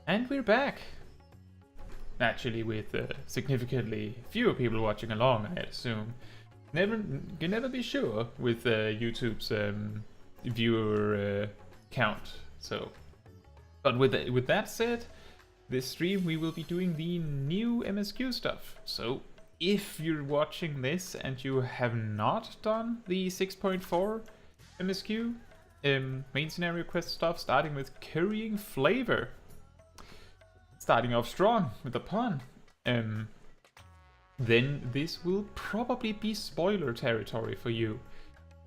And we're back! Actually, with significantly fewer people watching along, I assume. Can never be sure with YouTube's viewer count. So, but with that said, this stream we will be doing the new MSQ stuff. So, if you're watching this and you have not done the 6.4 MSQ main scenario quest stuff, starting with currying flavor. Starting off strong with a pun. Then this will probably be spoiler territory for you.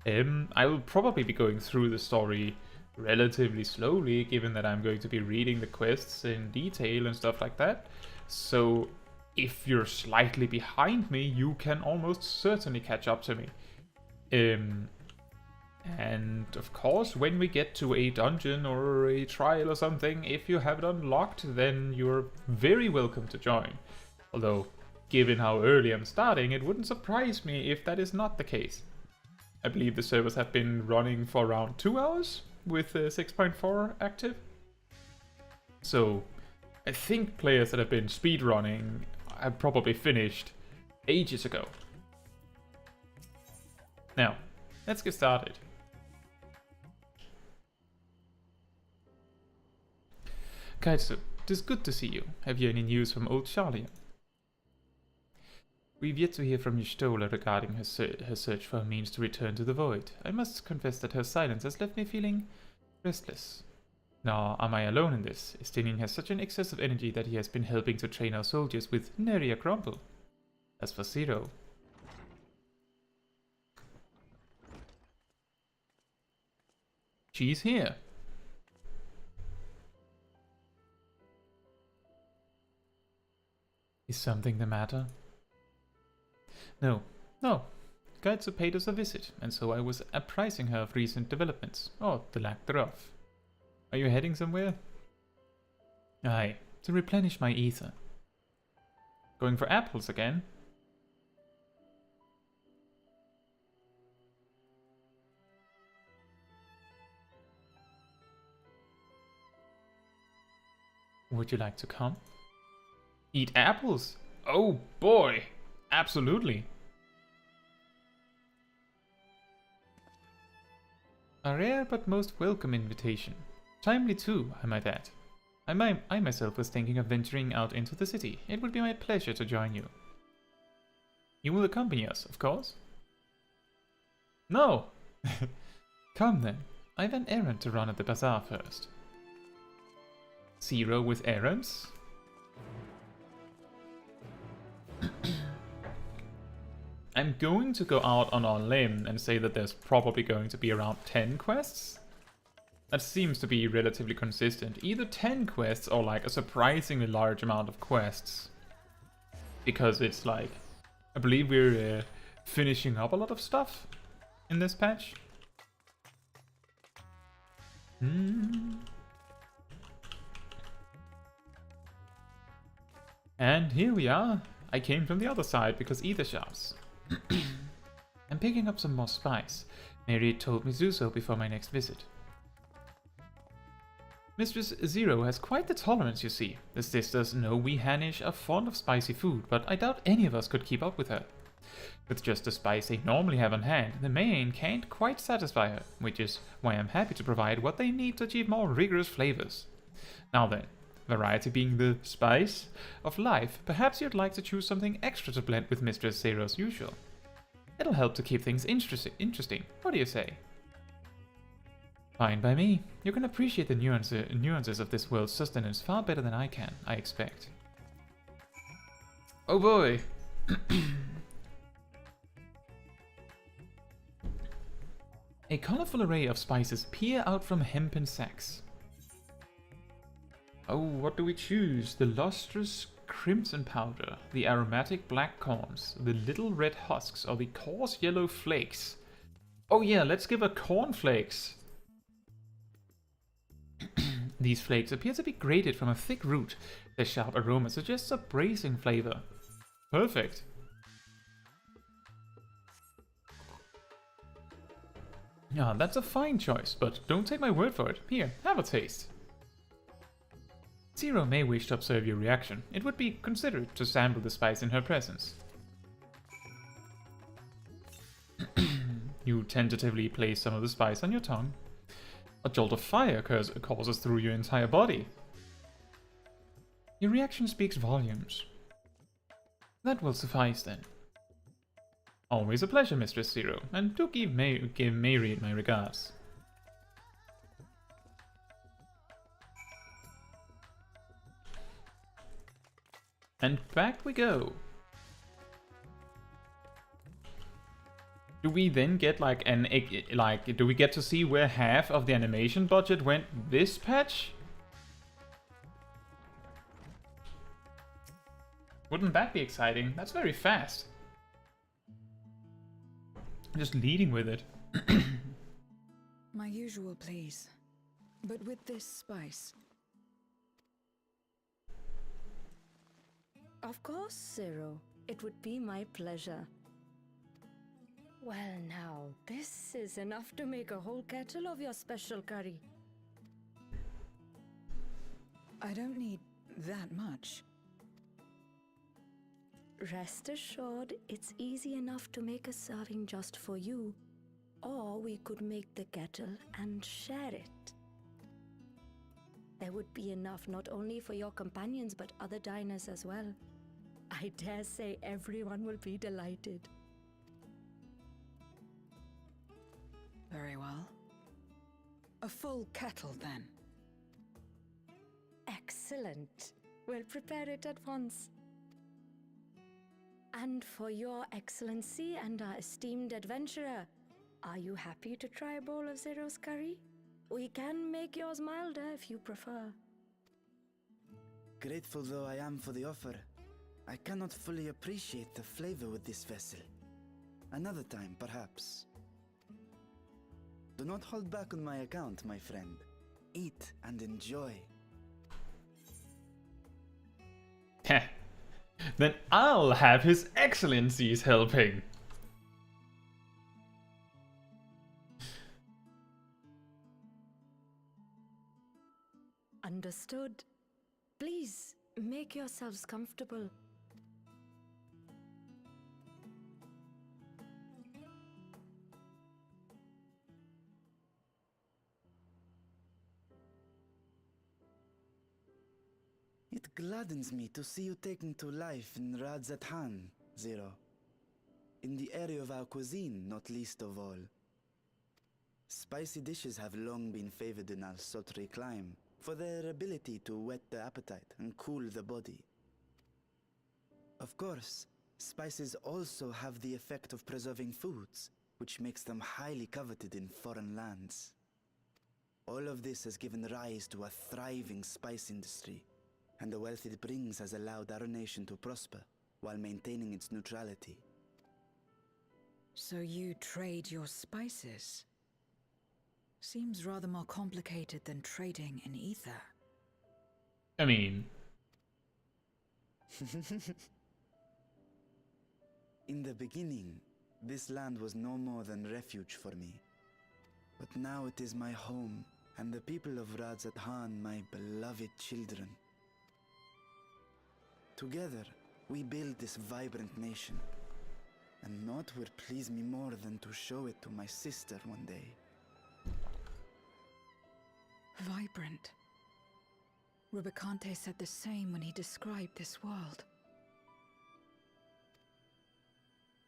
I will probably be going through the story relatively slowly, given that I'm going to be reading the quests in detail and stuff like that. So if you're slightly behind me, you can almost certainly catch up to me. And of course, when we get to a dungeon or a trial or something, if you have it unlocked, then you're very welcome to join. Although, given how early I'm starting, it wouldn't surprise me if that is not the case. I believe the servers have been running for around 2 hours with 6.4 active. So, I think players that have been speedrunning have probably finished ages ago. Now, let's get started. Caetsu, it is good to see you. Have you any news from old Charlie? We've yet to hear from Y'shtola regarding her search for a means to return to the Void. I must confess that her silence has left me feeling restless. Nor am I alone in this. Estinian has such an excess of energy that he has been helping to train our soldiers with nary a grumble. As for Zero, she's here. Is something the matter? No. Caetsu paid us a visit, and so I was apprising her of recent developments, or the lack thereof. Are you heading somewhere? Aye, to replenish my ether. Going for apples again? Would you like to come? Eat apples? Oh boy! Absolutely! A rare but most welcome invitation. Timely too, I might add. I myself was thinking of venturing out into the city. It would be my pleasure to join you. You will accompany us, of course? No! Come then. I've an errand to run at the bazaar first. Zero with errands? I'm going to go out on a limb and say that there's probably going to be around 10 quests. That seems to be relatively consistent. Either 10 quests or like a surprisingly large amount of quests. Because it's like, I believe we're finishing up a lot of stuff in this patch. And here we are. I came from the other side because Ether shops. I'm picking up some more spice. Mary told me to do so before my next visit. Mistress Zero has quite the tolerance, you see. The sisters know we Hanish are fond of spicy food, but I doubt any of us could keep up with her. With just the spice they normally have on hand, the main can't quite satisfy her, which is why I'm happy to provide what they need to achieve more rigorous flavors. Now then, variety being the spice of life, perhaps you'd like to choose something extra to blend with Mistress Zero's usual. It'll help to keep things interesting. What do you say? Fine by me. You can appreciate the nuances of this world's sustenance far better than I can, I expect. Oh boy! A colorful array of spices peer out from hempen sacks. Oh, what do we choose? The lustrous crimson powder, the aromatic black corns, the little red husks, or the coarse yellow flakes? Oh yeah, let's give her cornflakes. These flakes appear to be grated from a thick root. Their sharp aroma suggests a bracing flavor. Perfect. Ah, that's a fine choice, but don't take my word for it. Here, have a taste. Zero may wish to observe your reaction. It would be considerate to sample the spice in her presence. You tentatively place some of the spice on your tongue. A jolt of fire courses through your entire body. Your reaction speaks volumes. That will suffice then. Always a pleasure, Mistress Zero, and do give Mayreed my regards. And back we go. Do we then get like do we get to see where half of the animation budget went this patch? Wouldn't that be exciting? That's very fast. Just leading with it. My usual, please. But with this spice. Of course, Zero. It would be my pleasure. Well now, this is enough to make a whole kettle of your special curry. I don't need that much. Rest assured, it's easy enough to make a serving just for you. Or we could make the kettle and share it. There would be enough not only for your companions but other diners as well. I dare say everyone will be delighted. Very well. A full kettle, then. Excellent. We'll prepare it at once. And for your excellency and our esteemed adventurer, are you happy to try a bowl of Zero's curry? We can make yours milder if you prefer. Grateful though I am for the offer, I cannot fully appreciate the flavor with this vessel. Another time, perhaps. Do not hold back on my account, my friend. Eat and enjoy. Heh. Then I'll have His Excellency's helping. Understood. Please, make yourselves comfortable. It gladdens me to see you taking to life in Radzathan, Zero. In the area of our cuisine, not least of all. Spicy dishes have long been favored in our sultry clime for their ability to whet the appetite and cool the body. Of course, spices also have the effect of preserving foods, which makes them highly coveted in foreign lands. All of this has given rise to a thriving spice industry, and the wealth it brings has allowed our nation to prosper while maintaining its neutrality. So you trade your spices? Seems rather more complicated than trading in ether. I mean... In the beginning, this land was no more than refuge for me. But now it is my home, and the people of Radzathan my beloved children. Together, we build this vibrant nation. And naught would please me more than to show it to my sister one day. Vibrant. Rubicante said the same when he described this world.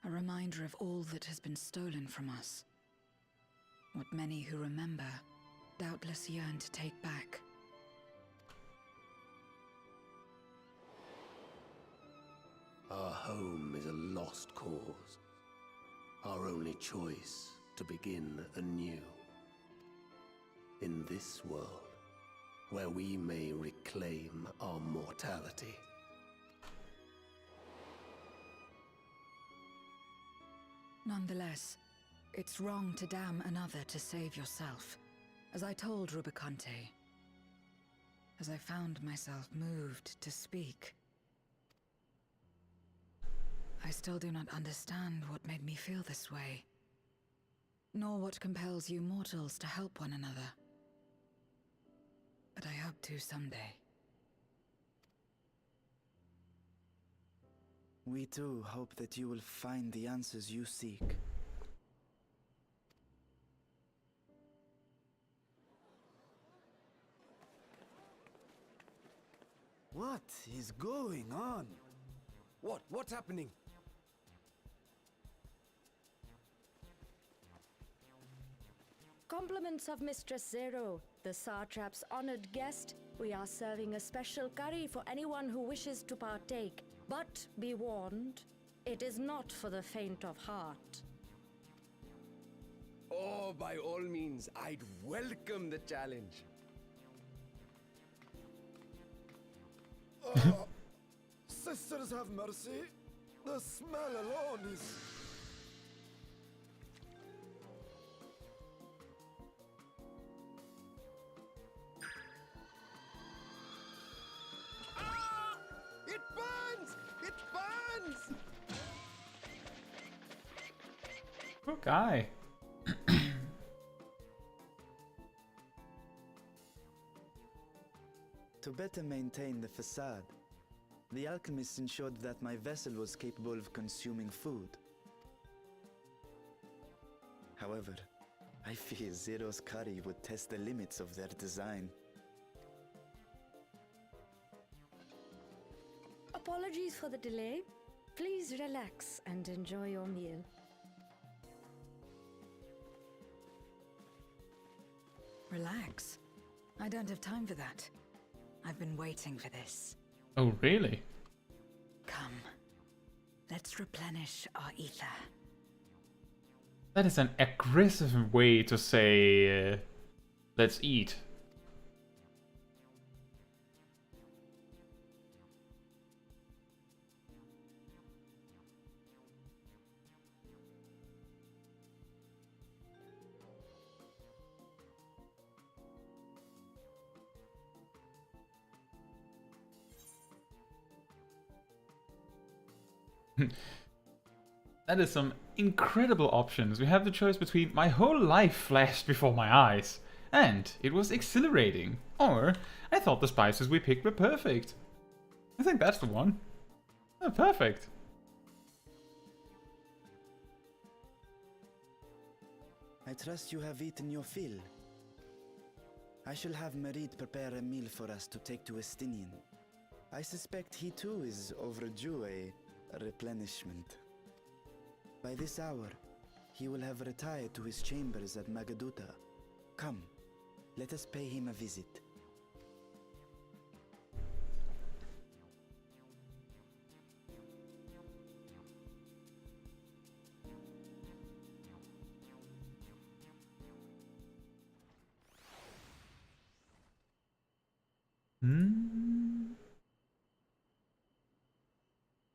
A reminder of all that has been stolen from us. What many who remember doubtless yearn to take back. Our home is a lost cause. Our only choice to begin anew. In this world, where we may reclaim our mortality. Nonetheless, it's wrong to damn another to save yourself, as I told Rubicante. As I found myself moved to speak. I still do not understand what made me feel this way, nor what compels you mortals to help one another. But I hope to someday. We too hope that you will find the answers you seek. What is going on? What's happening? Compliments of Mistress Zero, the Satrap's honored guest. We are serving a special curry for anyone who wishes to partake. But be warned, it is not for the faint of heart. Oh, by all means, I'd welcome the challenge. Sisters have mercy. The smell alone is... Ah! It burns! It burns! Poor guy. To better maintain the facade, the alchemists ensured that my vessel was capable of consuming food. However, I fear Zero's curry would test the limits of their design. Apologies for the delay. Please relax and enjoy your meal. Relax. I don't have time for that. I've been waiting for this. Oh, really? Come. Let's replenish our ether. That is an aggressive way to say, let's eat. That is some incredible options. We have the choice between my whole life flashed before my eyes, and it was exhilarating, or I thought the spices we picked were perfect. I think that's the one. Oh, perfect. I trust you have eaten your fill. I shall have Merid prepare a meal for us to take to Estinian. I suspect he too is overdue a replenishment. By this hour, he will have retired to his chambers at Magaduta. Come, let us pay him a visit.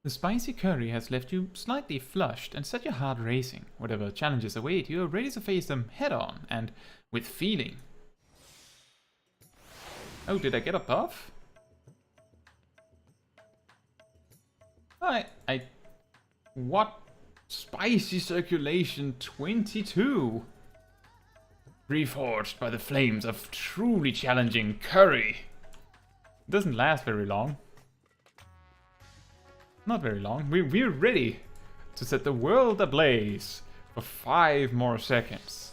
The spicy curry has left you slightly flushed and set your heart racing. Whatever challenges await, you are ready to face them head on and with feeling. Oh, did I get a buff? What? Spicy circulation 22. Reforged by the flames of truly challenging curry. It doesn't last very long. Not very long. We're ready to set the world ablaze for 5 more seconds.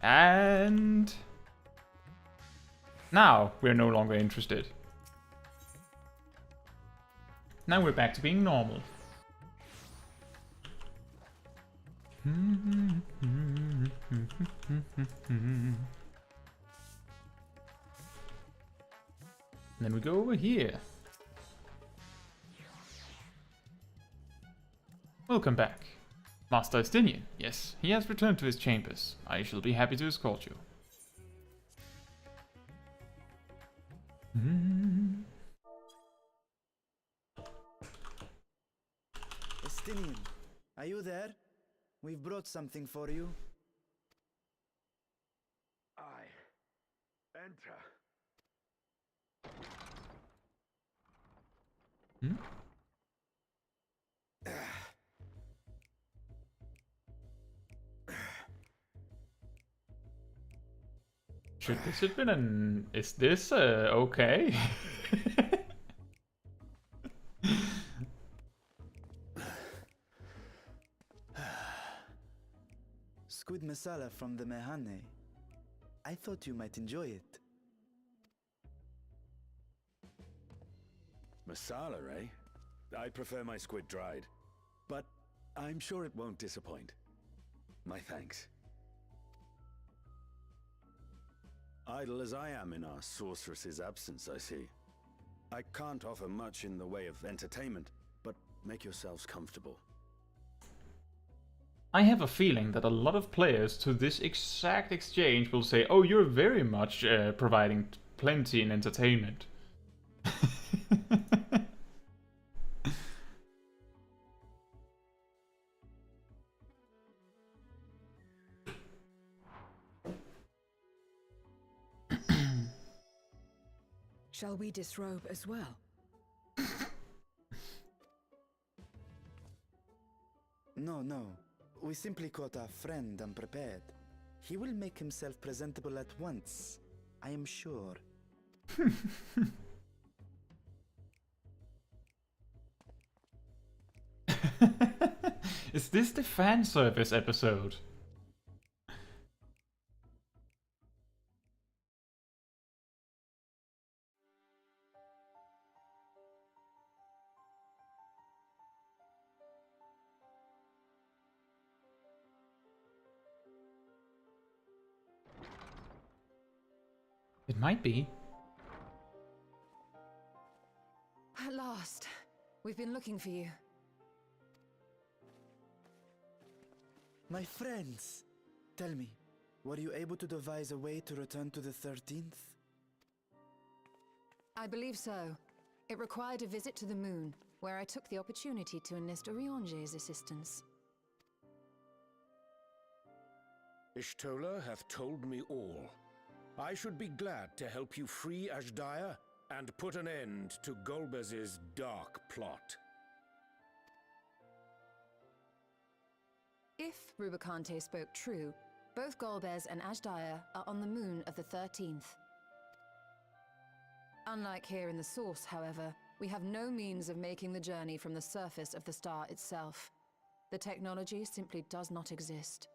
And now we're no longer interested. Now we're back to being normal. And then we go over here. Welcome back. Master Estinian. Yes, he has returned to his chambers. I shall be happy to escort you. Estinian, are you there? We've brought something for you. Enter. Should this have been an... Is this, okay? masala from the Mehane. I thought you might enjoy it. Masala, eh? I prefer my squid dried. But I'm sure it won't disappoint. My thanks. Idle as I am in our sorceress's absence, I see. I can't offer much in the way of entertainment, but make yourselves comfortable. I have a feeling that a lot of players to this exact exchange will say, oh, you're very much providing plenty in entertainment. Shall we disrobe as well? No. We simply caught our friend unprepared. He will make himself presentable at once, I am sure. Is this the fan service episode? It might be. At last. We've been looking for you. My friends, tell me, were you able to devise a way to return to the 13th? I believe so. It required a visit to the moon, where I took the opportunity to enlist Oriange's assistance. Ishtola hath told me all. I should be glad to help you free Ashdaya and put an end to Golbez's dark plot. If Rubicante spoke true, both Golbez and Ashdaya are on the moon of the 13th. Unlike here in the Source, however, we have no means of making the journey from the surface of the star itself. The technology simply does not exist.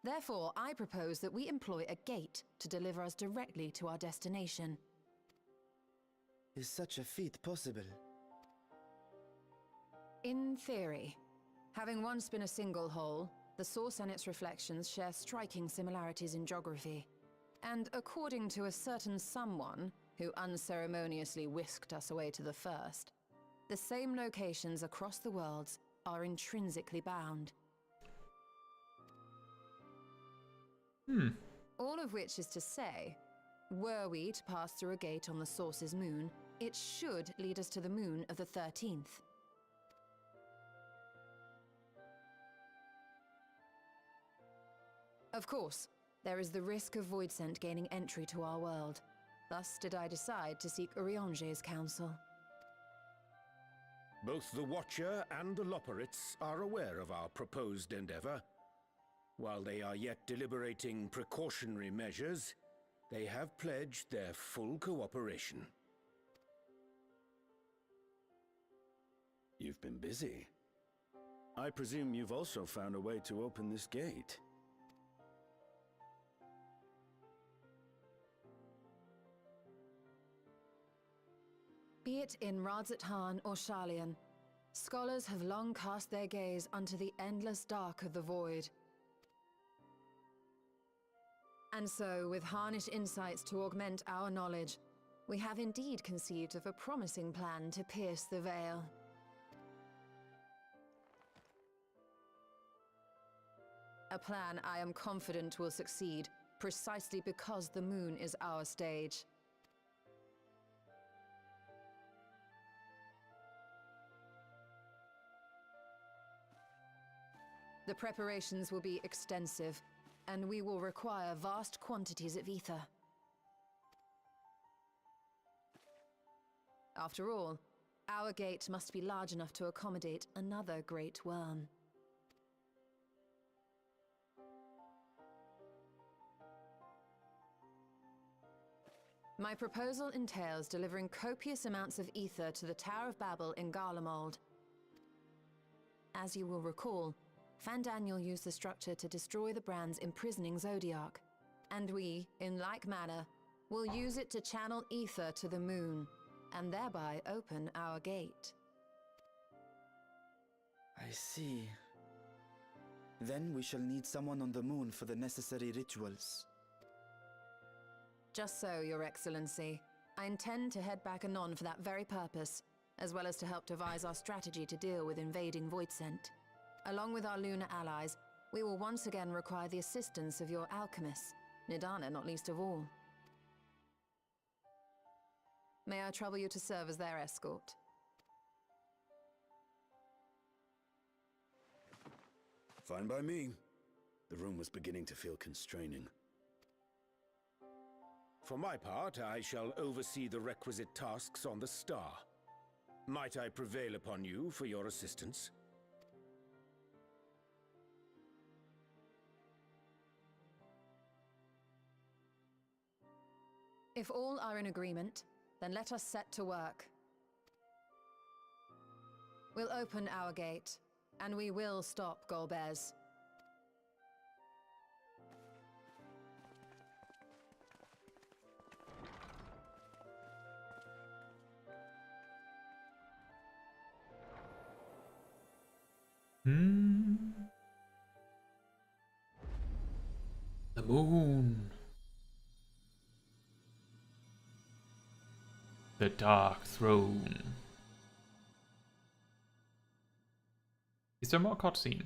Therefore, I propose that we employ a gate to deliver us directly to our destination. Is such a feat possible? In theory. Having once been a single hole, the Source and its reflections share striking similarities in geography. And according to a certain someone who unceremoniously whisked us away to the first, the same locations across the worlds are intrinsically bound. All of which is to say, were we to pass through a gate on the Source's moon, it should lead us to the moon of the 13th. Of course, there is the risk of Voidsent gaining entry to our world. Thus did I decide to seek Oriange's counsel. Both the Watcher and the Loporrits are aware of our proposed endeavor. While they are yet deliberating precautionary measures, they have pledged their full cooperation. You've been busy. I presume you've also found a way to open this gate. Be it in Radzat-Han or Sharlayan, scholars have long cast their gaze unto the endless dark of the void. And so, with harnish insights to augment our knowledge, we have indeed conceived of a promising plan to pierce the veil. A plan I am confident will succeed, precisely because the moon is our stage. The preparations will be extensive, and we will require vast quantities of ether. After all, our gate must be large enough to accommodate another great worm. My proposal entails delivering copious amounts of ether to the Tower of Babel in Garlemald. As you will recall, Fandaniel used the structure to destroy the brand's imprisoning Zodiac. And we, in like manner, will use it to channel ether to the moon, and thereby open our gate. I see. Then we shall need someone on the moon for the necessary rituals. Just so, Your Excellency. I intend to head back anon for that very purpose, as well as to help devise our strategy to deal with invading Voidsent. Along with our lunar allies, we will once again require the assistance of your alchemists, Nidana not least of all. May I trouble you to serve as their escort? Fine by me. The room was beginning to feel constraining. For my part, I shall oversee the requisite tasks on the Star. Might I prevail upon you for your assistance? If all are in agreement, then let us set to work. We'll open our gate, and we will stop Golbez. The moon. The Dark Throne. Is there more cutscene?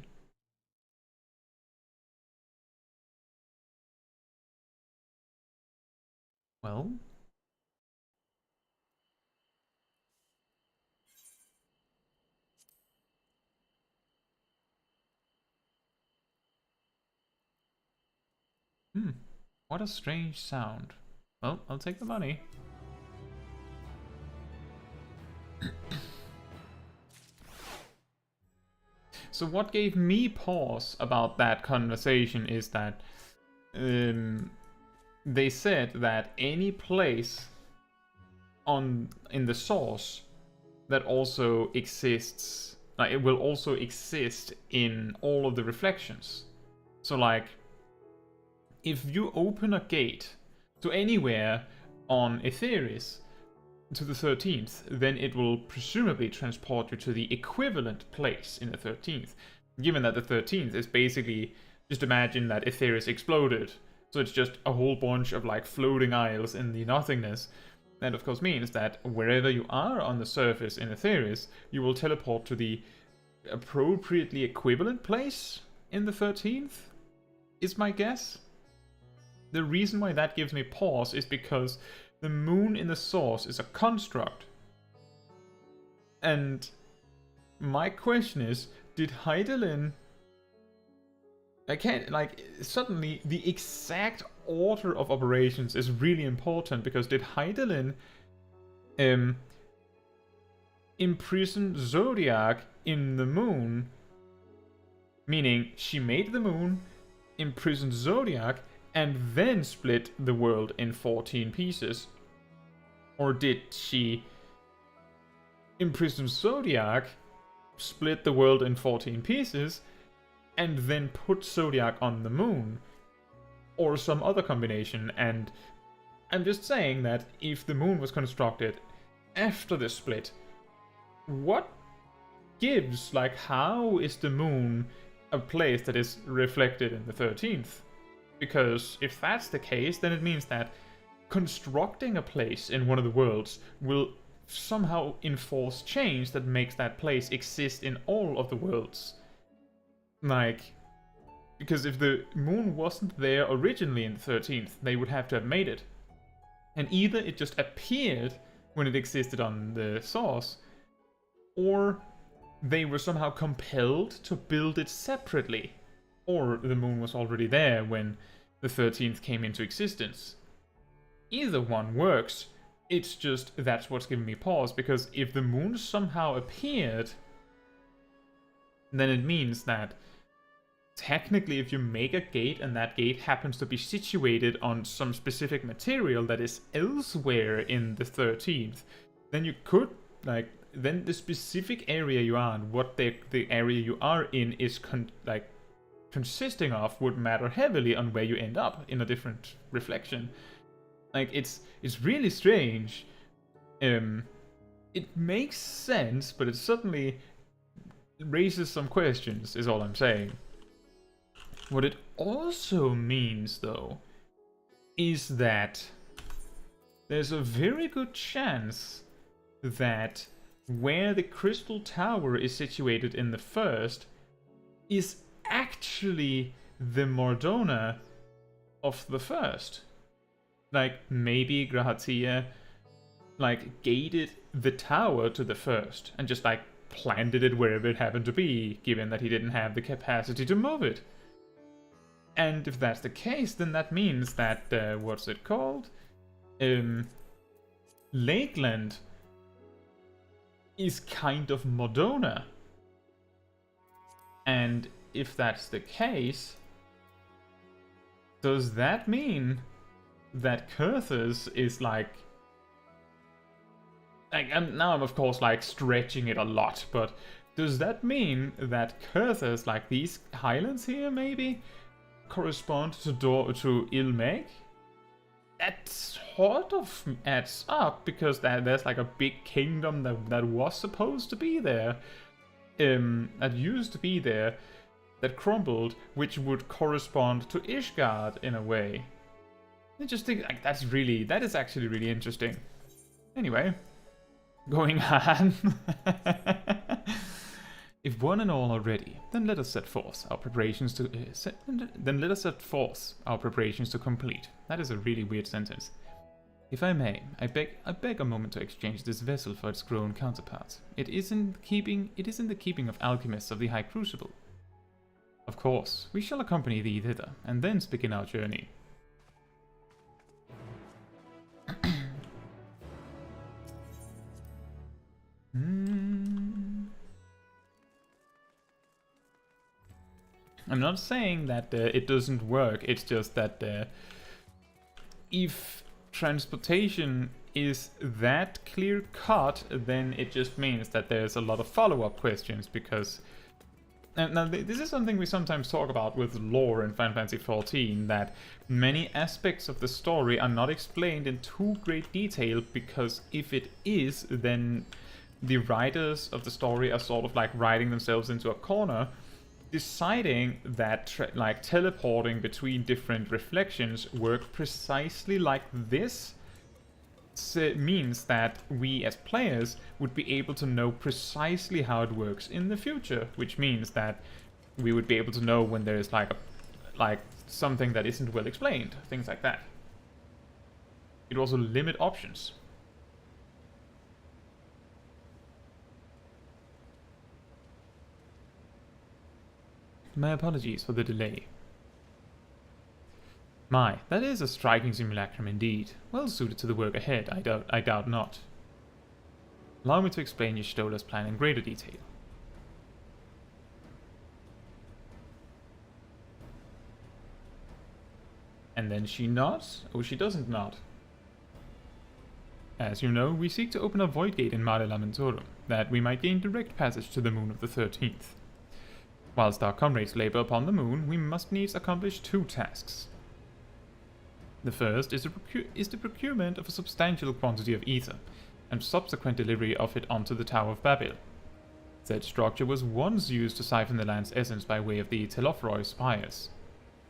Well. What a strange sound. Well, I'll take the money. So what gave me pause about that conversation is that they said that any place in the source that also exists, it will also exist in all of the reflections. So like, if you open a gate to anywhere on Aetheris, to the 13th, then it will presumably transport you to the equivalent place in the 13th. Given that the 13th is basically, just imagine that Aetheris exploded. So it's just a whole bunch of like floating isles in the nothingness. That of course means that wherever you are on the surface in Aetheris, you will teleport to the appropriately equivalent place in the 13th, is my guess. The reason why that gives me pause is because the moon in the source is a construct. And my question is, did Hydaelyn... suddenly the exact order of operations is really important, because did Hydaelyn imprison Zodiac in the moon? Meaning, she made the moon, imprisoned Zodiac, and then split the world in 14 pieces? Or did she imprison Zodiac, split the world in 14 pieces, and then put Zodiac on the moon? Or some other combination? And I'm just saying that if the moon was constructed after the split, what gives? Like, how is the moon a place that is reflected in the 13th? Because if that's the case, then it means that constructing a place in one of the worlds will somehow enforce change that makes that place exist in all of the worlds. Like, because if the moon wasn't there originally in the 13th, they would have to have made it. And either it just appeared when it existed on the source, or they were somehow compelled to build it separately. Or the moon was already there when the 13th came into existence. Either one works. It's just that's what's giving me pause, because if the moon somehow appeared, then it means that technically if you make a gate and that gate happens to be situated on some specific material that is elsewhere in the 13th, then you could like, then the specific area you are and what the area you are in is consisting of would matter heavily on where you end up in a different reflection. Like, it's really strange. It makes sense, but it certainly raises some questions, is all I'm saying. What it also means, though, is that there's a very good chance that where the Crystal Tower is situated in the first is actually the Mordona of the first. Like, maybe Grahatia, like, gated the tower to the first and just, like, planted it wherever it happened to be, given that he didn't have the capacity to move it. And if that's the case, then that means that, what's it called? Lakeland is kind of Mordona. And if that's the case, does that mean that Kurthus is like now I'm of course like stretching it a lot, but does that mean that Kurthus, like these highlands here maybe, correspond to Ilmeg? That sort of adds up, because there's like a big kingdom that was supposed to be there, that used to be there, that crumbled, which would correspond to Ishgard in a way. I just think like that is actually really interesting. Anyway, going on. If one and all are ready, then let us set forth our preparations to complete. That is a really weird sentence. If I may, I beg a moment to exchange this vessel for its grown counterparts. It is in the keeping of alchemists of the High Crucible. Of course, we shall accompany thee thither, and thence begin our journey. I'm not saying that it doesn't work, it's just that if transportation is that clear cut, then it just means that there's a lot of follow-up questions, because now this is something we sometimes talk about with lore in Final Fantasy XIV, that many aspects of the story are not explained in too great detail, because if it is, then the writers of the story are sort of like writing themselves into a corner, deciding that like teleporting between different reflections work precisely like this. So it means that we as players would be able to know precisely how it works in the future, which means that we would be able to know when there is like something that isn't well explained, things like that. It also limit options. My apologies for the delay. My, that is a striking simulacrum indeed. Well suited to the work ahead, I doubt not. Allow me to explain Y'shtola's plan in greater detail. And then she nods, or she doesn't nod. As you know, we seek to open a void gate in Mare Lamentorum, that we might gain direct passage to the moon of the 13th. Whilst our comrades labor upon the moon, we must needs accomplish two tasks. The first is the procurement of a substantial quantity of ether, and subsequent delivery of it onto the Tower of Babel. Said structure was once used to siphon the land's essence by way of the Telophroi spires.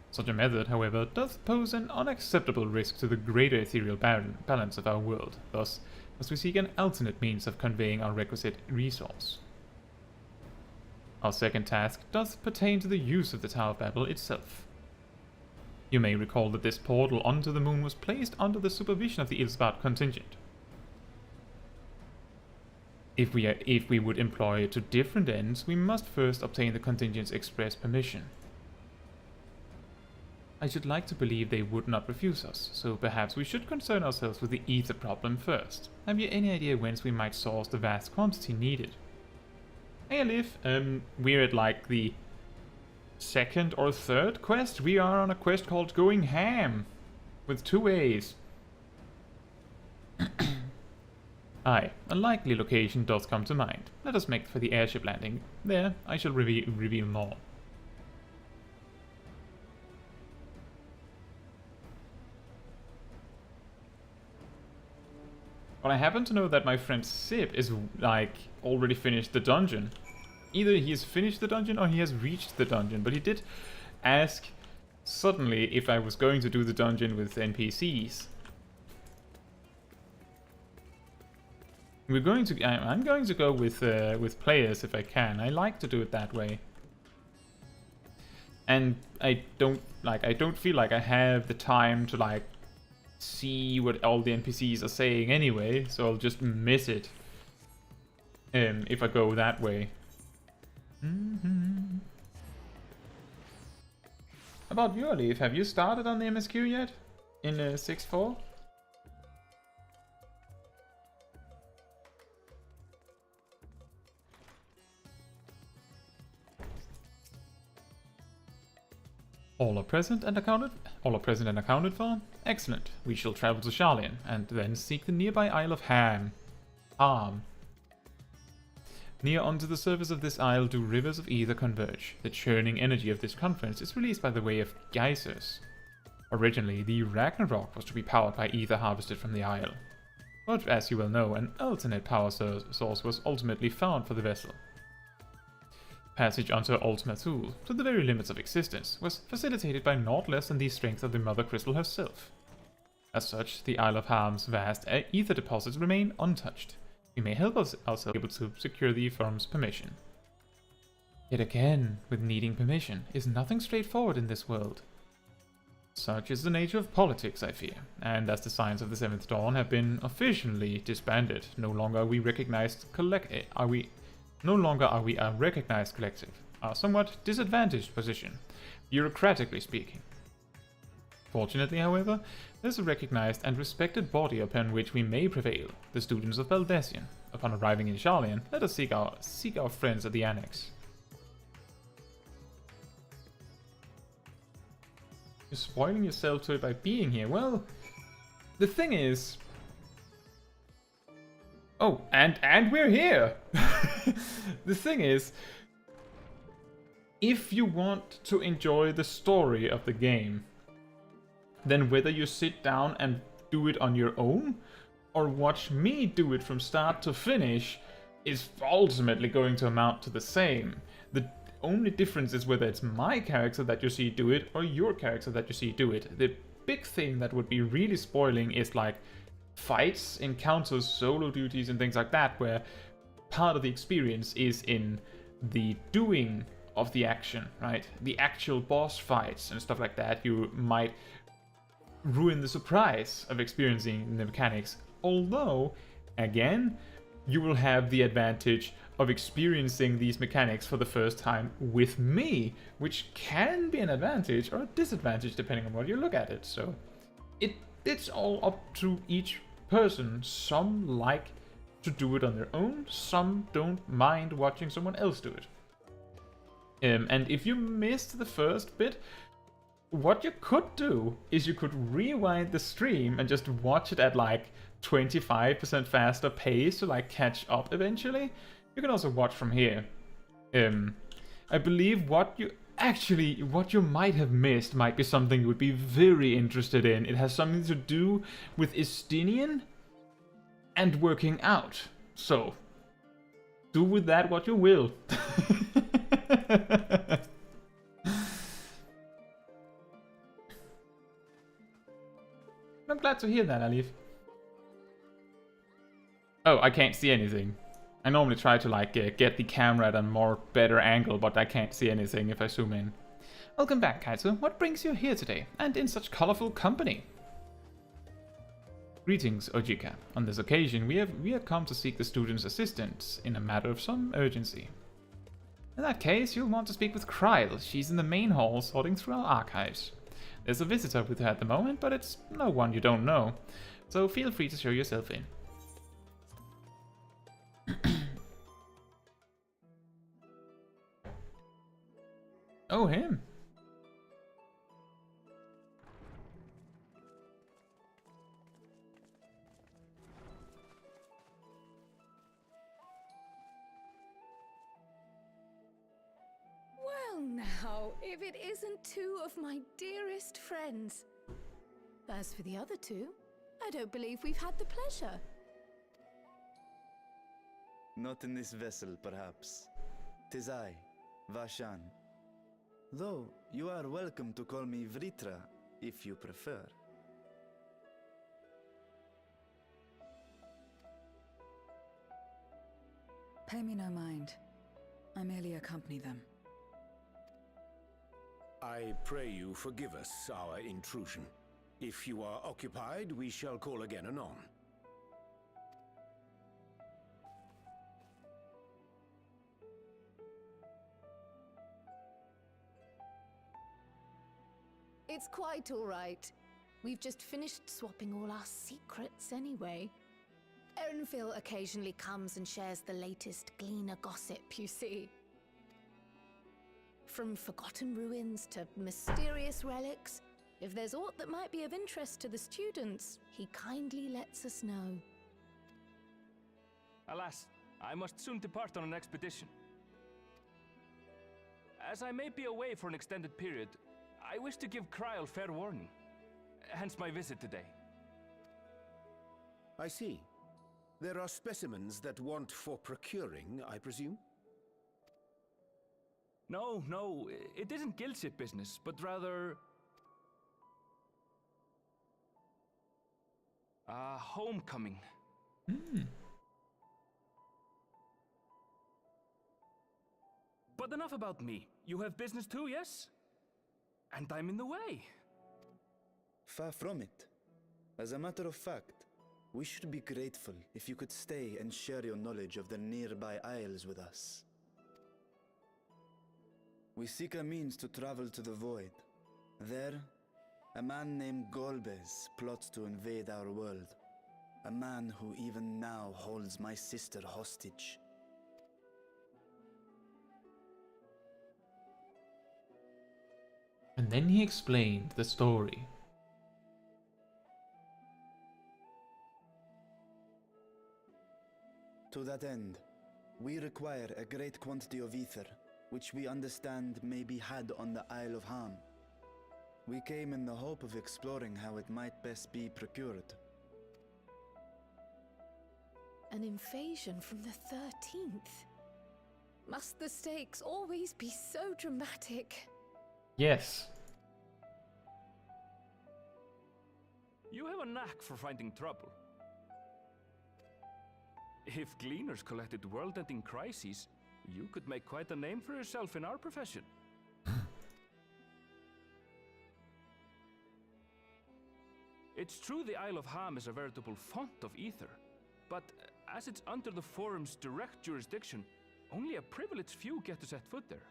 Such a method, however, doth pose an unacceptable risk to the greater ethereal balance of our world, thus must we seek an alternate means of conveying our requisite resource. Our second task does pertain to the use of the Tower of Babel itself. You may recall that this portal onto the moon was placed under the supervision of the Ilsbad contingent. If we would employ it to different ends, we must first obtain the contingent's express permission. I should like to believe they would not refuse us, so perhaps we should concern ourselves with the ether problem first. Have you any idea whence we might source the vast quantity needed? Hey Alif, we're at like the second or third quest. We are on a quest called Going Ham, with 2 A's. Aye, a likely location does come to mind. Let us make for the airship landing. There, I shall reveal more. But I happen to know that my friend Sib is, like, already finished the dungeon. Either he has finished the dungeon or he has reached the dungeon, but he did ask suddenly if I was going to do the dungeon with NPCs. I'm going to go with players if I can. I like to do it that way. And I don't feel like I have the time to like see what all the NPCs are saying anyway, so I'll just miss it if I go that way. About your leave, have you started on the MSQ yet? In 6.4? All are present and accounted for? Excellent. We shall travel to Sharlayan, and then seek the nearby Isle of Harm. Near onto the surface of this isle do rivers of ether converge. The churning energy of this conference is released by the way of geysers. Originally, the Ragnarok was to be powered by ether harvested from the isle. But as you well know, an alternate power source was ultimately found for the vessel. Passage onto Ultimathul, to the very limits of existence, was facilitated by naught less than the strength of the Mother Crystal herself. As such, the Isle of Harm's vast ether deposits remain untouched. We may help ourselves able to secure the firm's permission. Yet again, with needing permission, is nothing straightforward in this world. Such is the nature of politics, I fear, and as the Signs of the Seventh Dawn have been officially disbanded, no longer are we a recognized collective, a somewhat disadvantaged position, bureaucratically speaking. Fortunately, however, there's a recognized and respected body upon which we may prevail, the students of Baldesion. Upon arriving in Sharlayan, let us seek our friends at the Annex. You're spoiling yourself to it by being here. Well, the thing is... Oh, and we're here! The thing is, if you want to enjoy the story of the game, then whether you sit down and do it on your own, or watch me do it from start to finish, is ultimately going to amount to the same. The only difference is whether it's my character that you see do it, or your character that you see do it. The big thing that would be really spoiling is like fights, encounters, solo duties and things like that, where part of the experience is in the doing of the action, right? The actual boss fights and stuff like that. You might ruin the surprise of experiencing the mechanics, although, again, you will have the advantage of experiencing these mechanics for the first time with me, which can be an advantage or a disadvantage depending on what you look at it. So it's all up to each person. Some like to do it on their own, some don't mind watching someone else do it. And if you missed the first bit, what you could do is you could rewind the stream and just watch it at like 25% faster pace to like catch up eventually. You can also watch from here. I believe what you might have missed might be something you would be very interested in. It has something to do with Estinian and working out. So, do with that what you will. I'm glad to hear that, Alif. Oh, I can't see anything. I normally try to like get the camera at a more better angle, but I can't see anything if I zoom in. Welcome back, Caetsu. What brings you here today, and in such colorful company? Greetings, Ojika. On this occasion, we have come to seek the student's assistance in a matter of some urgency. In that case, you'll want to speak with Kryl. She's in the main hall sorting through our archives. There's a visitor with her at the moment, but it's no one you don't know, so feel free to show yourself in. Oh, him. Now, if it isn't two of my dearest friends. As for the other two, I don't believe we've had the pleasure. Not in this vessel, perhaps. 'Tis I, Vashan. Though, you are welcome to call me Vritra, if you prefer. Pay me no mind. I merely accompany them. I pray you forgive us our intrusion. If you are occupied, we shall call again anon. It's quite all right. We've just finished swapping all our secrets anyway. Erenville occasionally comes and shares the latest Gleaner gossip, you see. From forgotten ruins to mysterious relics, if there's aught that might be of interest to the students, he kindly lets us know. Alas, I must soon depart on an expedition. As I may be away for an extended period, I wish to give Kryl fair warning. Hence my visit today. I see. There are specimens that want for procuring, I presume? No, it isn't guildship business, but rather... homecoming. But enough about me. You have business too, yes? And I'm in the way. Far from it. As a matter of fact, we should be grateful if you could stay and share your knowledge of the nearby isles with us. We seek a means to travel to the Void. There, a man named Golbez plots to invade our world. A man who even now holds my sister hostage. And then he explained the story. To that end, we require a great quantity of ether, which we understand may be had on the Isle of Ham. We came in the hope of exploring how it might best be procured. An invasion from the 13th? Must the stakes always be so dramatic? Yes. You have a knack for finding trouble. If Gleaners collected world-ending crises, you could make quite a name for yourself in our profession. It's true the Isle of Ham is a veritable font of ether, but as it's under the Forum's direct jurisdiction, only a privileged few get to set foot there.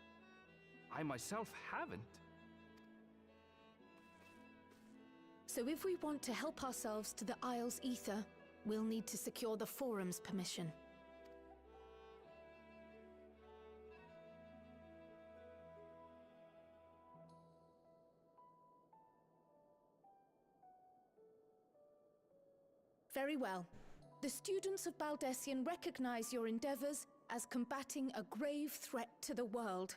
I myself haven't. So if we want to help ourselves to the Isle's ether, we'll need to secure the Forum's permission. Very well. The students of Baldessian recognize your endeavors as combating a grave threat to the world.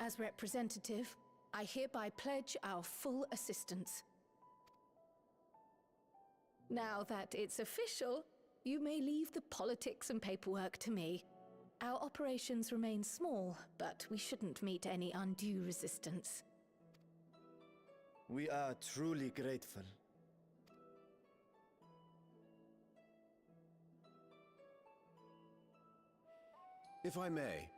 As representative, I hereby pledge our full assistance. Now that it's official, you may leave the politics and paperwork to me. Our operations remain small, but we shouldn't meet any undue resistance. We are truly grateful. If I may.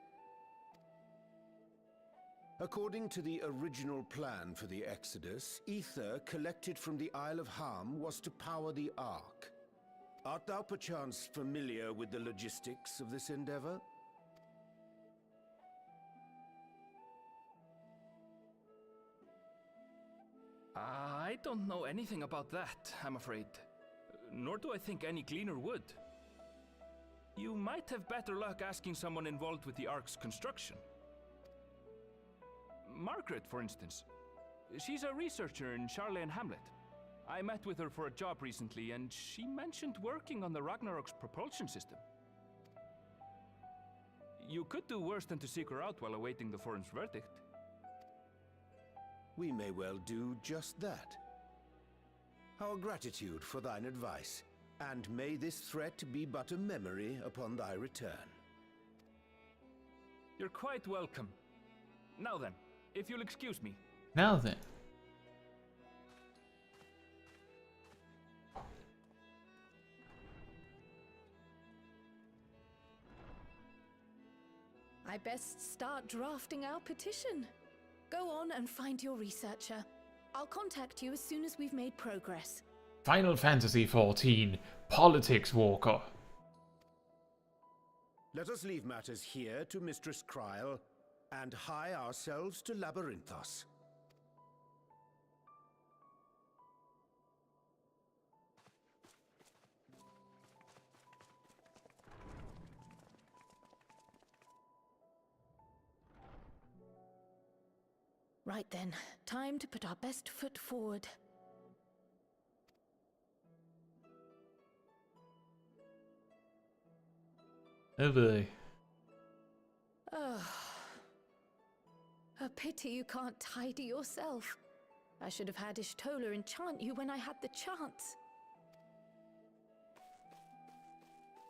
According to the original plan for the Exodus, ether collected from the Isle of Ham was to power the Ark. Art thou perchance familiar with the logistics of this endeavor? I don't know anything about that, I'm afraid. Nor do I think any Gleaner would. You might have better luck asking someone involved with the Ark's construction. Margaret, for instance. She's a researcher in Charlene Hamlet. I met with her for a job recently, and she mentioned working on the Ragnarok's propulsion system. You could do worse than to seek her out while awaiting the Forum's verdict. we may well do just that. Our gratitude for thine advice, and may this threat be but a memory upon thy return. You're quite welcome. Now then, if you'll excuse me. Now then. I best start drafting our petition. Go on and find your researcher. I'll contact you as soon as we've made progress. Final Fantasy XIV, Politics Walker. Let us leave matters here to Mistress Kryl, and hie ourselves to Labyrinthos. Right then, time to put our best foot forward. Oh boy. Oh. A pity you can't tidy yourself. I should have had Ishtola enchant you when I had the chance.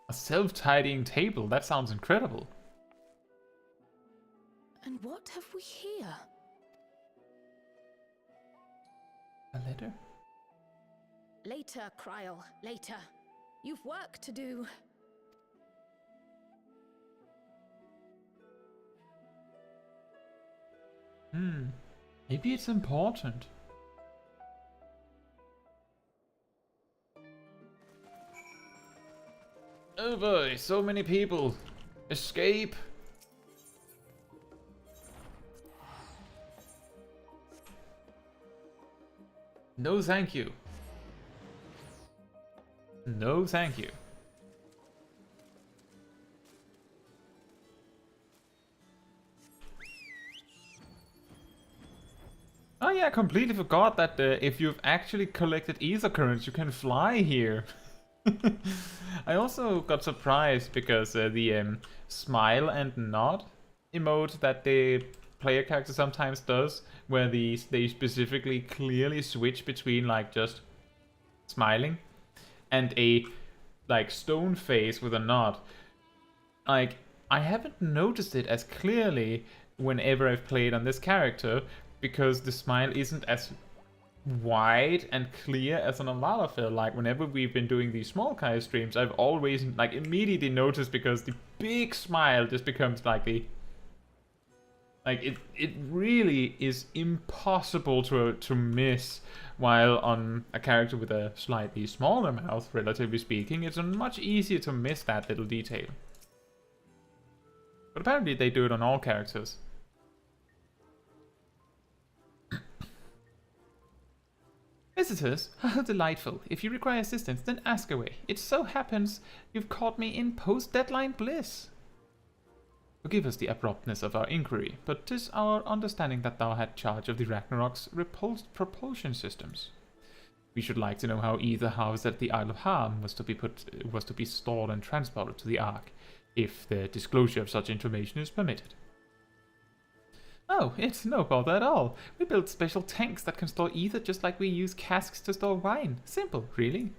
A self-tidying table, that sounds incredible. And what have we here? A letter? Later, Kryl, later. You've work to do. Maybe it's important. Oh boy, so many people. Escape. No thank you. No thank you. Oh yeah, I completely forgot that if you've actually collected ether currents, you can fly here. I also got surprised because the smile and nod emote that the player character sometimes does, where they specifically clearly switch between like just smiling and a like stone face with a nod. Like, I haven't noticed it as clearly whenever I've played on this character, because the smile isn't as wide and clear as on a Lalafell. Like, whenever we've been doing these small Kai streams, I've always like immediately noticed, because the big smile just becomes like the it really is impossible to miss, while on a character with a slightly smaller mouth, relatively speaking, it's much easier to miss that little detail. But apparently they do it on all characters. Visitors, how delightful. If you require assistance, then ask away. It so happens you've caught me in post-deadline bliss. Forgive us the abruptness of our inquiry, but 'tis our understanding that thou had charge of the Ragnarok's propulsion systems. We should like to know how either house at the Isle of Harm was to be stored and transported to the Ark, if the disclosure of such information is permitted. Oh, it's no bother at all. We built special tanks that can store ether just like we use casks to store wine. Simple, really.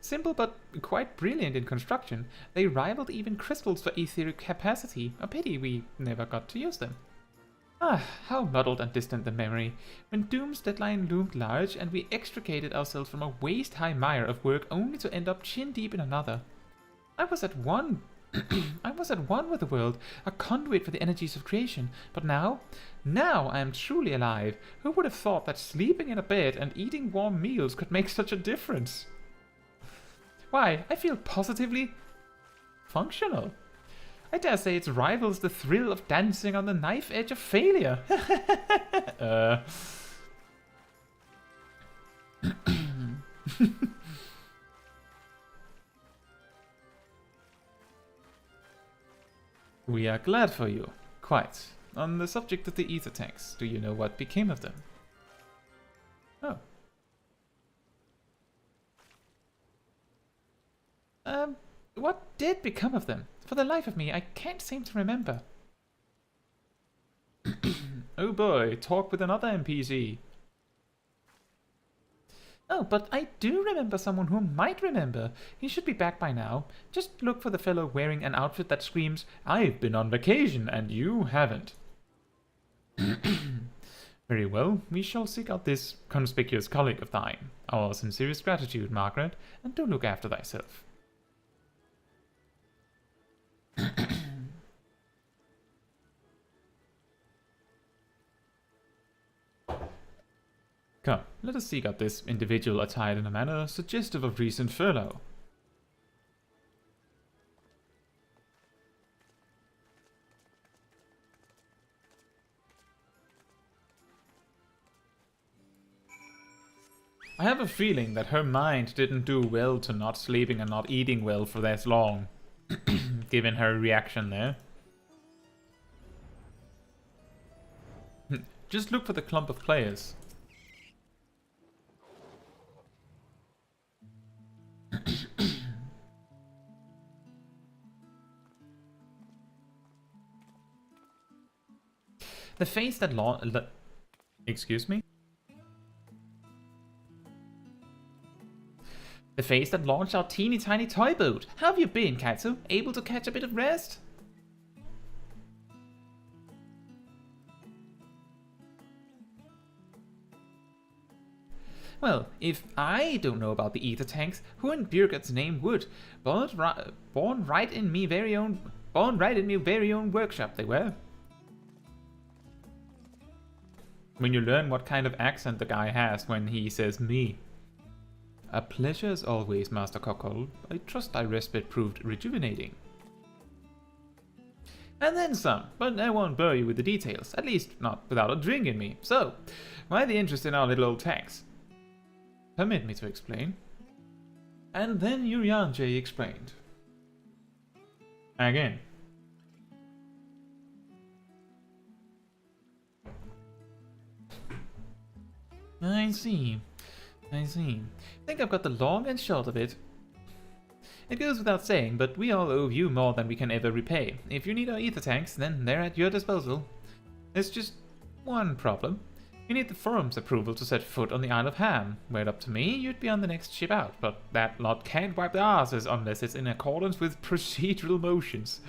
Simple, but quite brilliant in construction. They rivaled even crystals for etheric capacity. A pity we never got to use them. Ah, how muddled and distant the memory. When Doom's deadline loomed large and we extricated ourselves from a waist-high mire of work only to end up chin-deep in another. I was at one with the world, a conduit for the energies of creation. But now I am truly alive. Who would have thought that sleeping in a bed and eating warm meals could make such a difference? Why, I feel positively functional. I dare say it rivals the thrill of dancing on the knife edge of failure. We are glad for you. Quite. On the subject of the ether tanks, do you know what became of them? Oh. What did become of them? For the life of me, I can't seem to remember. Oh boy, talk with another NPC. Oh, but I do remember someone who might remember. He should be back by now. Just look for the fellow wearing an outfit that screams, "I've been on vacation and you haven't." Very well, we shall seek out this conspicuous colleague of thine. Our sincerest gratitude, Margaret, and do look after thyself. Come, let us seek out this individual attired in a manner suggestive of recent furlough. I have a feeling that her mind didn't do well to not sleeping and not eating well for this long, given her reaction there. Just look for the clump of players. The face that excuse me? The face that launched our teeny tiny toy boat. How have you been, Caetsu? Able to catch a bit of rest? Well, if I don't know about the ether tanks, who in Birgit's name would? Born right in me very own workshop they were. When you learn what kind of accent the guy has when he says me. A pleasure as always, Master Cockle. I trust thy respite proved rejuvenating. And then some, but I won't bore you with the details, at least not without a drink in me. So, why the interest in our little old tanks? Permit me to explain. And then Urianger explained. Again. I see. I think I've got the long and short of it. It goes without saying, but we all owe you more than we can ever repay. If you need our ether tanks, then they're at your disposal. There's just one problem. You need the forum's approval to set foot on the Isle of Ham. Were it up to me, you'd be on the next ship out, but that lot can't wipe their asses unless it's in accordance with procedural motions.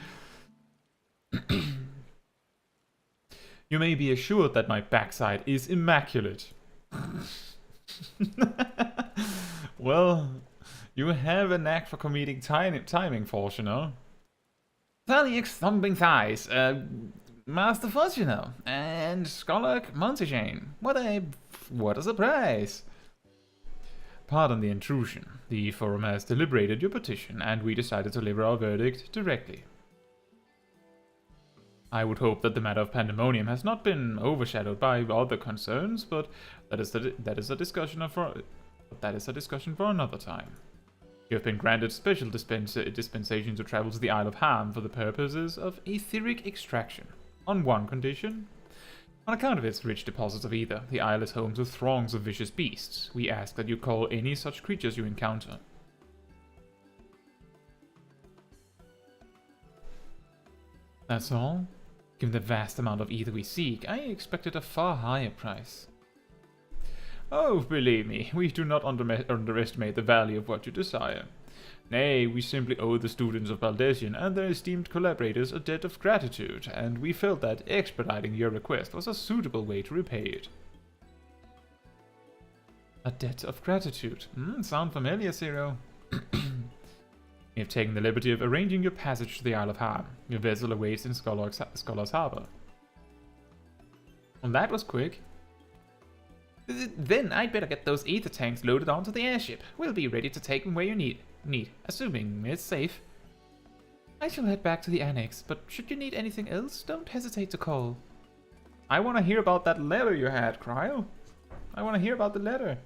You may be assured that my backside is immaculate. Well, you have a knack for comedic timing, Fortuner. Thalic thumping thighs, Master Fortuner, and Scholar Montaigne. What a surprise! Pardon the intrusion. The forum has deliberated your petition, and we decided to deliver our verdict directly. I would hope that the matter of pandemonium has not been overshadowed by other concerns, but that is a discussion for another time. You have been granted special dispensation to travel to the Isle of Ham for the purposes of etheric extraction, on one condition. On account of its rich deposits of ether, the isle is home to throngs of vicious beasts. We ask that you call any such creatures you encounter. That's all? Given the vast amount of ether we seek, I expected a far higher price. Oh, believe me, we do not underestimate the value of what you desire. Nay, we simply owe the students of Baldesian and their esteemed collaborators a debt of gratitude, and we felt that expediting your request was a suitable way to repay it. A debt of gratitude. Sound familiar, Zero? We have taken the liberty of arranging your passage to the Isle of Ham. Your vessel awaits in Scholar's Harbor. Well, that was quick. Then I'd better get those ether tanks loaded onto the airship. We'll be ready to take them where you need, assuming it's safe. I shall head back to the annex, but should you need anything else, don't hesitate to call. I want to hear about that letter you had, Cryo. I want to hear about the letter.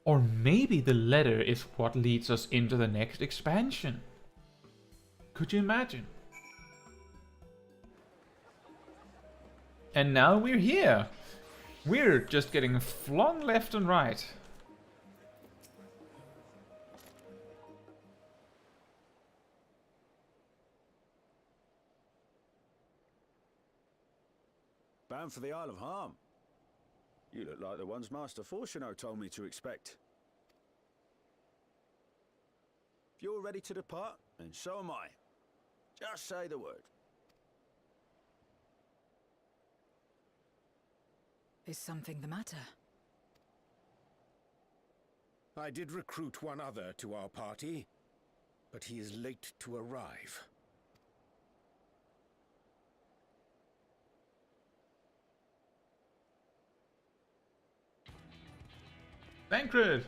Or maybe the letter is what leads us into the next expansion. Could you imagine? And now we're here. We're just getting flung left and right. Bound for the Isle of Harm. You look like the ones Master Fortuno told me to expect. If you're ready to depart, then so am I. Just say the word. Is something the matter? I did recruit one other to our party, but he is late to arrive. Thancred!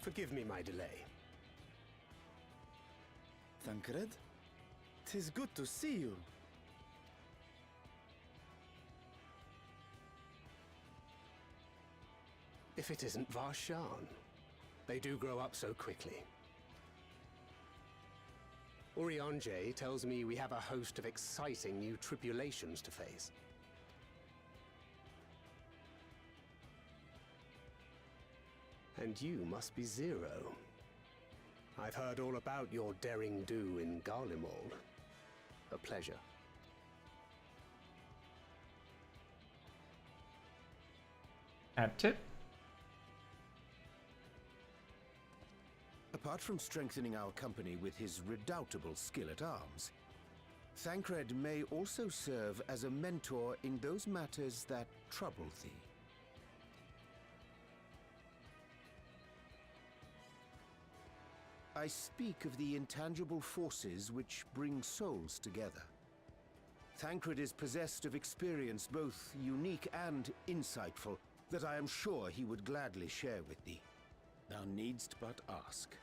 Forgive me my delay. Thancred? 'Tis good to see you. If it isn't Varshan. They do grow up so quickly. Urianger tells me we have a host of exciting new tribulations to face. And you must be Zero. I've heard all about your daring do in Garlemald. A pleasure. Hat tip? Apart from strengthening our company with his redoubtable skill at arms, Thancred may also serve as a mentor in those matters that trouble thee. I speak of the intangible forces which bring souls together. Thancred is possessed of experience both unique and insightful that I am sure he would gladly share with thee. Thou needst but ask.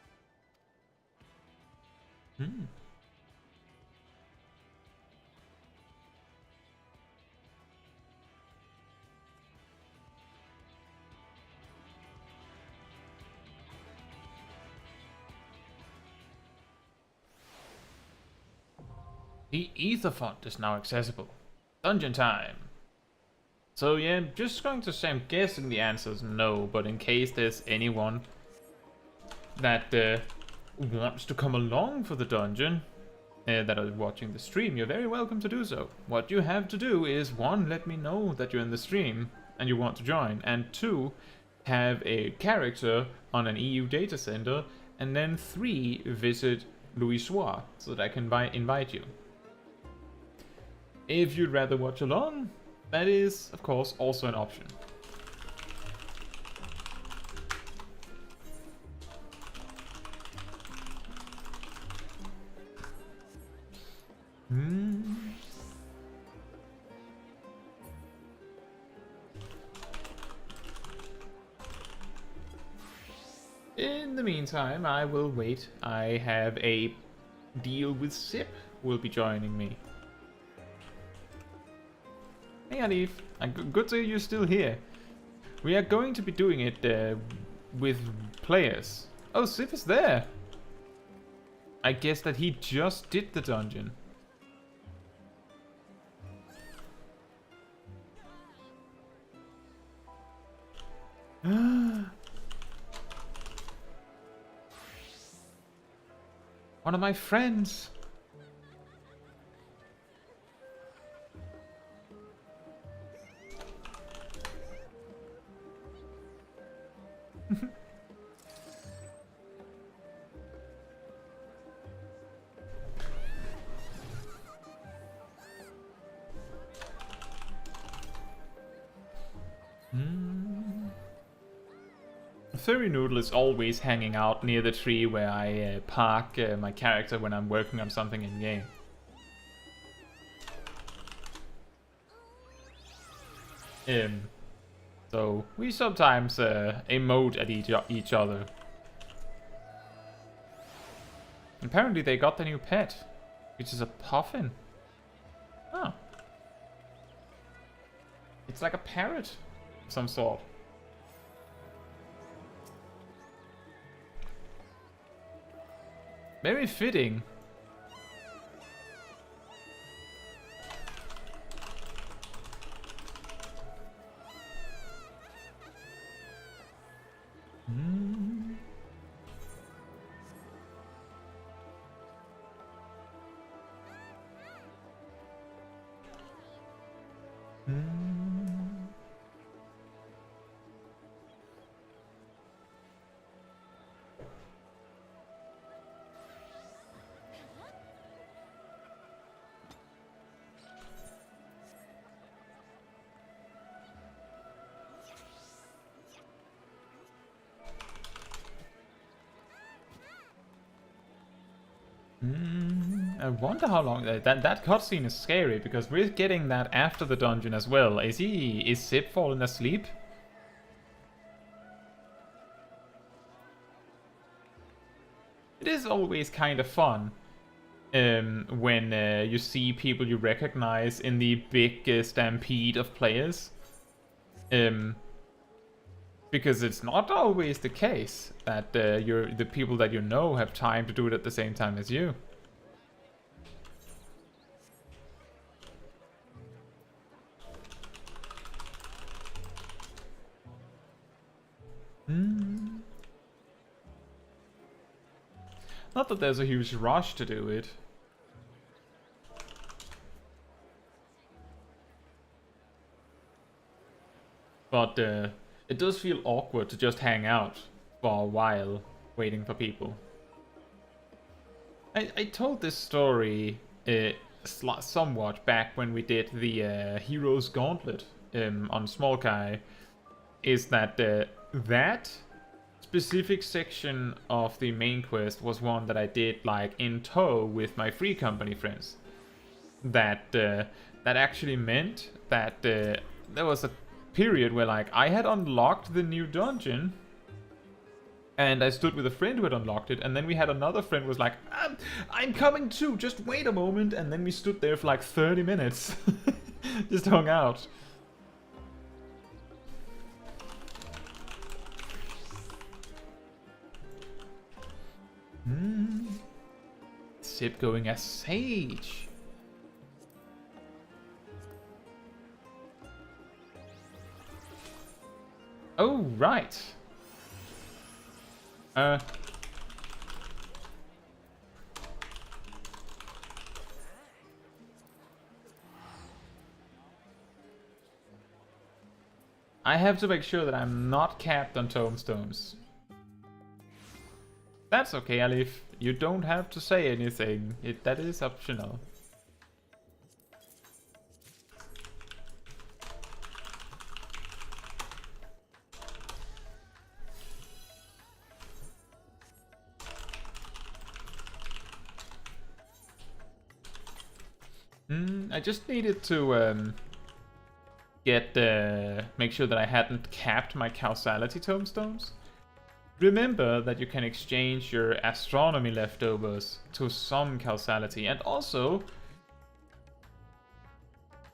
The Aetherfont is now accessible. Dungeon time. So yeah, I'm just going to say I'm guessing the answer is no, but in case there's anyone that wants to come along for the dungeon that are watching the stream, you're very welcome to do so. What you have to do is 1, let me know that you're in the stream and you want to join, and 2, have a character on an EU data center, and then 3, visit Louisoix so that I can invite you. If you'd rather watch along, that is, of course, also an option. In the meantime, I will wait. I have a deal with Sip who will be joining me. Hey Alif, good to hear you're still here. We are going to be doing it with players. Oh, Sip is there. I guess that he just did the dungeon. One of my friends. Furry Noodle is always hanging out near the tree where I park my character when I'm working on something in game. So we sometimes emote at each other. Apparently they got the new pet, which is a puffin. Oh. It's like a parrot of some sort. Very fitting. I wonder how long that cutscene is scary, because we're getting that after the dungeon as well. Is Sip falling asleep? It is always kind of fun when you see people you recognize in the big stampede of players. Because it's not always the case that the people that you know have time to do it at the same time as you. Not that there's a huge rush to do it. But it does feel awkward to just hang out for a while, waiting for people. I told this story somewhat back when we did the Hero's Gauntlet on Small Kai. Is that that specific section of the main quest was one that I did like in tow with my free company friends. That actually meant that there was a period where like I had unlocked the new dungeon and I stood with a friend who had unlocked it, and then we had another friend who was like, I'm coming too, just wait a moment, and then we stood there for like 30 minutes. Just hung out. Sip going as Sage. Oh, right. I have to make sure that I'm not capped on tombstones. That's okay, Alif. You don't have to say anything. That is optional. I just needed to make sure that I hadn't capped my causality tombstones. Remember that you can exchange your astronomy leftovers to some causality, and also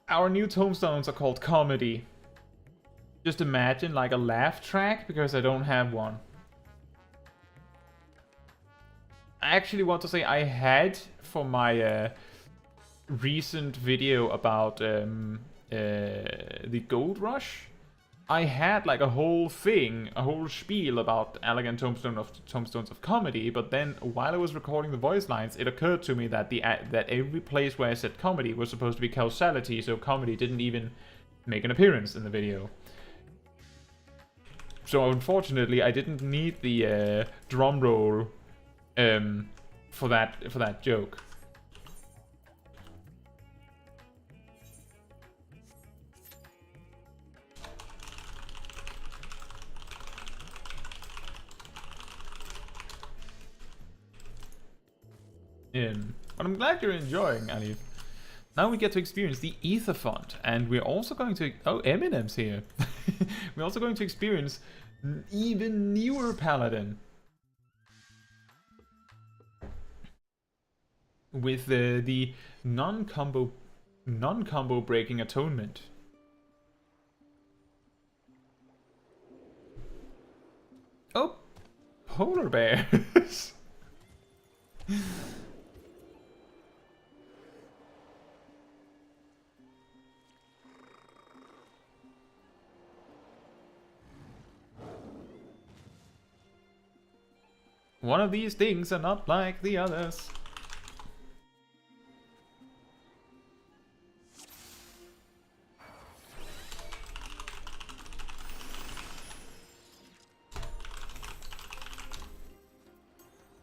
our new tombstones are called comedy. Just imagine like a laugh track, because I don't have one. I actually want to say I had for my recent video about the Gold Rush. I had like a whole thing, a whole spiel about Elegant Tombstones of Comedy, but then while I was recording the voice lines, it occurred to me that that every place where I said comedy was supposed to be causality, so comedy didn't even make an appearance in the video. So unfortunately, I didn't need the drum roll for that joke. But I'm glad you're enjoying, Alif. Now we get to experience the Aetherfont, and we're also going to... Oh, Eminem's here. We're also going to experience an even newer paladin. With the non-combo breaking atonement. Oh, polar bears. One of these things are not like the others.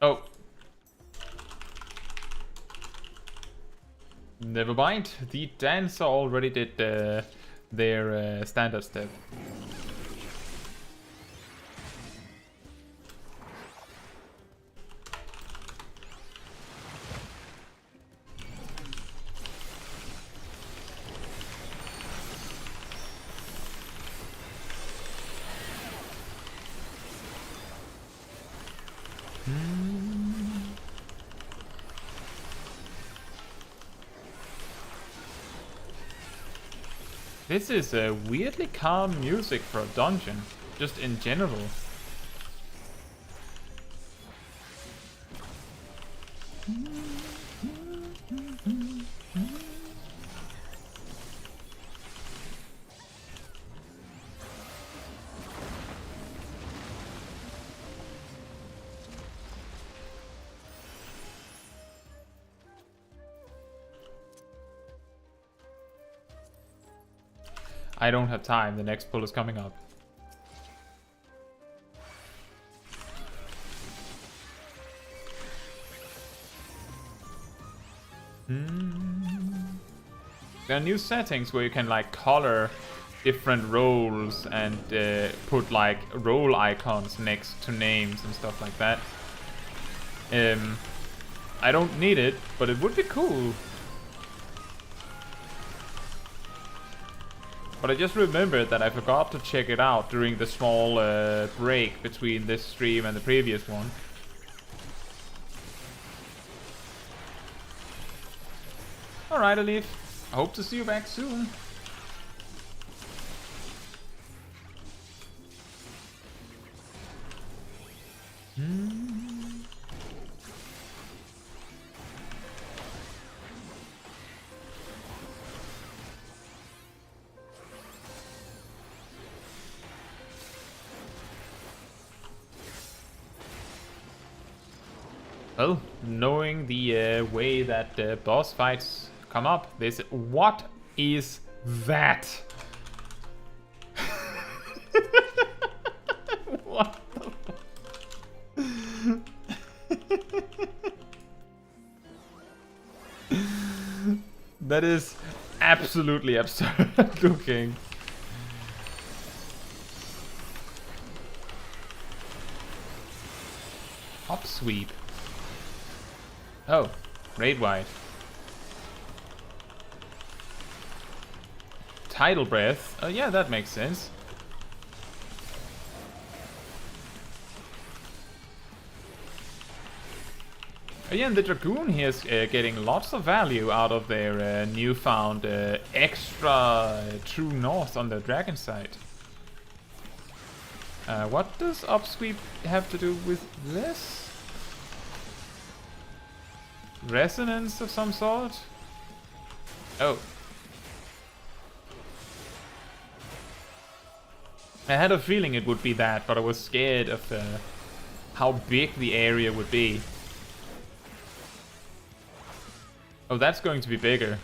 Oh. Never mind. The dancer already did their standard step. This is a weirdly calm music for a dungeon, just in general. I don't have time, the next pull is coming up. There are new settings where you can like color different roles and put like role icons next to names and stuff like that. I don't need it, but it would be cool. But I just remembered that I forgot to check it out during the small break between this stream and the previous one. Alright, Alif. I hope to see you back soon. Well, knowing the way that boss fights come up, this what is that? What the That is absolutely absurd looking. Hop sweep. Oh, raid wide. Tidal breath. Oh yeah, that makes sense. Oh yeah, and the Dragoon here is getting lots of value out of their newfound extra true north on the dragon side. What does upsweep have to do with this? Resonance of some sort? Oh. I had a feeling it would be that, but I was scared of how big the area would be. Oh, that's going to be bigger.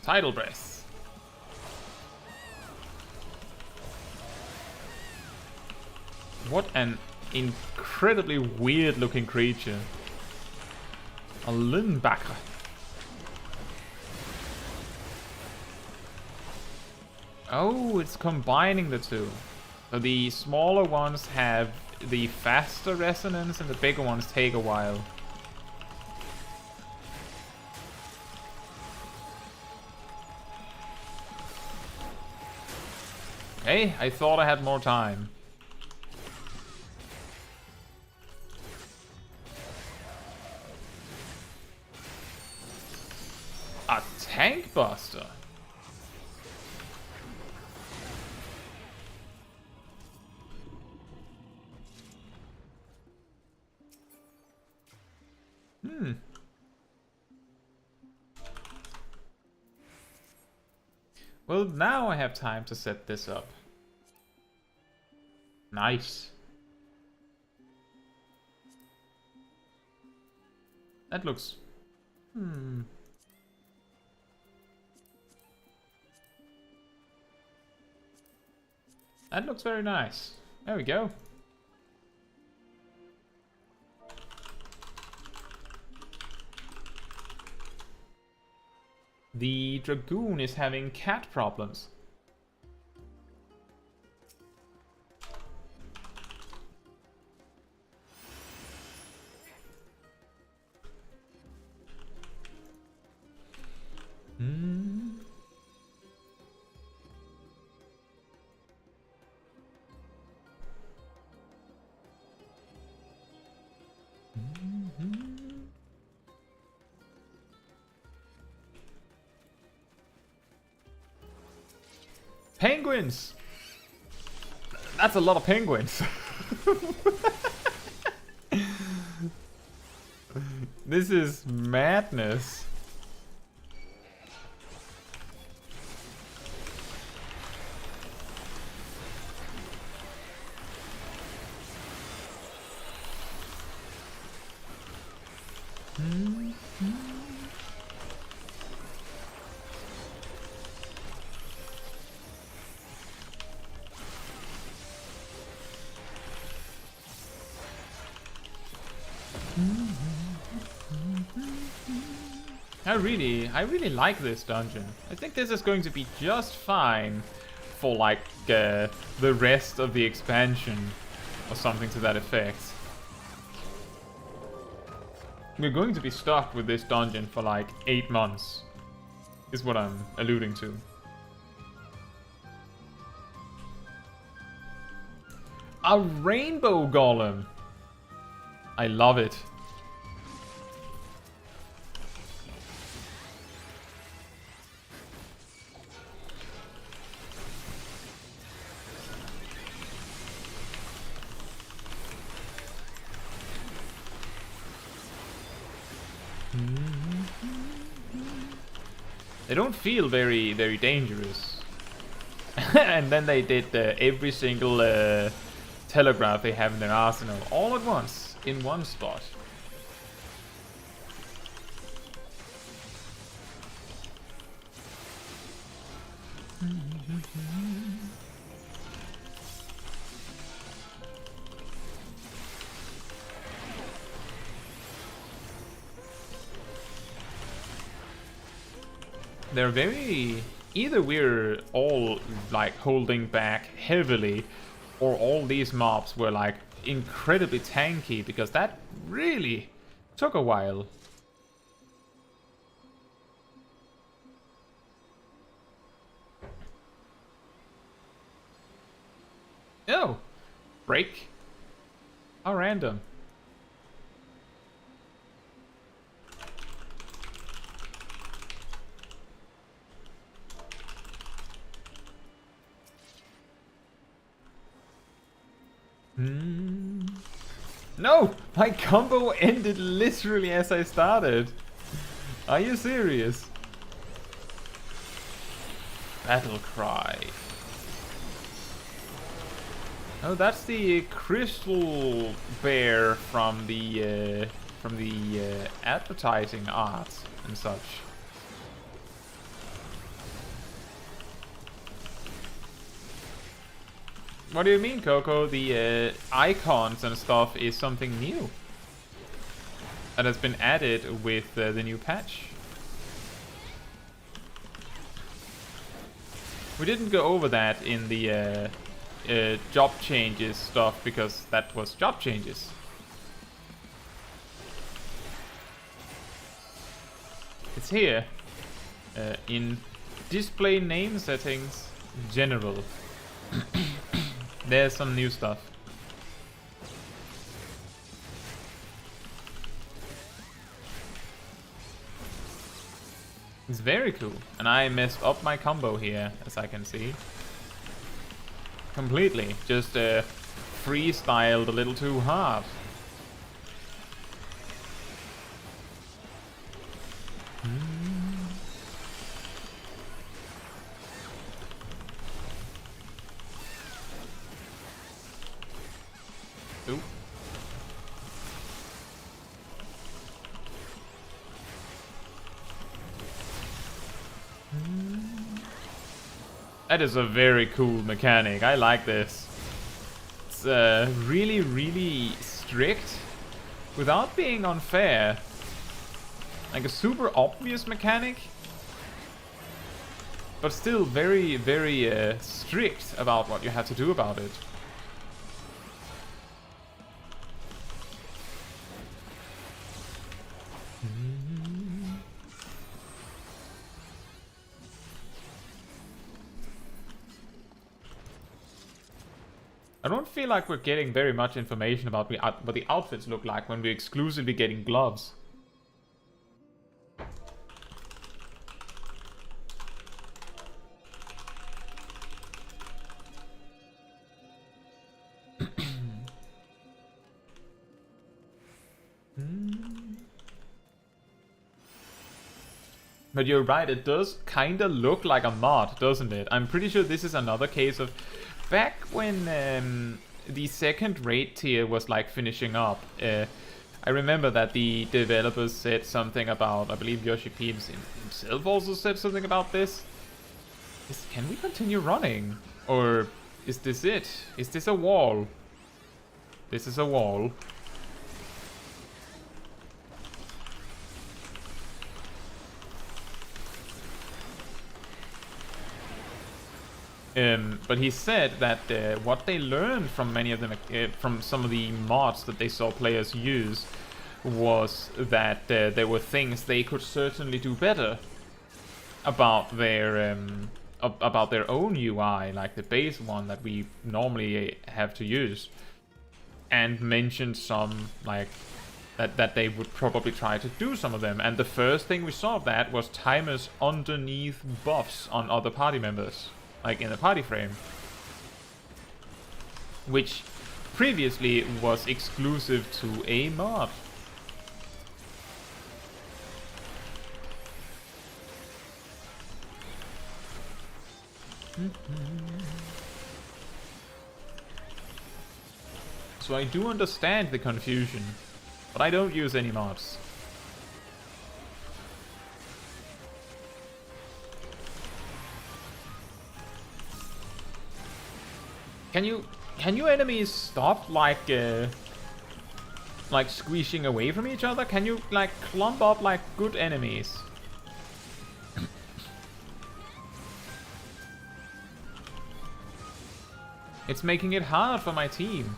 Tidal breath. What an incredibly weird looking creature. A Lundbacher. Oh, it's combining the two. So the smaller ones have the faster resonance and the bigger ones take a while. Okay, I thought I had more time. A tank buster. Well, now I have time to set this up. Nice. That looks... That looks very nice. There we go. The Dragoon is having cat problems. Penguins! That's a lot of penguins. This is madness. I really like this dungeon. I think this is going to be just fine for like the rest of the expansion or something to that effect. We're going to be stuck with this dungeon for like 8 months, is what I'm alluding to. A rainbow golem! I love it. They don't feel very dangerous. And then they did every single telegraph they have in their arsenal all at once in one spot. They're very... Either we're all like holding back heavily, or all these mobs were like incredibly tanky, because that really took a while. Oh! Break? How random. No! My combo ended literally as I started. Are you serious? Battle cry. Oh, that's the crystal bear from the advertising art and such. What do you mean, Coco? The icons and stuff is something new that has been added with the new patch. We didn't go over that in the job changes stuff, because that was job changes. It's here in display name settings general. There's some new stuff. It's very cool. And I messed up my combo here, as I can see. Completely. Just freestyled a little too hard. Ooh. That is a very cool mechanic. I like this. It's really, really strict without being unfair. Like a super obvious mechanic, but still very, very strict about what you have to do about it. I don't feel like we're getting very much information about what the outfits look like when we're exclusively getting gloves. But you're right, it does kinda look like a mod, doesn't it? I'm pretty sure this is another case of... Back when the second raid tier was like finishing up, I remember that the developers said something about, I believe Yoshi P himself also said something about this. Can we continue running? Or is this it? Is this a wall? This is a wall. But he said that what they learned from many of them, from some of the mods that they saw players use, was that there were things they could certainly do better about their own UI, like the base one that we normally have to use, and mentioned some like that they would probably try to do some of them. And the first thing we saw of that was timers underneath buffs on other party members. Like in the party frame, which previously was exclusive to a mod. So I do understand the confusion, but I don't use any mods. Can you enemies stop like squeezing away from each other? Can you like clump up like good enemies? It's making it hard for my team.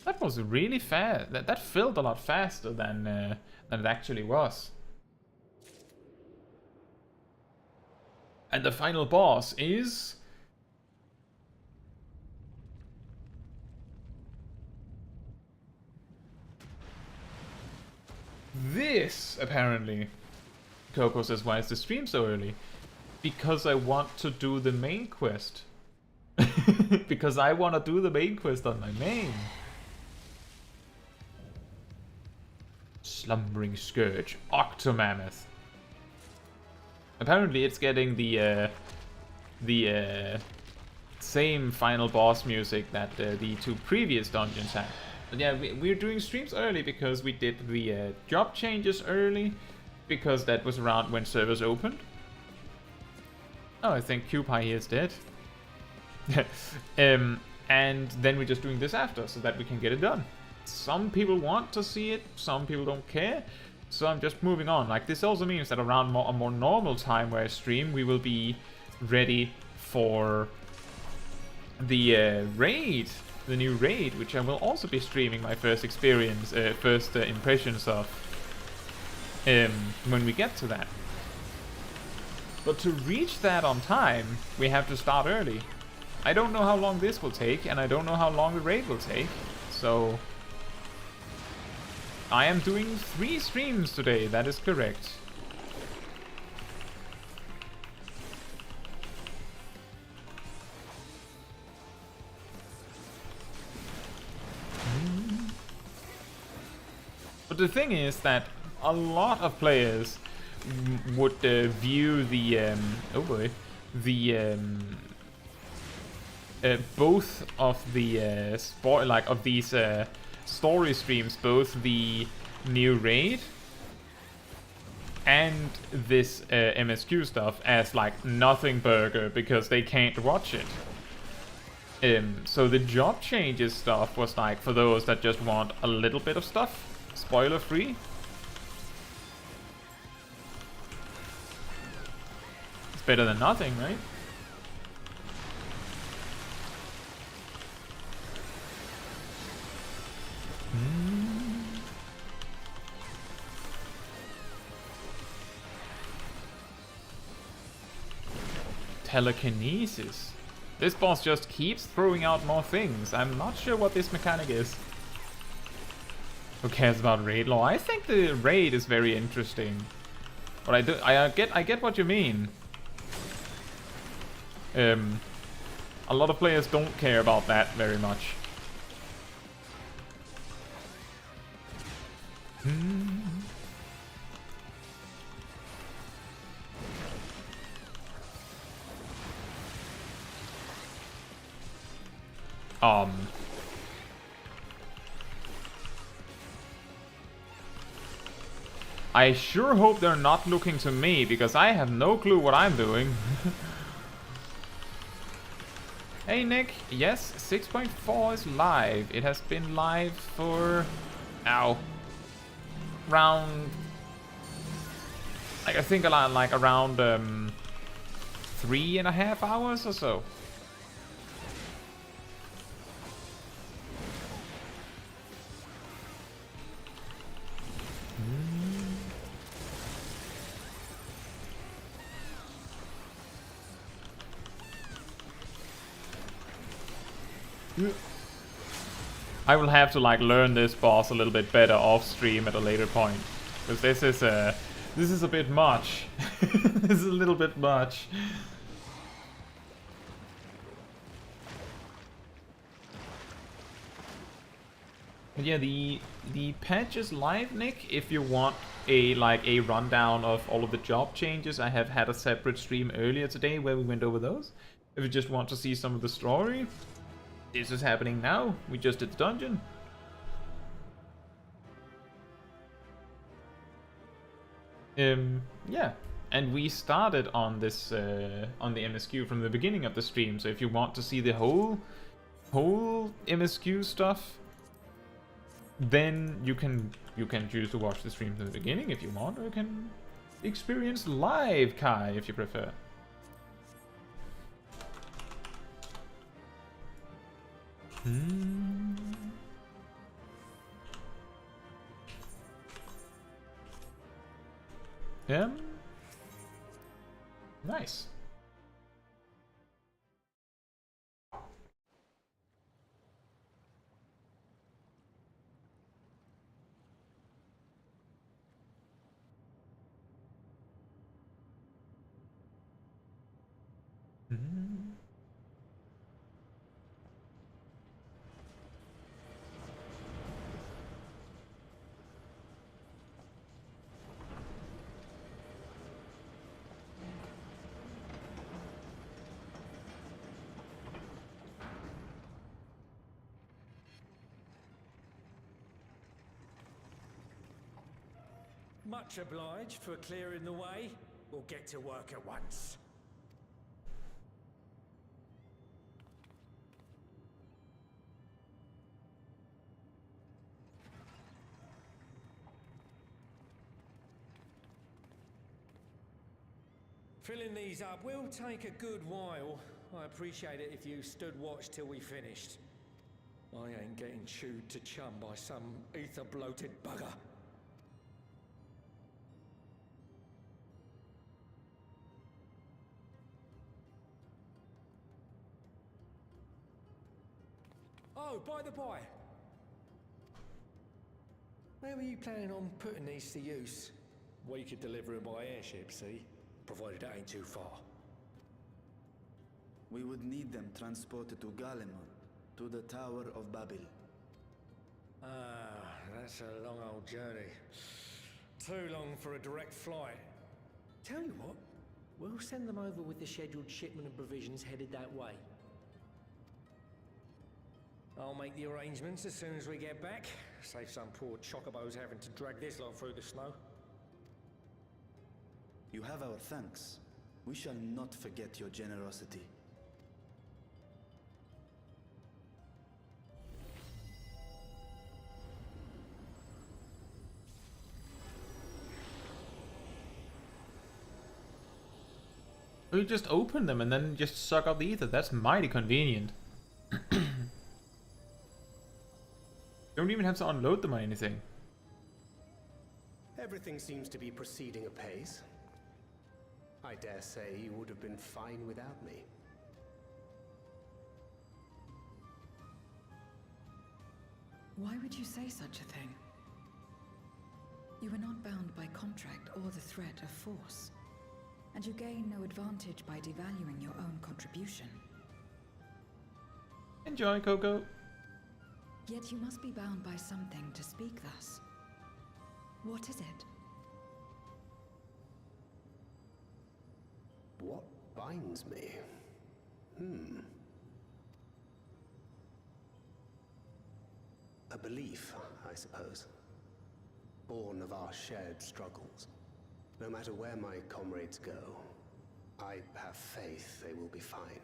That was really fast. That filled a lot faster than it actually was. And the final boss is... this, apparently. Coco says, why is the stream so early? Because I want to do the main quest. Because I want to do the main quest on my main. Slumbering Scourge. Octomammoth. Apparently it's getting the same final boss music that the two previous dungeons had. But yeah, we're doing streams early because we did the job changes early, because that was around when servers opened. Oh, I think QPie here is dead. And then we're just doing this after, so that we can get it done. Some people want to see it, some people don't care. So I'm just moving on. Like, this also means that around a more normal time where I stream, we will be ready for the raid, the new raid, which I will also be streaming my first experience, impressions of when we get to that. But to reach that on time, we have to start early. I don't know how long this will take, and I don't know how long the raid will take, so... I am doing 3 streams today, that is correct. But the thing is that a lot of players would view the both of the these story streams, both the new raid and this MSQ stuff, as like nothing burger because they can't watch it. So the job changes stuff was like for those that just want a little bit of stuff. Spoiler free. It's better than nothing, right? Telekinesis. This boss just keeps throwing out more things. I'm not sure what this mechanic is. Who cares about raid lore? I think the raid is very interesting. But I get what you mean. A lot of players don't care about that very much. I sure hope they're not looking to me, because I have no clue what I'm doing. Hey Nick, yes, 6.4 is live. It has been live for... around... I think like around 3.5 hours or so. I will have to like learn this boss a little bit better off stream at a later point, because this is a bit much. This is a little bit much. But yeah, the patch is live, Nick. If you want a rundown of all of the job changes, I have had a separate stream earlier today where we went over those. If you just want to see some of the story, this is happening now. We just did the dungeon. Yeah, and we started on this on the MSQ from the beginning of the stream. So if you want to see the whole MSQ stuff, then you can choose to watch the stream from the beginning if you want, or you can experience live Kai if you prefer. Yeah. Nice. Much obliged for clearing the way. We'll get to work at once. Filling these up will take a good while. I appreciate it if you stood watch till we finished. I ain't getting chewed to chum by some ether-bloated bugger. Oh, by the by, where were you planning on putting these to use? We could deliver them by airship, see? Provided it ain't too far. We would need them transported to Garlemald, to the Tower of Babel. Ah, that's a long old journey. Too long for a direct flight. Tell you what, we'll send them over with the scheduled shipment of provisions headed that way. I'll make the arrangements as soon as we get back. Save some poor chocobos having to drag this lot through the snow. You have our thanks. We shall not forget your generosity. Or you just open them and then just suck out the ether. That's mighty convenient. Don't even have to unload them or anything. Everything seems to be proceeding apace. I dare say you would have been fine without me. Why would you say such a thing? You are not bound by contract or the threat of force, and you gain no advantage by devaluing your own contribution. Enjoy, Coco. Yet you must be bound by something to speak thus. What is it? What binds me? A belief, I suppose. Born of our shared struggles. No matter where my comrades go, I have faith they will be fine.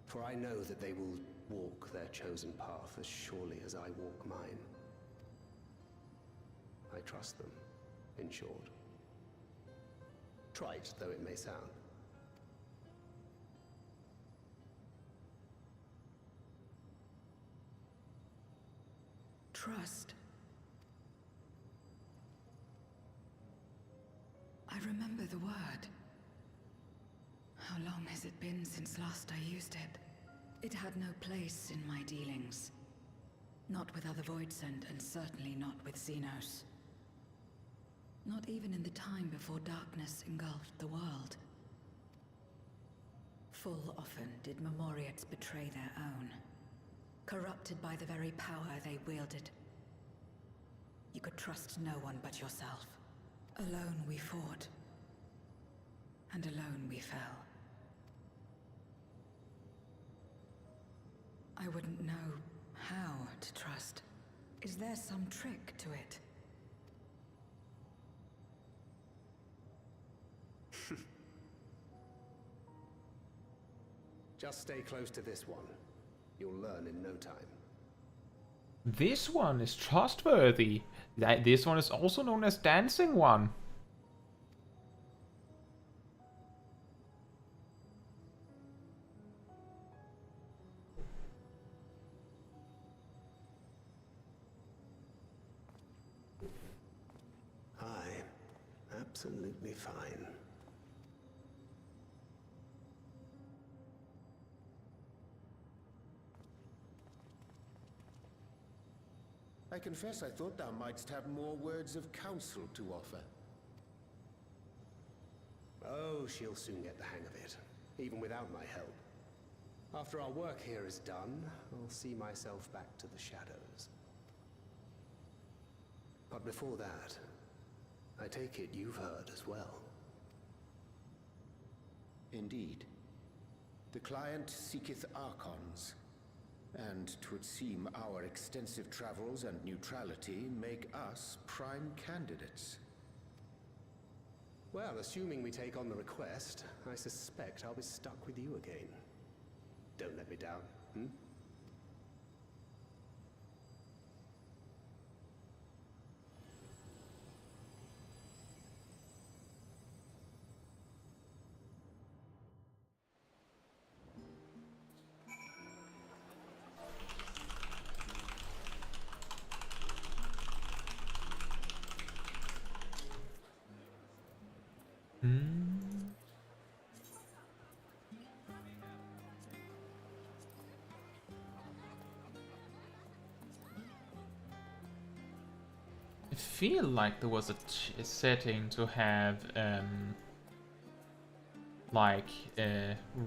For I know that they will walk their chosen path as surely as I walk mine. I trust them, in short. Trite though it may sound. Trust. I remember the word. How long has it been since last I used it? It had no place in my dealings. Not with other Voidsent, and certainly not with Xenos. Not even in the time before darkness engulfed the world. Full often did Memoriates betray their own, corrupted by the very power they wielded. You could trust no one but yourself. Alone we fought, and alone we fell. I wouldn't know how to trust. Is there some trick to it? Just stay close to this one. You'll learn in no time. This one is trustworthy. This one is also known as Dancing One. Absolutely fine. I confess I thought thou mightst have more words of counsel to offer. Oh, she'll soon get the hang of it, even without my help. After our work here is done, I'll see myself back to the shadows. But before that, I take it you've heard as well. Indeed. The client seeketh Archons, and 'twould seem our extensive travels and neutrality make us prime candidates. Well, assuming we take on the request, I suspect I'll be stuck with you again. Don't let me down, hmm? I feel like there was a setting to have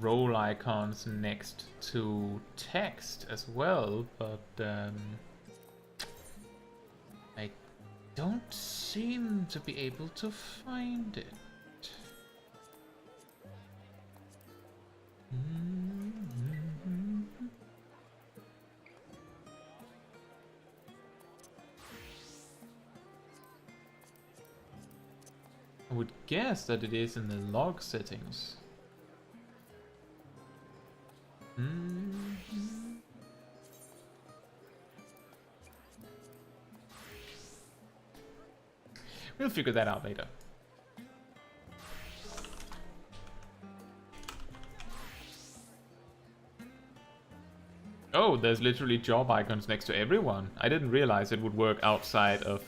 role icons next to text as well, but I don't seem to be able to find it. I would guess that it is in the log settings. We'll figure that out later. Oh, there's literally job icons next to everyone. I didn't realize it would work outside of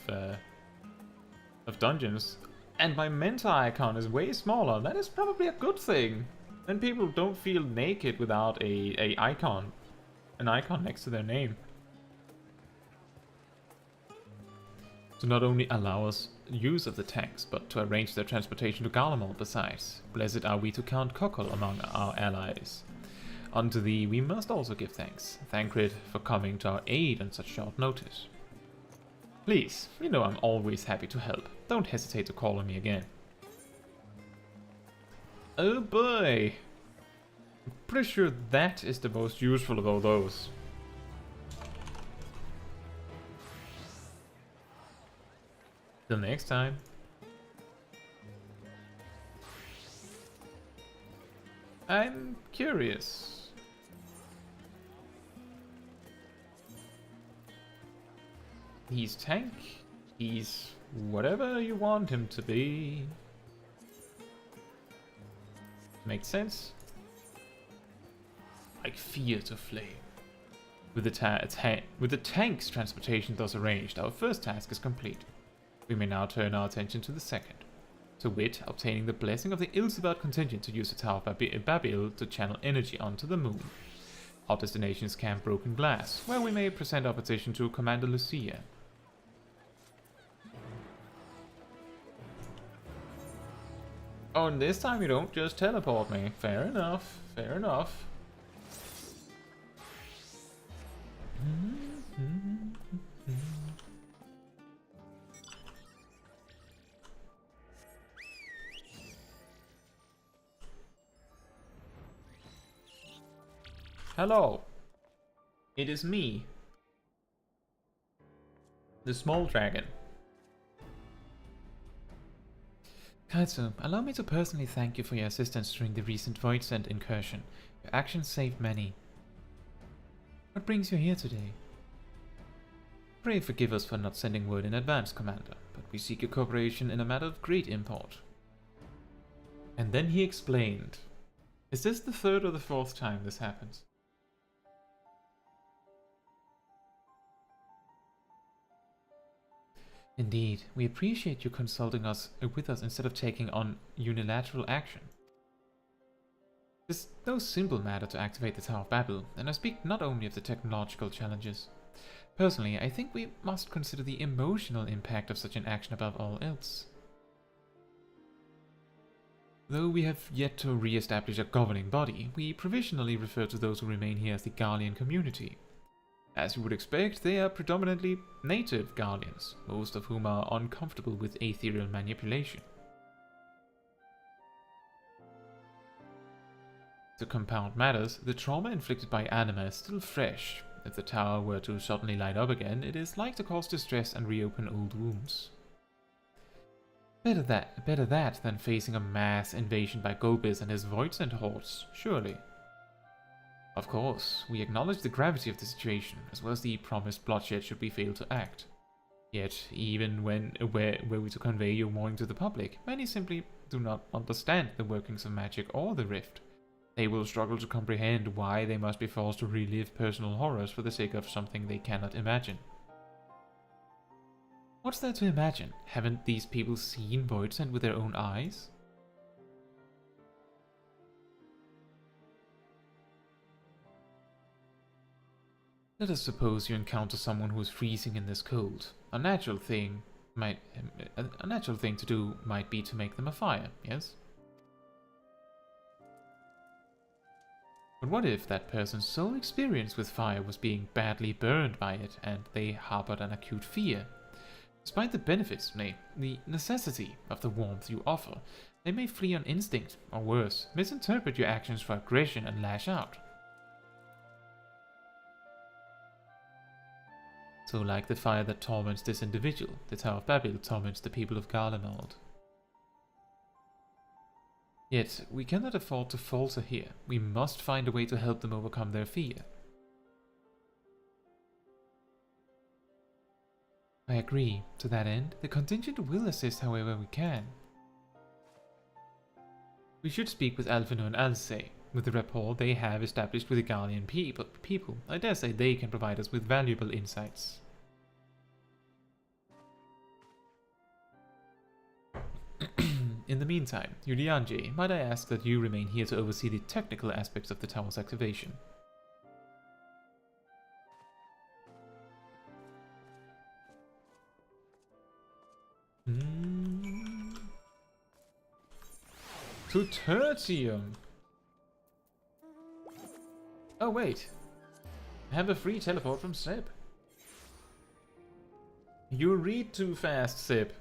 dungeons. And my mentor icon is way smaller. That is probably a good thing. Then people don't feel naked without an icon next to their name. To not only allow us use of the tanks, but to arrange their transportation to Garlemald besides. Blessed are we to count Cockle among our allies. Unto thee we must also give thanks. Thancred for coming to our aid on such short notice. Please, you know I'm always happy to help. Don't hesitate to call on me again. Oh boy! I'm pretty sure that is the most useful of all those. Till next time. I'm curious. He's tank. He's whatever you want him to be. Makes sense? Like fear to flame. With the tank's transportation thus arranged, our first task is complete. We may now turn our attention to the second. To wit, obtaining the blessing of the Ilsevad contingent to use the Tower of Babil to channel energy onto the moon. Our destination is Camp Broken Glass, where we may present our petition to Commander Lucia. Oh, and this time you don't just teleport me. Fair enough, fair enough. Hello. It is me. The small dragon. Caetsu, allow me to personally thank you for your assistance during the recent Voidsent incursion. Your actions saved many. What brings you here today? Pray forgive us for not sending word in advance, Commander, but we seek your cooperation in a matter of great import. And then he explained. Is this the third or the fourth time this happens? Indeed, we appreciate you consulting us with us instead of taking on unilateral action. It is no simple matter to activate the Tower of Babel, and I speak not only of the technological challenges. Personally, I think we must consider the emotional impact of such an action above all else. Though we have yet to re-establish a governing body, we provisionally refer to those who remain here as the Garlean community. As you would expect, they are predominantly native Guardians, most of whom are uncomfortable with ethereal manipulation. To compound matters, the trauma inflicted by Anima is still fresh. If the tower were to suddenly light up again, it is like to cause distress and reopen old wounds. Better that than facing a mass invasion by Golbez and his Voidsent hordes, surely. Of course, we acknowledge the gravity of the situation, as well as the promised bloodshed should we fail to act. Yet, even when were we to convey your warning to the public, many simply do not understand the workings of magic or the rift. They will struggle to comprehend why they must be forced to relive personal horrors for the sake of something they cannot imagine. What's there to imagine? Haven't these people seen Voidsent with their own eyes? Let us suppose you encounter someone who is freezing in this cold. A natural thing to do might be to make them a fire, yes? But what if that person's sole experience with fire was being badly burned by it and they harbored an acute fear? Despite the benefits, nay, the necessity of the warmth you offer, they may flee on instinct, or worse, misinterpret your actions for aggression and lash out. So like the fire that torments this individual, the Tower of Babel torments the people of Garlemald. Yet, we cannot afford to falter here. We must find a way to help them overcome their fear. I agree. To that end, the contingent will assist however we can. We should speak with Alphino and Alcei. with the rapport they have established with the Guardian people. I dare say they can provide us with valuable insights. In the meantime, Yulianji, might I ask that you remain here to oversee the technical aspects of the tower's activation? To Tertium! Oh wait, I have a free teleport from Sib. You read too fast, Sib.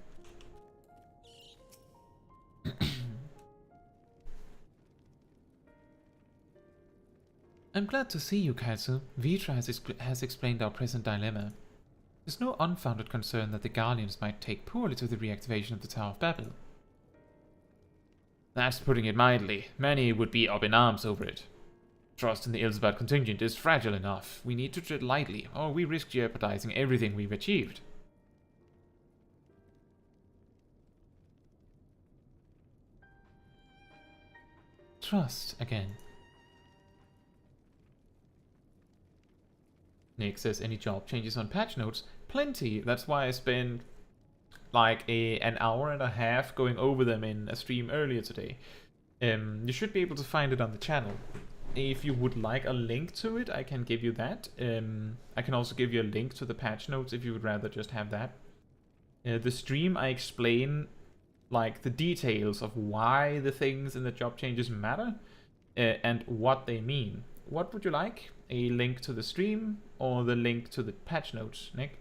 I'm glad to see you, Caetsu. Vitra has explained our present dilemma. There's no unfounded concern that the Guardians might take poorly to the reactivation of the Tower of Babel. That's putting it mildly. Many would be up in arms over it. Trust in the Ilsebad contingent is fragile enough. We need to tread lightly, or we risk jeopardizing everything we've achieved. Trust again. Nick says any job changes on patch notes? Plenty. That's why I spent like an hour and a half going over them in a stream earlier today. You should be able to find it on the channel. If you would like a link to it, I can give you that. I can also give you a link to the patch notes if you would rather just have that. The stream, I explain like the details of why the things in the job changes matter and what they mean. What would you like? A link to the stream or the link to the patch notes, Nick?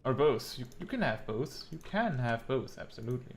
Or both? You can have both. You can have both, absolutely.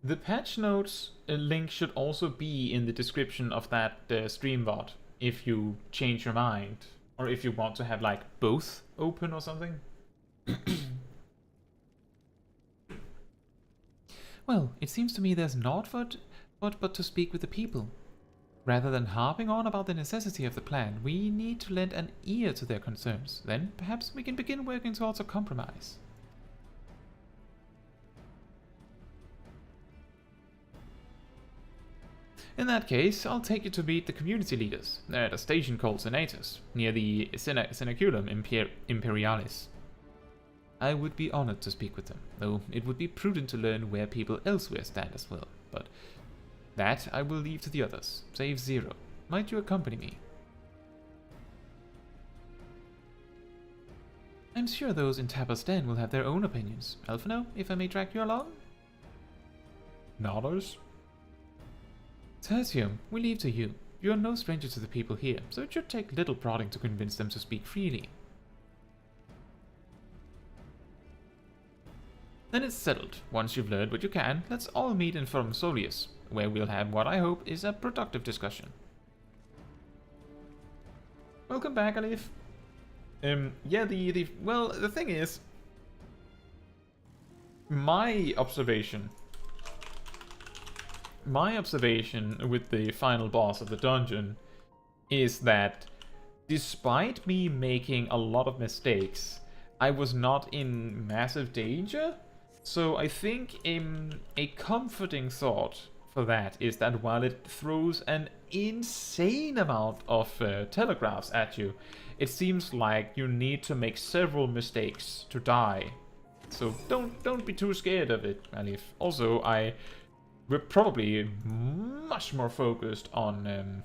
The patch notes link should also be in the description of that stream VOD if you change your mind, or if you want to have like both open or something. Well, it seems to me there's naught but to speak with the people. Rather than harping on about the necessity of the plan, we need to lend an ear to their concerns. Then perhaps we can begin working towards a compromise. In that case, I'll take you to meet the community leaders. They're at a station called Senatus, near the Cenaculum Imperialis. I would be honored to speak with them, though it would be prudent to learn where people elsewhere stand as well. But that I will leave to the others, save Zero. Might you accompany me? I'm sure those in Tapper's Den will have their own opinions. Elfino, if I may drag you along? Nodders? Tertium, we leave to you. You are no stranger to the people here, so it should take little prodding to convince them to speak freely. Then it's settled. Once you've learned what you can, let's all meet in Forum Solius, where we'll have what I hope is a productive discussion. Welcome back, Alif. Yeah, the thing is, my observation with the final boss of the dungeon is that despite me making a lot of mistakes, I was not in massive danger. So I think a comforting thought for that is that while it throws an insane amount of telegraphs at you, it seems like you need to make several mistakes to die. So don't be too scared of it, Alif. Also, we're probably much more focused on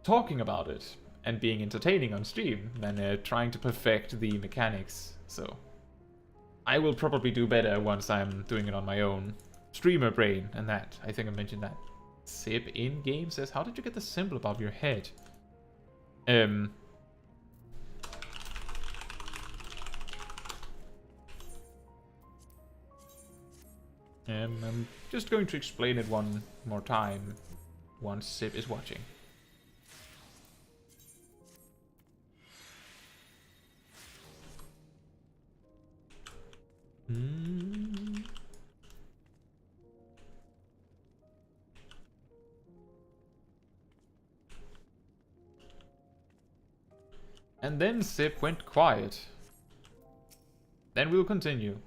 talking about it and being entertaining on stream than trying to perfect the mechanics. So I will probably do better once I'm doing it on my own. Streamer brain and that. I think I mentioned that. Sib in game says, how did you get the symbol above your head? I'm just going to explain it one more time once Sib is watching. And then Sip went quiet. Then we'll continue.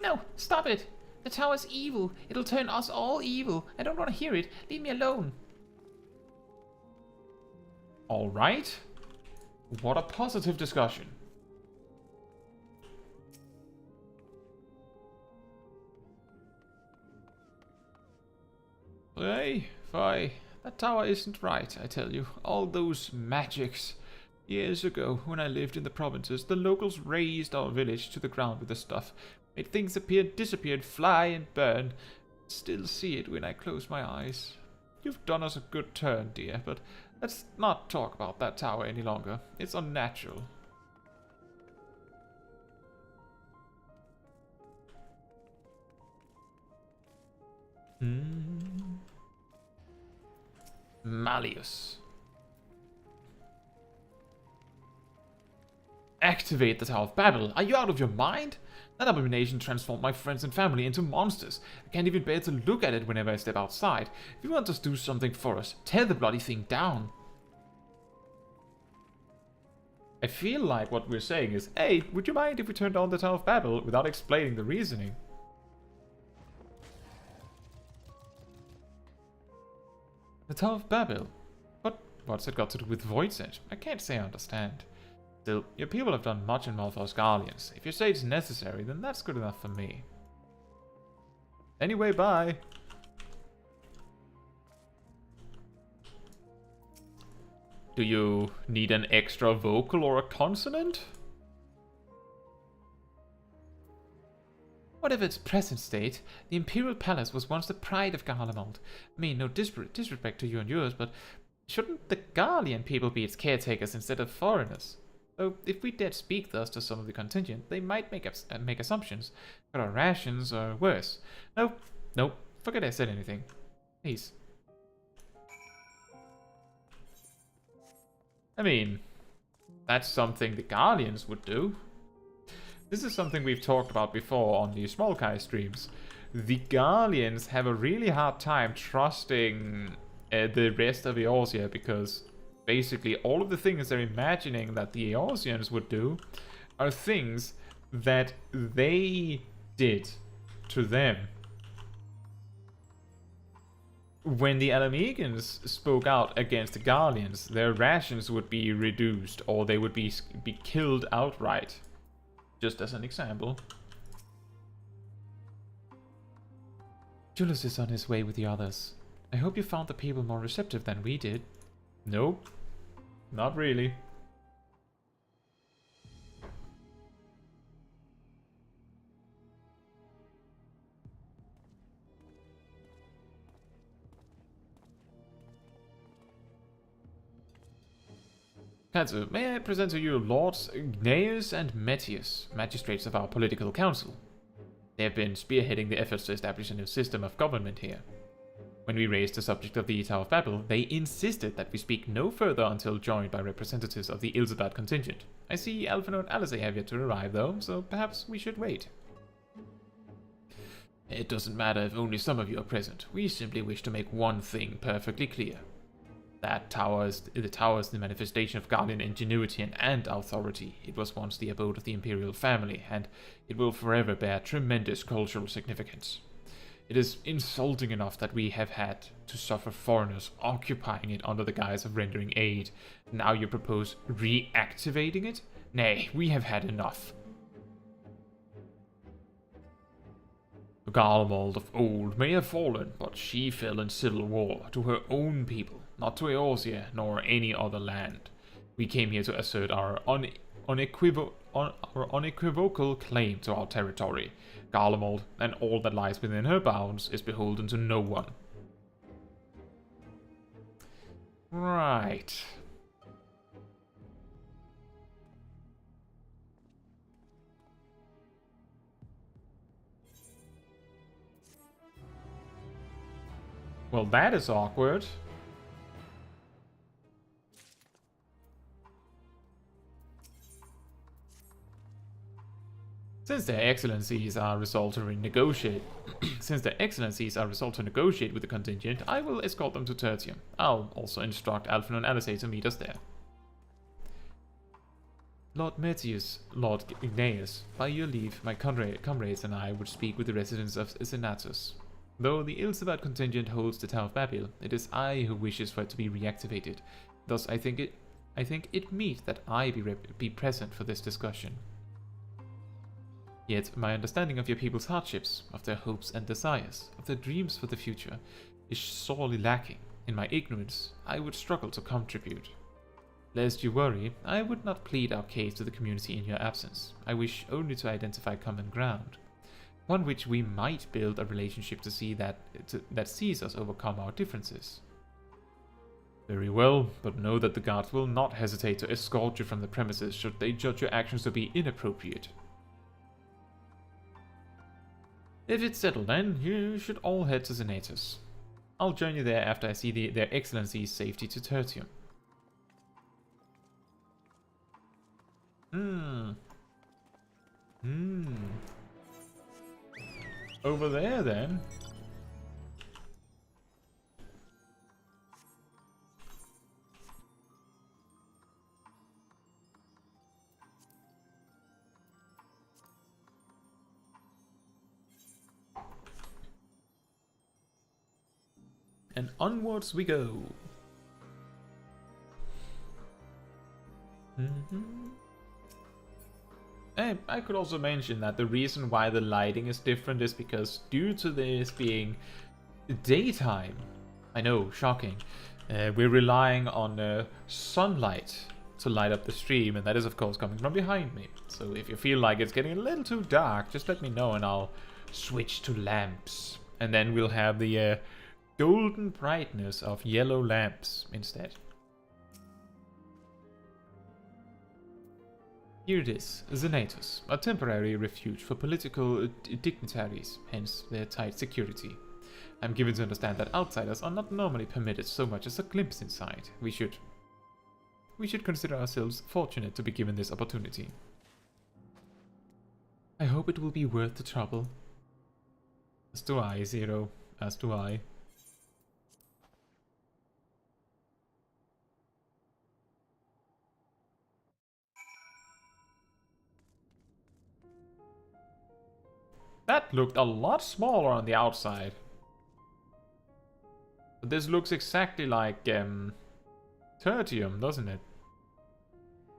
No, stop it! The tower's evil. It'll turn us all evil. I don't want to hear it. Leave me alone. Alright. What a positive discussion. Hey, Fi, that tower isn't right, I tell you. All those magics. Years ago, when I lived in the provinces, the locals razed our village to the ground with the stuff. Made things appear, disappeared, fly and burn. Still see it when I close my eyes. You've done us a good turn, dear, but let's not talk about that tower any longer. It's unnatural. Malleus. Activate the Tower of Babel. Are you out of your mind? That abomination transformed my friends and family into monsters. I can't even bear to look at it whenever I step outside. If you want us to do something for us, tear the bloody thing down. I feel like what we're saying is, hey, would you mind if we turned on the Tower of Babel without explaining the reasoning? The Tower of Babel? What's it got to do with Voidsent? I can't say I understand. Still, your people have done much in Malphur's Guardians. If you say it's necessary, then that's good enough for me. Anyway, bye! Do you need an extra vocal or a consonant? Whatever its present state, the Imperial Palace was once the pride of Garlemald. I mean, no disrespect to you and yours, but shouldn't the Garlean people be its caretakers instead of foreigners? Though, if we dared speak thus to some of the contingent, they might make assumptions. Got our rations, or worse. Nope, forget I said anything. Please. I mean, that's something the Guardians would do. This is something we've talked about before on the Small Kai streams. The Guardians have a really hard time trusting the rest of Eorzea because basically all of the things they're imagining that the Eorzeans would do are things that they did to them. When the Alamegans spoke out against the Guardians, their rations would be reduced or they would be killed outright. Just as an example. Julius is on his way with the others. I hope you found the people more receptive than we did. Nope. Not really. Caetsu, may I present to you Lords Gnaeus and Metius, magistrates of our political council. They have been spearheading the efforts to establish a new system of government here. When we raised the subject of the Tower of Babel, they insisted that we speak no further until joined by representatives of the Ilsebad contingent. I see Alphino and Alice have yet to arrive though, so perhaps we should wait. It doesn't matter if only some of you are present. We simply wish to make one thing perfectly clear. The tower is the manifestation of Guardian ingenuity and authority. It was once the abode of the Imperial family, and it will forever bear tremendous cultural significance. It is insulting enough that we have had to suffer foreigners occupying it under the guise of rendering aid. Now you propose reactivating it? Nay, we have had enough. Garlemald of old may have fallen, but she fell in civil war to her own people, not to Eorzea nor any other land. We came here to assert our unequivocal claim to our territory. Garlemald and all that lies within her bounds is beholden to no one. Right. Well, that is awkward. Since their excellencies are resolved to negotiate with the contingent, I will escort them to Tertium. I'll also instruct Alphen and Alizé to meet us there. Lord Metius, Lord Ignaeus, by your leave, my comrades and I would speak with the residents of Senatus. Though the Ilsabad contingent holds the Tower of Babel, it is I who wishes for it to be reactivated. Thus, I think it meet that I be present for this discussion. Yet, my understanding of your people's hardships, of their hopes and desires, of their dreams for the future, is sorely lacking. In my ignorance, I would struggle to contribute. Lest you worry, I would not plead our case to the community in your absence. I wish only to identify common ground, one which we might build a relationship to see that sees us overcome our differences. Very well, but know that the guards will not hesitate to escort you from the premises should they judge your actions to be inappropriate. If it's settled then, you should all head to Senatus. I'll join you there after I see their Excellency's safety to Tertium. Over there then. And onwards we go. I could also mention that the reason why the lighting is different is because due to this being daytime, I know, shocking, we're relying on sunlight to light up the stream, and that is of course coming from behind me. So if you feel like it's getting a little too dark, just let me know and I'll switch to lamps. And then we'll have the golden brightness of yellow lamps instead. Here it is, Senatus, a temporary refuge for political dignitaries, hence their tight security. I'm given to understand that outsiders are not normally permitted so much as a glimpse inside. We should consider ourselves fortunate to be given this opportunity. I hope it will be worth the trouble. As do I, Zero. As do I. That looked a lot smaller on the outside. But this looks exactly like Tertium, doesn't it?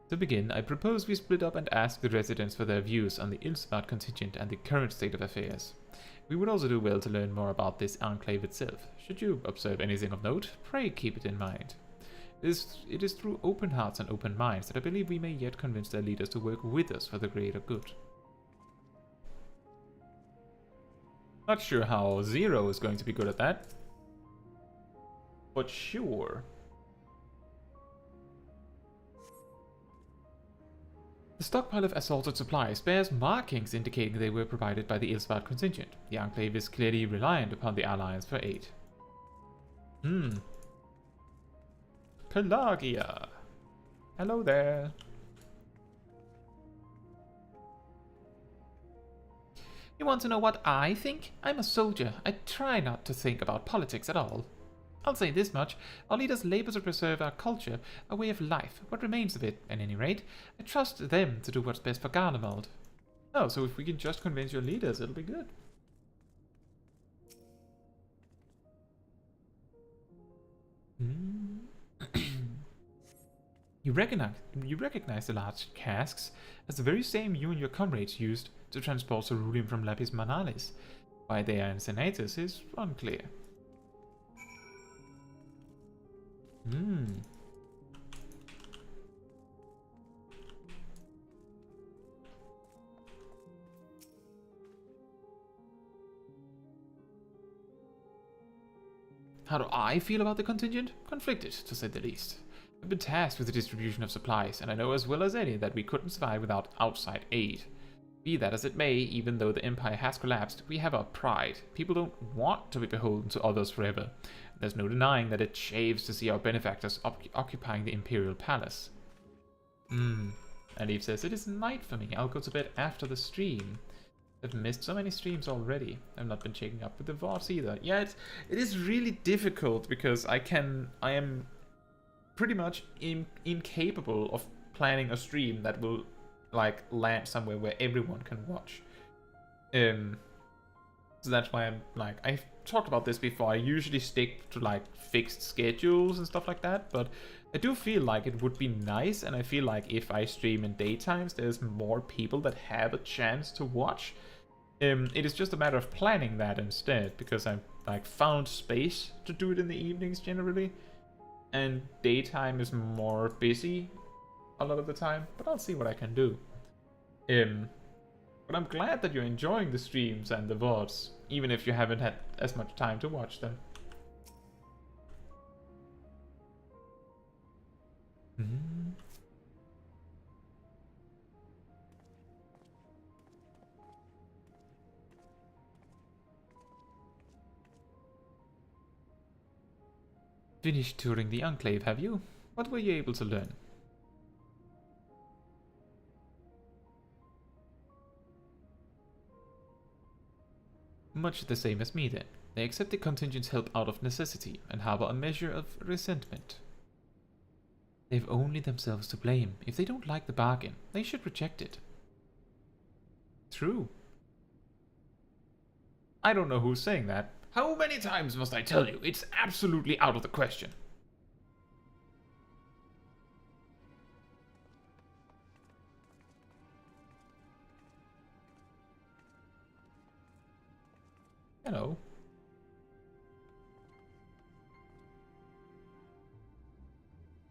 To begin, I propose we split up and ask the residents for their views on the Ilsabad contingent and the current state of affairs. We would also do well to learn more about this enclave itself. Should you observe anything of note, pray keep it in mind. It is through open hearts and open minds that I believe we may yet convince their leaders to work with us for the greater good. Not sure how Zero is going to be good at that, but sure. The stockpile of assaulted supplies bears markings indicating they were provided by the Ilsabad contingent. The Enclave is clearly reliant upon the Alliance for aid. Pelagia! Hello there. You want to know what I think? I'm a soldier. I try not to think about politics at all. I'll say this much. Our leaders labor to preserve our culture, our way of life, what remains of it, at any rate. I trust them to do what's best for Garlemald. Oh, so if we can just convince your leaders, it'll be good. You recognize the large casks as the very same you and your comrades used to transport ceruleum from Lapis Manalis. Why they are in Senatus is unclear. How do I feel about the contingent? Conflicted, to say the least. I've been tasked with the distribution of supplies, and I know as well as any that we couldn't survive without outside aid. Be that as it may, even though the Empire has collapsed, we have our pride. People don't want to be beholden to others forever. There's no denying that it shaves to see our benefactors occupying the Imperial Palace. And Eve says, it is night for me. I'll go to bed after the stream. I've missed so many streams already. I've not been checking up with the VODs either. Yeah, it is really difficult because I am pretty much incapable of planning a stream that will like land somewhere where everyone can watch. So that's why I'm like, I've talked about this before. I usually stick to like fixed schedules and stuff like that, but I do feel like it would be nice, and I feel like if I stream in daytimes, there's more people that have a chance to watch. It is just a matter of planning that instead, because I've like found space to do it in the evenings generally, and daytime is more busy a lot of the time, but I'll see what I can do. But I'm glad that you're enjoying the streams and the VODs, even if you haven't had as much time to watch them. Finished touring the Enclave, have you? What were you able to learn? Much the same as me then. They accept the contingent's help out of necessity and harbor a measure of resentment. They've only themselves to blame. If they don't like the bargain, they should reject it. True. I don't know who's saying that. How many times must I tell you? It's absolutely out of the question. Hello.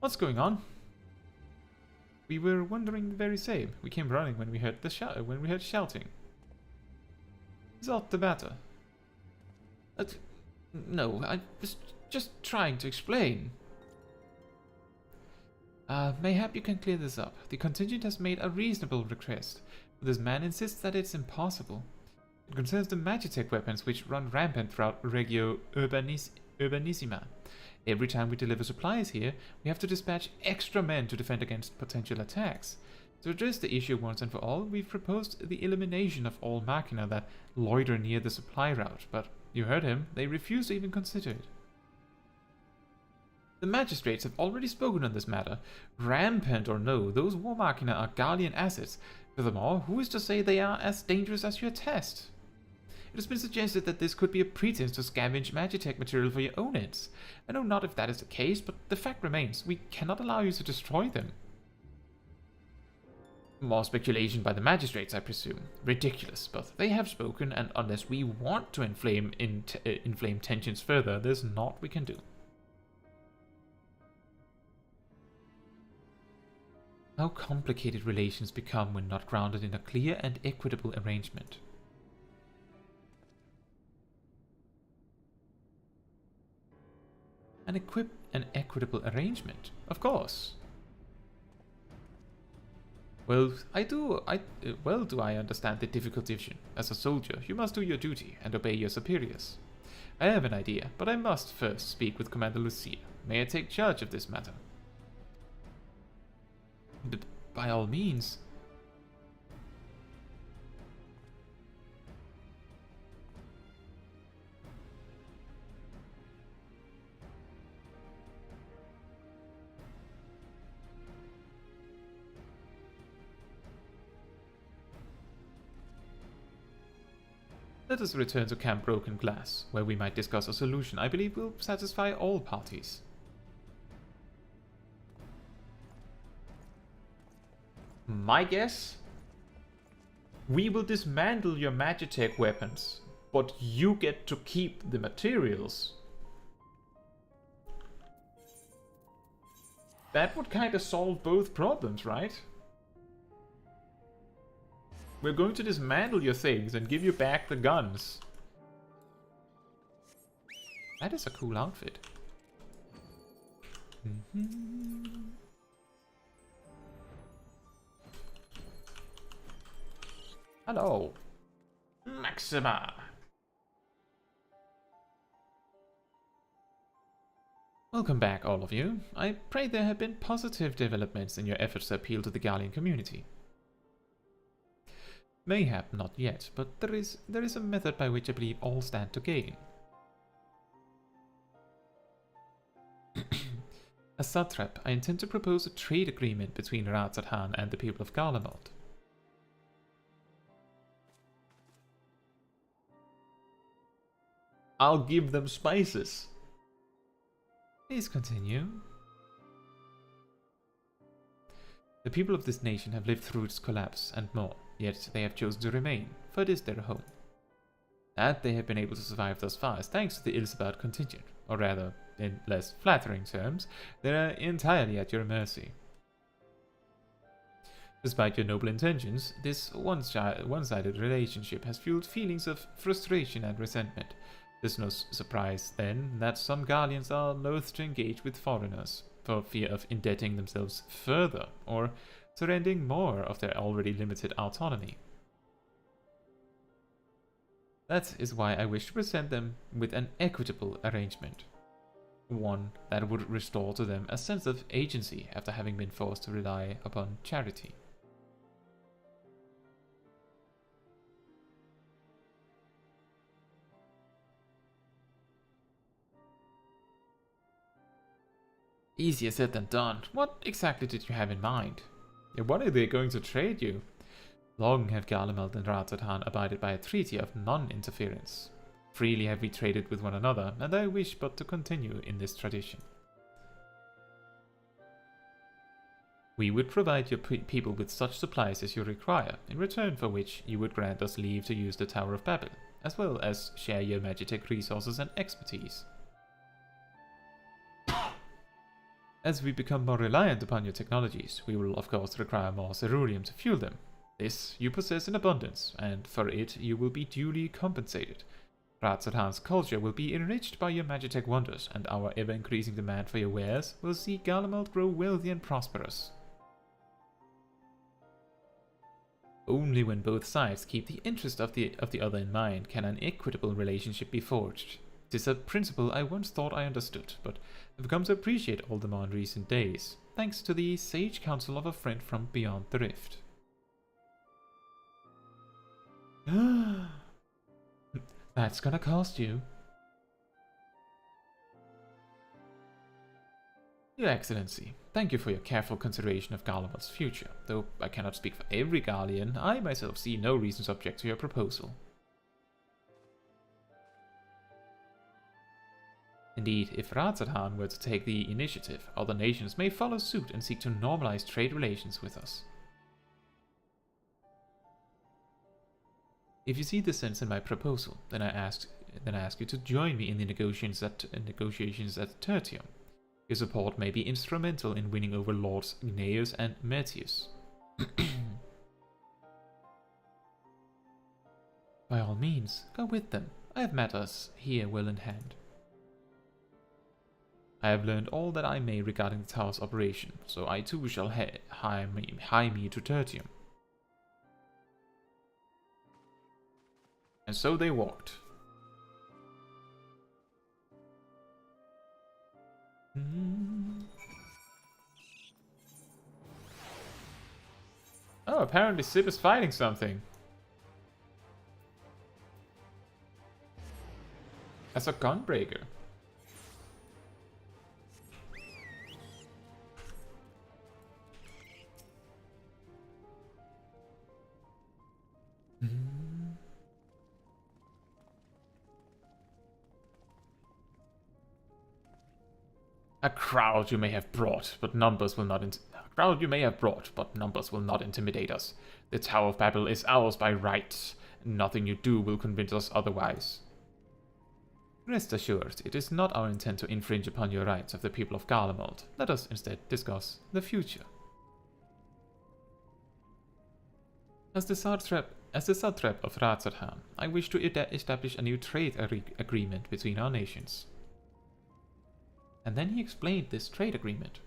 What's going on? We were wondering the very same. We came running when we heard shouting. Is that the matter? No, I was just trying to explain. Mayhap you can clear this up. The contingent has made a reasonable request, but this man insists that it's impossible. It concerns the Magitech weapons which run rampant throughout Regio Urbanissima. Every time we deliver supplies here, we have to dispatch extra men to defend against potential attacks. To address the issue once and for all, we've proposed the elimination of all machina that loiter near the supply route, but you heard him, they refuse to even consider it. The magistrates have already spoken on this matter. Rampant or no, those war machina are Garlean assets. Furthermore, who is to say they are as dangerous as you attest? It has been suggested that this could be a pretense to scavenge Magitech material for your own ends. I know not if that is the case, but the fact remains, we cannot allow you to destroy them. More speculation by the magistrates, I presume. Ridiculous, but they have spoken, and unless we want to inflame tensions further, there's naught we can do. How complicated relations become when not grounded in a clear and equitable arrangement. An equitable arrangement, of course. Well, do I understand the difficult issue. As a soldier, you must do your duty and obey your superiors. I have an idea, but I must first speak with Commander Lucia. May I take charge of this matter? By all means. Let us return to Camp Broken Glass, where we might discuss a solution I believe will satisfy all parties. My guess? We will dismantle your Magitech weapons, but you get to keep the materials. That would kind of solve both problems, right? We're going to dismantle your things and give you back the guns. That is a cool outfit. Hello, Maxima. Welcome back, all of you. I pray there have been positive developments in your efforts to appeal to the Gallian community. Mayhap not yet, but there is a method by which I believe all stand to gain. As satrap, I intend to propose a trade agreement between Ratzathan and the people of Garlemald. I'll give them spices. Please continue. The people of this nation have lived through its collapse and more, yet they have chosen to remain, for it is their home. That they have been able to survive thus far is thanks to the Ilsebard contingent, or rather, in less flattering terms, they are entirely at your mercy. Despite your noble intentions, this one-sided relationship has fueled feelings of frustration and resentment. There's no surprise, then, that some Guardians are loath to engage with foreigners, for fear of indebting themselves further, or surrendering more of their already limited autonomy. That is why I wish to present them with an equitable arrangement. One that would restore to them a sense of agency after having been forced to rely upon charity. Easier said than done. What exactly did you have in mind? What are they going to trade you? Long have Garlemald and Ratzathan abided by a treaty of non-interference. Freely have we traded with one another, and I wish but to continue in this tradition. We would provide your people with such supplies as you require, in return for which you would grant us leave to use the Tower of Babel, as well as share your Magitech resources and expertise. As we become more reliant upon your technologies, we will of course require more Cerurium to fuel them. This you possess in abundance, and for it you will be duly compensated. Ratzathan's culture will be enriched by your Magitech wonders, and our ever-increasing demand for your wares will see Garlemald grow wealthy and prosperous. Only when both sides keep the interest of the other in mind can an equitable relationship be forged. It is a principle I once thought I understood, but have come to appreciate all the more in recent days, thanks to the sage counsel of a friend from beyond the rift. That's gonna cost you. Your Excellency, thank you for your careful consideration of Garlemald's future. Though I cannot speak for every Garlean, I myself see no reason to object to your proposal. Indeed, if Ratzathan were to take the initiative, other nations may follow suit and seek to normalize trade relations with us. If you see the sense in my proposal, then I ask you to join me in the negotiations at Tertium. Your support may be instrumental in winning over Lords Gnaeus and Metius. By all means, go with them. I have matters here well in hand. I have learned all that I may regarding the tower's operation, so I too shall hie me to Tertium. And so they walked. Oh, apparently Sib is fighting something. As a gunbreaker. A crowd you may have brought, but numbers will not intimidate us. The Tower of Babel is ours by right. Nothing you do will convince us otherwise. Rest assured, it is not our intent to infringe upon your rights of the people of Garlemald. Let us instead discuss the future. As the satrap of Ratzathan, I wish to establish a new trade agreement between our nations. And then he explained this trade agreement.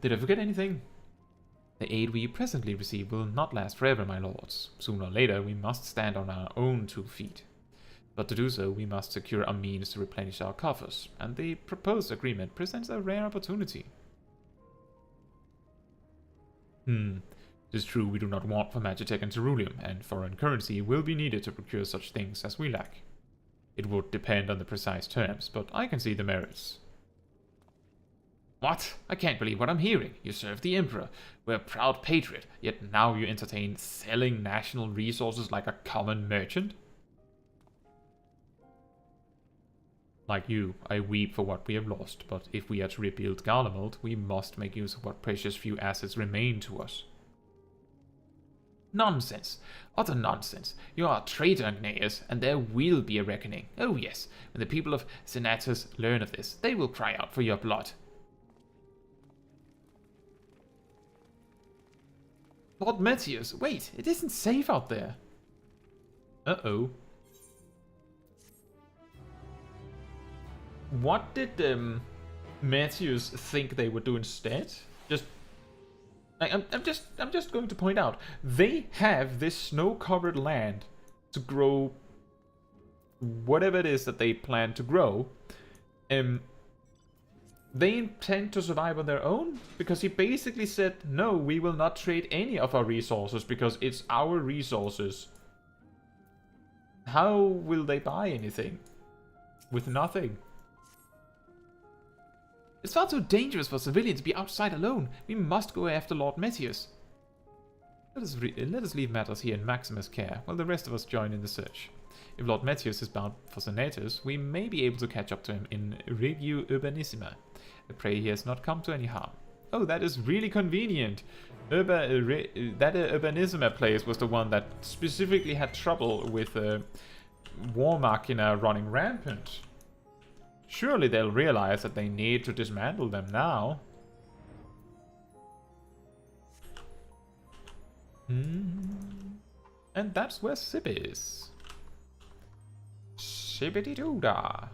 Did I forget anything? The aid we presently receive will not last forever, my lords. Sooner or later, we must stand on our own 2 feet. But to do so, we must secure a means to replenish our coffers, and the proposed agreement presents a rare opportunity. It is true we do not want for Magitech and Ceruleum, and foreign currency will be needed to procure such things as we lack. It would depend on the precise terms, but I can see the merits. What? I can't believe what I'm hearing. You serve the Emperor, were a proud patriot, yet now you entertain selling national resources like a common merchant? Like you, I weep for what we have lost, but if we are to rebuild Garlemald, we must make use of what precious few assets remain to us. Nonsense! Utter nonsense! You are a traitor, Gnaeus, and there will be a reckoning. Oh yes, when the people of Senatus learn of this, they will cry out for your blood. Lord Metius, wait, it isn't safe out there. Uh-oh. What did Metius think they would do instead? I'm just going to point out, they have this snow-covered land to grow whatever it is that they plan to grow. They intend to survive on their own? Because he basically said, no, we will not trade any of our resources because it's our resources. How will they buy anything? With nothing. It's far too dangerous for civilians to be outside alone. We must go after Lord Metius. Let us leave matters here in Maximus' care, while the rest of us join in the search. If Lord Metius is bound for Senatus, we may be able to catch up to him in Regio Urbanissima. I pray he has not come to any harm. Oh, that is really convenient. That Urbanissima place was the one that specifically had trouble with War Machina running rampant. Surely they'll realize that they need to dismantle them now. And that's where Sib is. Shibbity-doo-dah.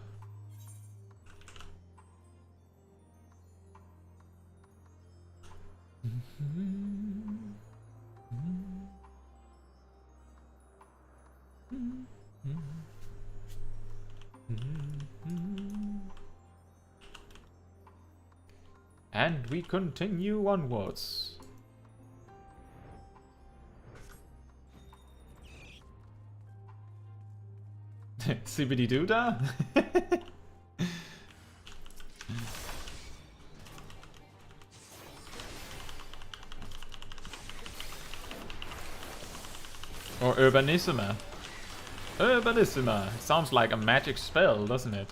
And we continue onwards. Sibbity-doo-dah? Or Urbanissima. Urbanissima. Sounds like a magic spell, doesn't it?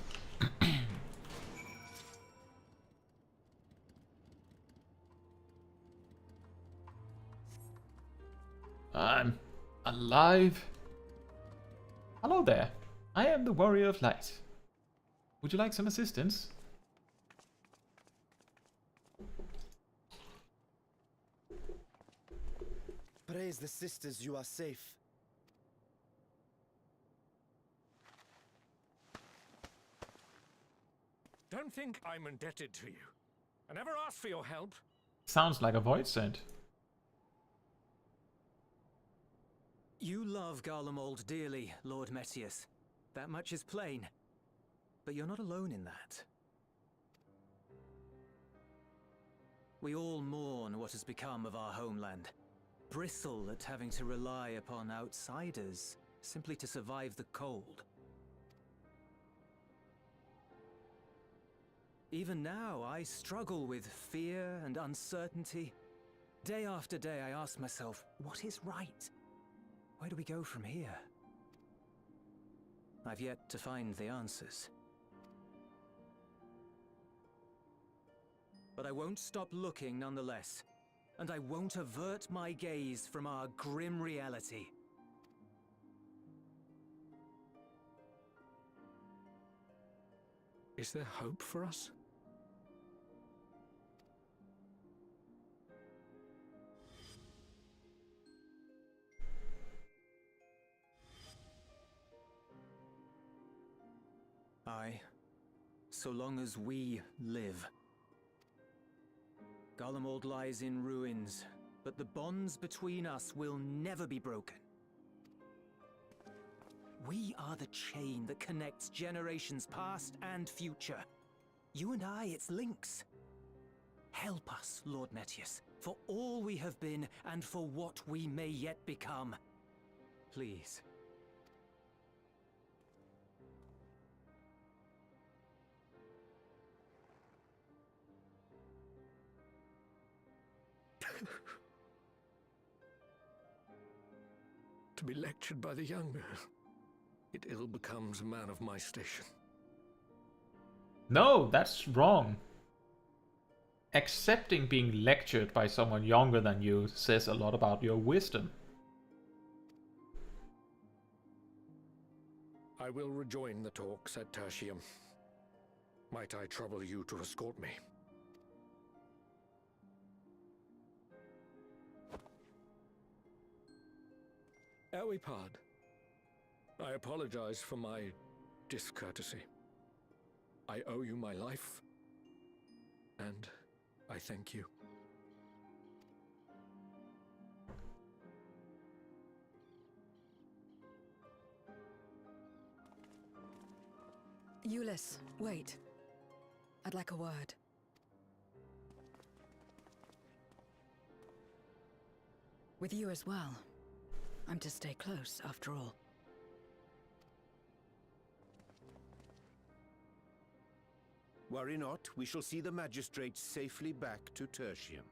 I'm alive. Hello there. I am the Warrior of Light. Would you like some assistance? Praise the sisters, you are safe. Don't think I'm indebted to you. I never asked for your help. Sounds like a void sent. You love Garlemald dearly, Lord Metius. That much is plain. But you're not alone in that. We all mourn what has become of our homeland. Bristle at having to rely upon outsiders simply to survive the cold. Even now, I struggle with fear and uncertainty. Day after day, I ask myself, what is right? Where do we go from here? I've yet to find the answers. But I won't stop looking nonetheless, and I won't avert my gaze from our grim reality. Is there hope for us? Aye, so long as we live. Garlemald lies in ruins, but the bonds between us will never be broken. We are the chain that connects generations past and future. You and I, it's links. Help us, Lord Metius, for all we have been and for what we may yet become. Please. To be lectured by the younger, it ill becomes a man of my station. No, that's wrong. Accepting being lectured by someone younger than you says a lot about your wisdom. I will rejoin the talks at Tertium. Might I trouble you to escort me? Elwipard, I apologize for my discourtesy. I owe you my life, and I thank you. Euless, wait. I'd like a word. With you as well. I'm to stay close, after all. Worry not, we shall see the magistrate safely back to Tertium.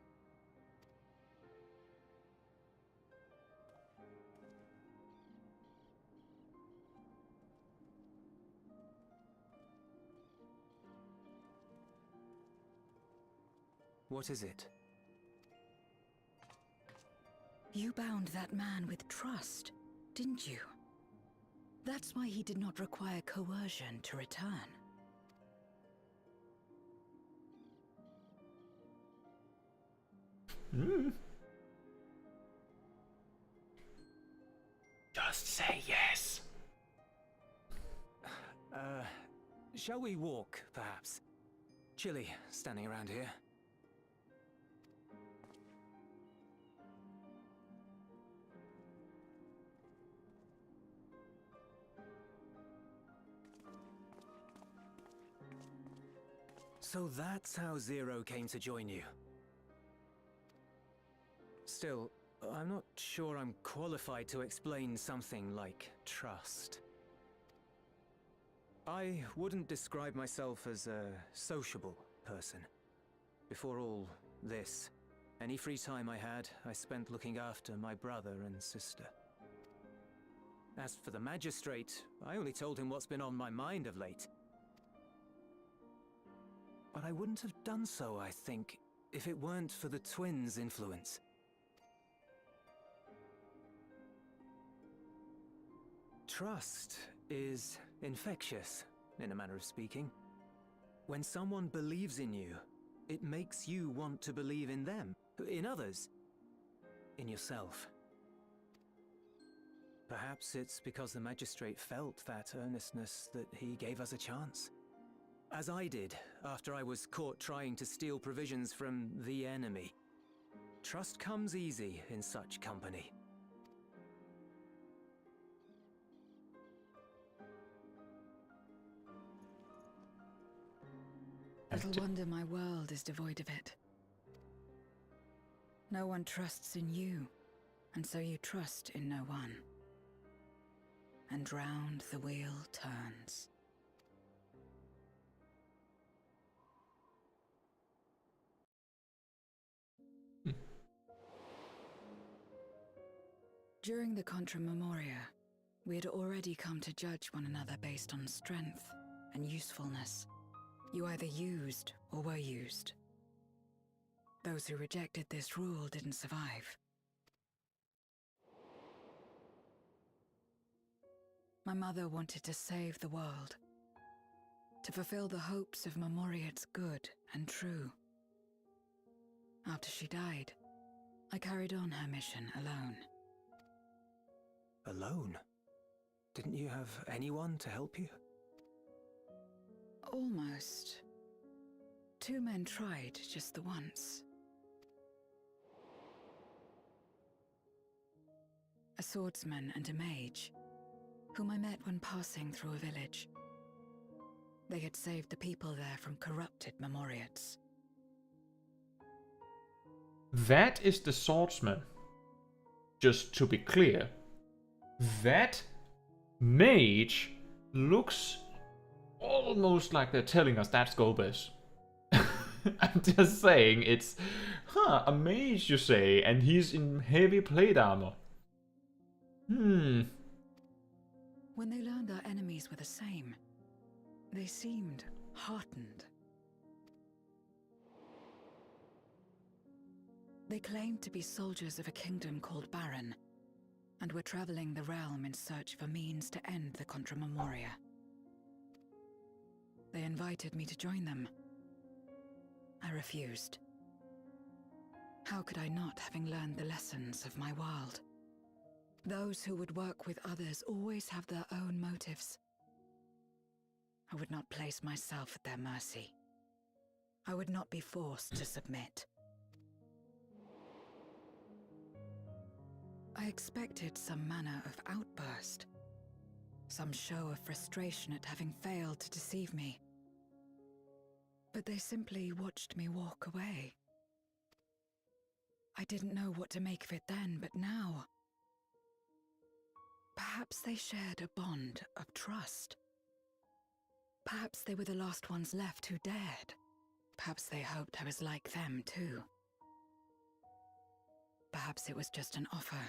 What is it? You bound that man with trust, didn't you? That's why he did not require coercion to return. Just say yes. Shall we walk, perhaps? Chilly, standing around here. So that's how Zero came to join you. Still, I'm not sure I'm qualified to explain something like trust. I wouldn't describe myself as a sociable person. Before all this, any free time I had, I spent looking after my brother and sister. As for the magistrate, I only told him what's been on my mind of late. But I wouldn't have done so, I think, if it weren't for the twins' influence. Trust is infectious, in a manner of speaking. When someone believes in you, it makes you want to believe in them, in others, in yourself. Perhaps it's because the magistrate felt that earnestness that he gave us a chance. As I did, after I was caught trying to steal provisions from the enemy. Trust comes easy in such company. Little wonder my world is devoid of it. No one trusts in you, and so you trust in no one. And round the wheel turns. During the Contra Memoria, we had already come to judge one another based on strength and usefulness. You either used or were used. Those who rejected this rule didn't survive. My mother wanted to save the world, to fulfill the hopes of Memoria's good and true. After she died, I carried on her mission alone. Alone? Didn't you have anyone to help you? Almost. 2 men tried just the once. a swordsman and a mage, whom I met when passing through a village. They had saved the people there from corrupted Memoriates. That is the swordsman. Just to be clear, that mage looks almost like they're telling us that's Golbez. I'm just saying, it's, a mage you say, and he's in heavy plate armor. When they learned our enemies were the same, they seemed heartened. They claimed to be soldiers of a kingdom called Baron, and were traveling the realm in search for means to end the Contra Memoria. They invited me to join them. I refused. How could I not, having learned the lessons of my world? Those who would work with others always have their own motives. I would not place myself at their mercy. I would not be forced to submit. I expected some manner of outburst, some show of frustration at having failed to deceive me. But they simply watched me walk away. I didn't know what to make of it then, but now... Perhaps they shared a bond of trust. Perhaps they were the last ones left who dared. Perhaps they hoped I was like them too. Perhaps it was just an offer,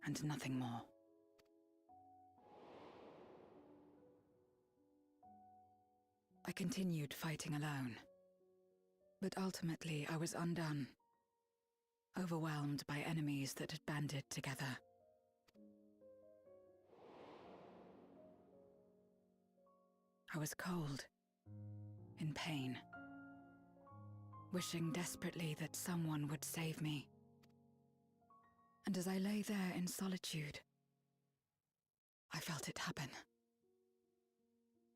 and nothing more. I continued fighting alone. But ultimately I was undone. Overwhelmed by enemies that had banded together. I was cold, in pain, wishing desperately that someone would save me. And as I lay there in solitude, I felt it happen.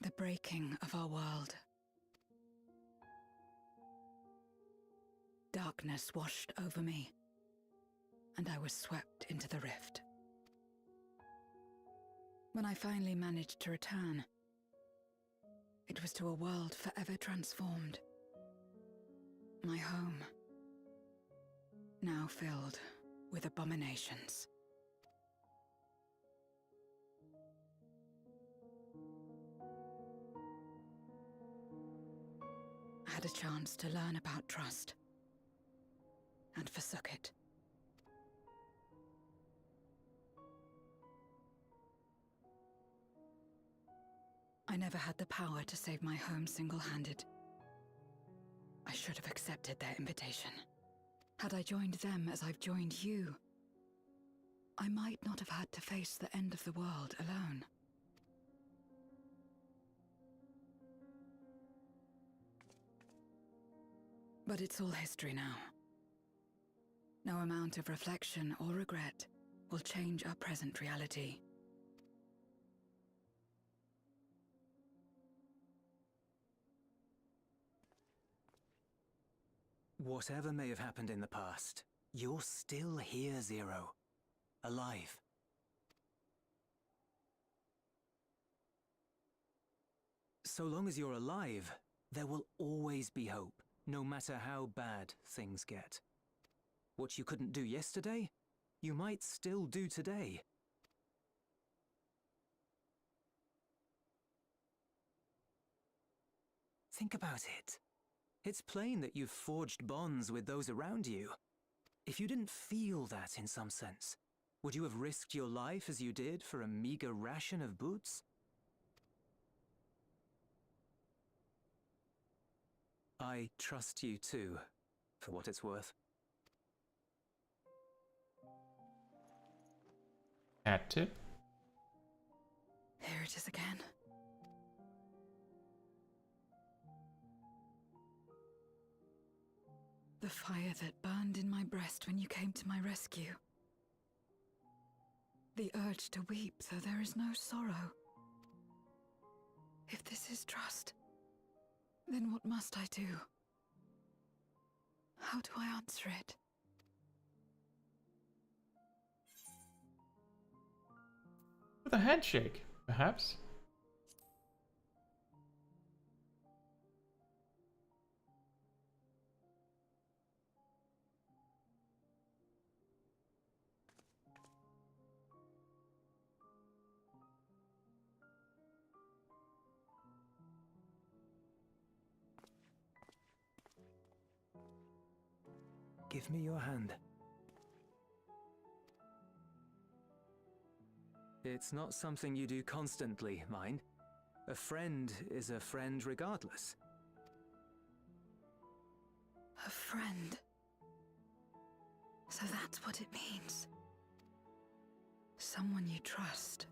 The breaking of our world. Darkness washed over me, and I was swept into the rift. When I finally managed to return, it was to a world forever transformed. My home, now filled with abominations. I had a chance to learn about trust, and forsook it. I never had the power to save my home single-handed. I should have accepted their invitation. Had I joined them as I've joined you, I might not have had to face the end of the world alone. But it's all history now. No amount of reflection or regret will change our present reality. Whatever may have happened in the past, you're still here, Zero. Alive. So long as you're alive, there will always be hope, no matter how bad things get. What you couldn't do yesterday, you might still do today. Think about it. It's plain that you've forged bonds with those around you. If you didn't feel that in some sense, would you have risked your life as you did for a meager ration of boots? I trust you too, for what it's worth. Had to. Here it is again. The fire that burned in my breast when you came to my rescue. The urge to weep, though there is no sorrow. If this is trust, then what must I do? How do I answer it? With a handshake, perhaps? Give me your hand. It's not something you do constantly, mind. A friend is a friend regardless. A friend. So that's what it means. Someone you trust.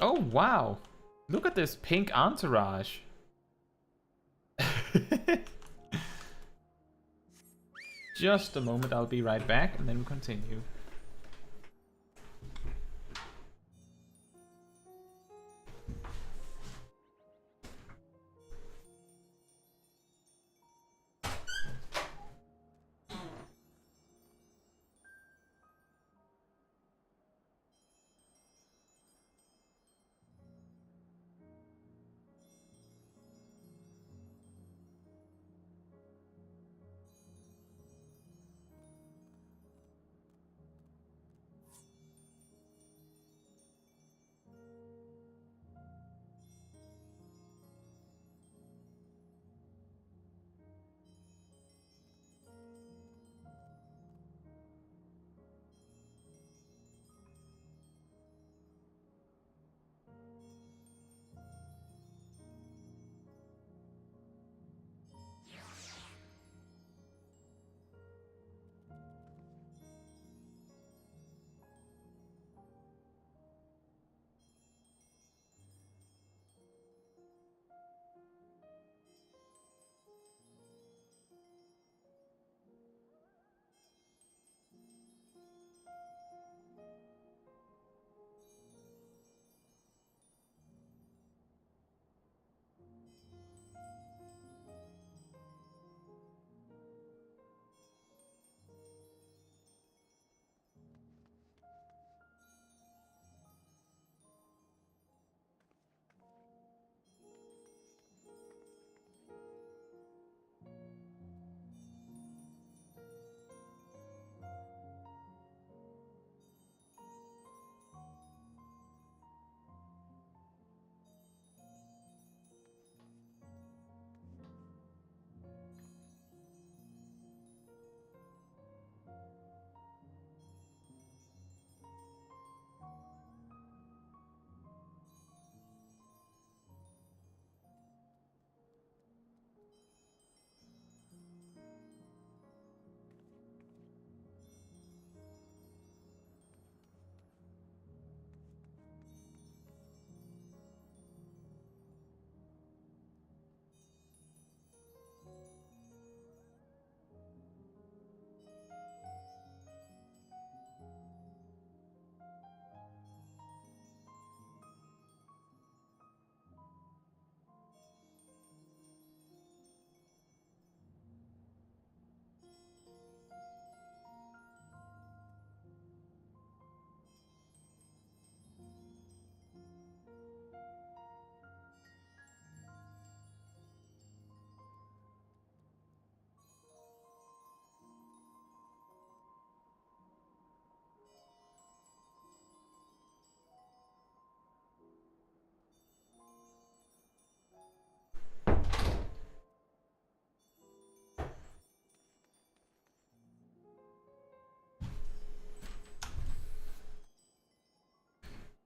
Oh, wow. Look at this pink entourage. Just a moment, I'll be right back, and then we'll continue.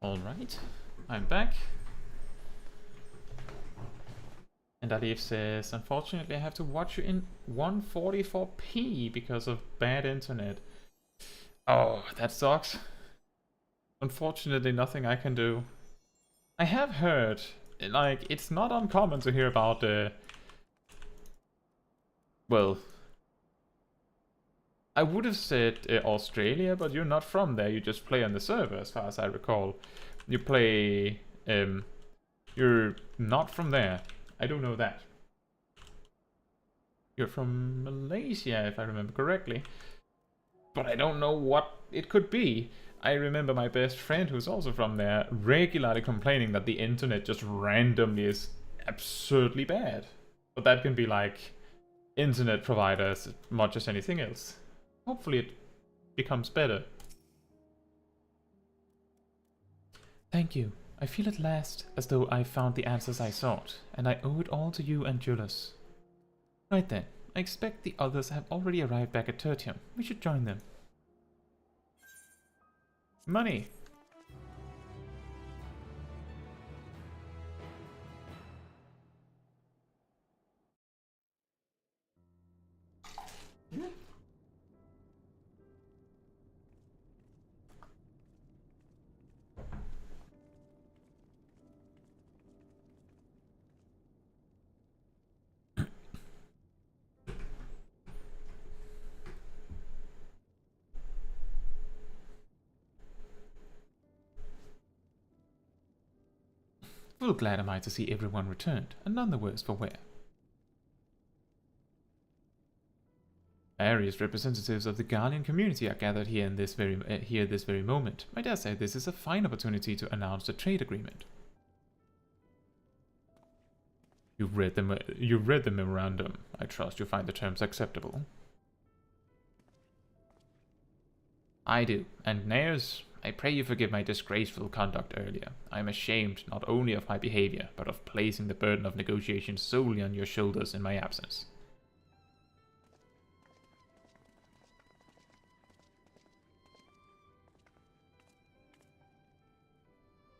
Alright, I'm back. And Alif says, unfortunately I have to watch you in 144p because of bad internet. Oh, that sucks. Unfortunately, nothing I can do. I have heard, like, it's not uncommon to hear about well, I would have said Australia, but you're not from there. You just play on the server, as far as I recall. You play, you're not from there. I don't know that. You're from Malaysia, if I remember correctly. But I don't know what it could be. I remember my best friend, who's also from there, regularly complaining that the internet just randomly is absurdly bad. But that can be like internet providers as much as anything else. Hopefully it becomes better. Thank you. I feel at last as though I found the answers I sought, and I owe it all to you and Julius. Right then, I expect the others have already arrived back at Tertium. We should join them. Money! Full glad am I to see everyone returned, and none the worse for wear. Various representatives of the Guardian community are gathered here in this very moment. I dare say this is a fine opportunity to announce the trade agreement. You've read the memorandum. I trust you find the terms acceptable. I do, and Nares, I pray you forgive my disgraceful conduct earlier. I am ashamed not only of my behavior, but of placing the burden of negotiation solely on your shoulders in my absence.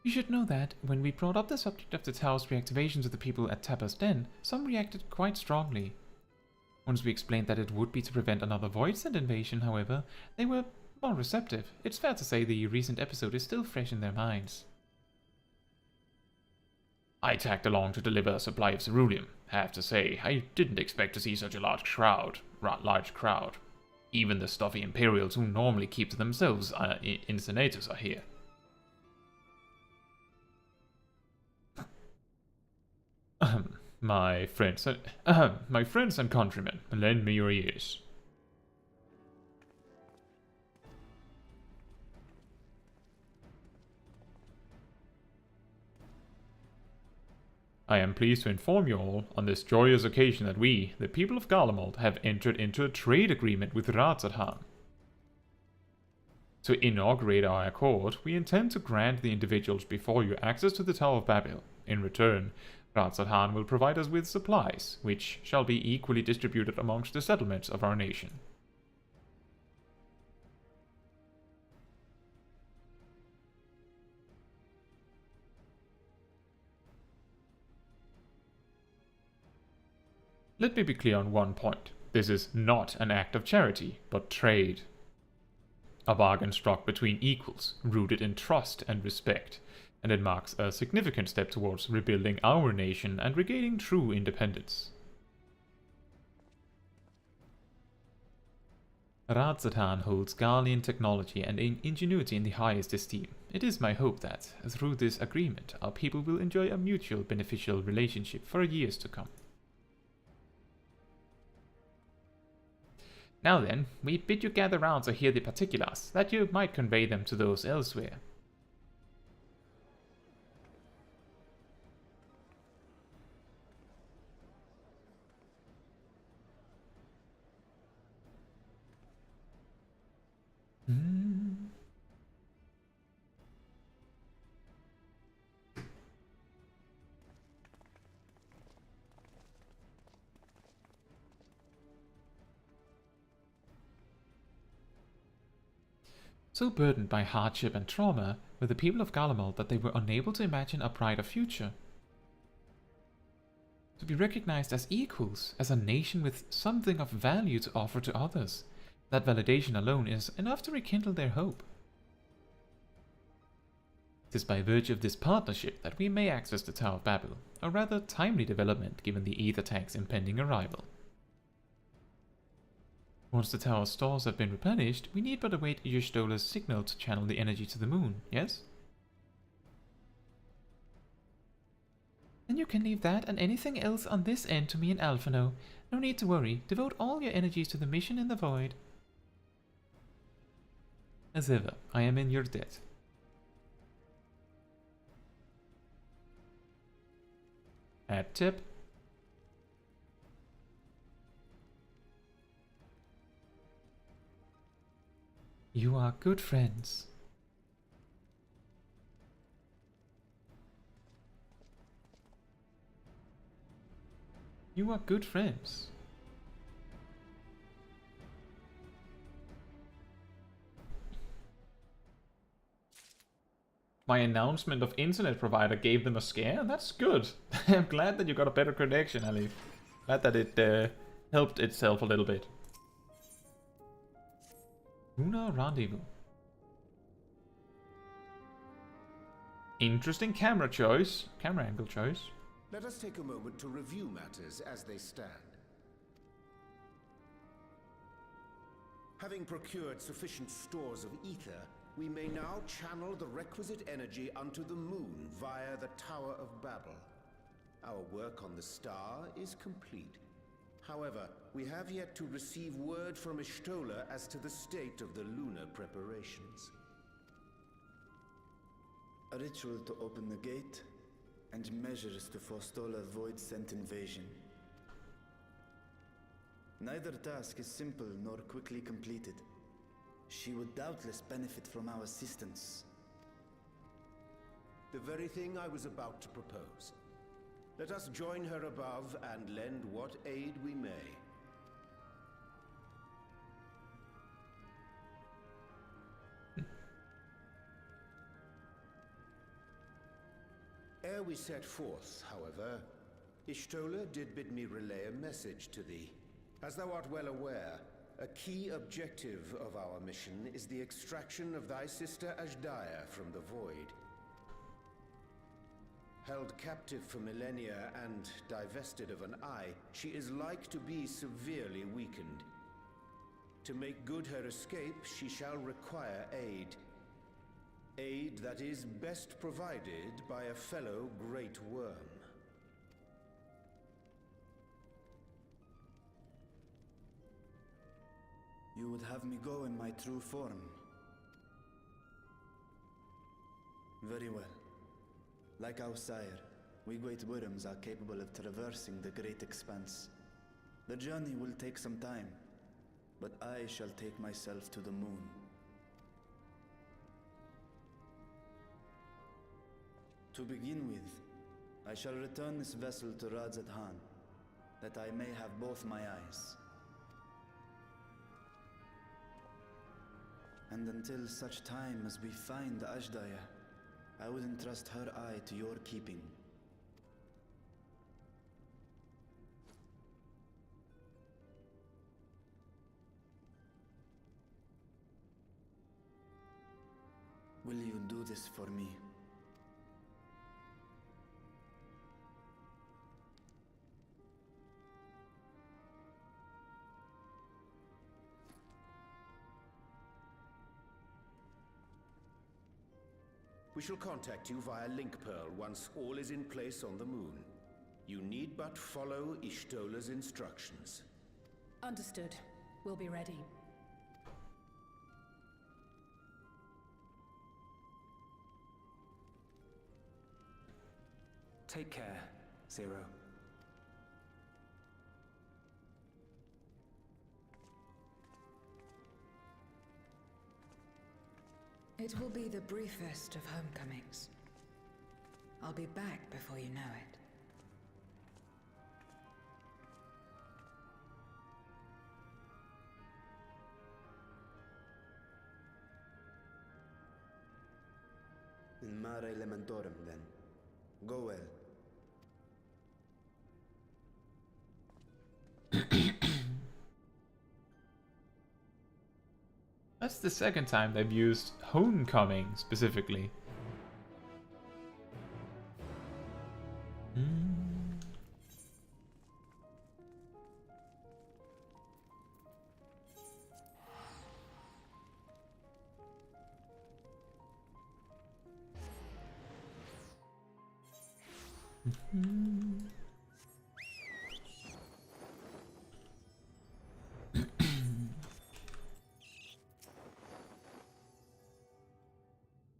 You should know that, when we brought up the subject of the tower's reactivation to the people at Tapper's Den, some reacted quite strongly. Once we explained that it would be to prevent another Voidsent invasion, however, they were more receptive. It's fair to say the recent episode is still fresh in their minds. I tagged along to deliver a supply of ceruleum. Have to say, I didn't expect to see such a large crowd. Even the stuffy Imperials who normally keep to themselves incinerators are here. My friends and countrymen, lend me your ears. I am pleased to inform you all on this joyous occasion that we, the people of Garlemald, have entered into a trade agreement with Radzathan. To inaugurate our accord, we intend to grant the individuals before you access to the Tower of Babel. In return, Radzathan will provide us with supplies, which shall be equally distributed amongst the settlements of our nation. Let me be clear on one point. This is not an act of charity, but trade. A bargain struck between equals, rooted in trust and respect, and it marks a significant step towards rebuilding our nation and regaining true independence. Radzathan holds Garlean technology and ingenuity in the highest esteem. It is my hope that, through this agreement, our people will enjoy a mutual beneficial relationship for years to come. Now then, we bid you gather round to hear the particulars, that you might convey them to those elsewhere. So burdened by hardship and trauma, were the people of Garlemald that they were unable to imagine a brighter future. To be recognized as equals, as a nation with something of value to offer to others, that validation alone is enough to rekindle their hope. It is by virtue of this partnership that we may access the Tower of Babel, a rather timely development given the Aether Tank's impending arrival. Once the tower's stores have been replenished, we need but await Y'shtola's signal to channel the energy to the moon, yes? Then you can leave that and anything else on this end to me and Alphino. No need to worry, devote all your energies to the mission in the void. As ever, I am in your debt. Ad tip. You are good friends. You are good friends. My announcement of internet provider gave them a scare? That's good. I'm glad that you got a better connection, Ali. Glad that it helped itself a little bit. Lunar Rendezvous. Interesting camera choice. Camera angle choice. Let us take a moment to review matters as they stand. Having procured sufficient stores of ether, we may now channel the requisite energy unto the moon via the Tower of Babel. Our work on the star is complete. However, we have yet to receive word from Y'shtola as to the state of the lunar preparations. A ritual to open the gate, and measures to forestall a void-sent invasion. Neither task is simple nor quickly completed. She would doubtless benefit from our assistance. The very thing I was about to propose. Let us join her above and lend what aid we may. Ere we set forth, however, Y'shtola did bid me relay a message to thee. As thou art well aware, a key objective of our mission is the extraction of thy sister Ajdaya from the Void. Held captive for millennia and divested of an eye, she is like to be severely weakened. To make good her escape, she shall require aid. Aid that is best provided by a fellow Great Worm. You would have me go in my true form. Very well. Like our sire, we Great Worms are capable of traversing the great expanse. The journey will take some time, but I shall take myself to the moon. To begin with, I shall return this vessel to Radzat-Han, that I may have both my eyes. And until such time as we find Ajdaya, I would entrust her eye to your keeping. Will you do this for me? We shall contact you via Link Pearl once all is in place on the moon. You need but follow Y'shtola's instructions. Understood. We'll be ready. Take care, Zero. It will be the briefest of homecomings. I'll be back before you know it. in mare lamentorum, then. Go well. That's the second time they've used homecoming specifically.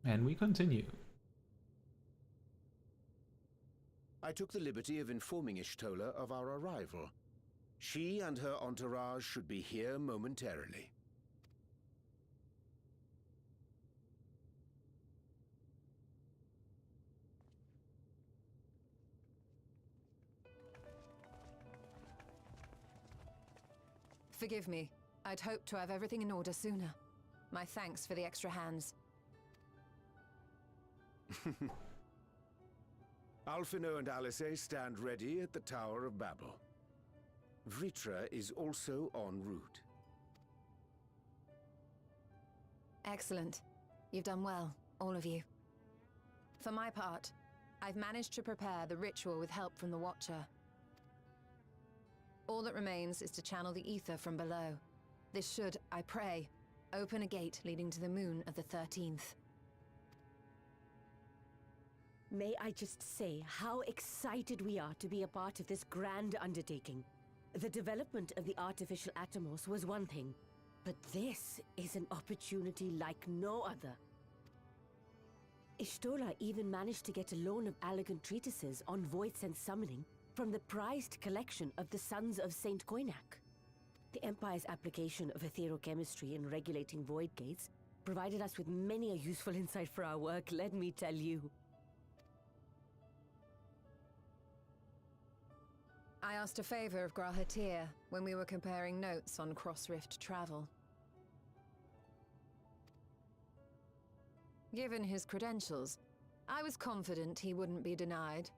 And we continue. I took the liberty of informing Ishtola of our arrival. She and her entourage should be here momentarily. Forgive me. I'd hoped to have everything in order sooner. My thanks for the extra hands. Alphino and Alice stand ready at the Tower of Babel. Vritra is also en route. Excellent. You've done well, all of you. For my part, I've managed to prepare the ritual with help from the Watcher. All that remains is to channel the ether from below. This should, I pray, open a gate leading to the moon of the 13th. May I just say how excited we are to be a part of this grand undertaking. The development of the artificial Atomos was one thing, but this is an opportunity like no other. Ishtola even managed to get a loan of elegant treatises on void sense summoning from the prized collection of the Sons of Saint Koinak. The Empire's application of etherochemistry in regulating void gates provided us with many a useful insight for our work, let me tell you. I asked a favor of Grahatir when we were comparing notes on cross-rift travel. Given his credentials, I was confident he wouldn't be denied.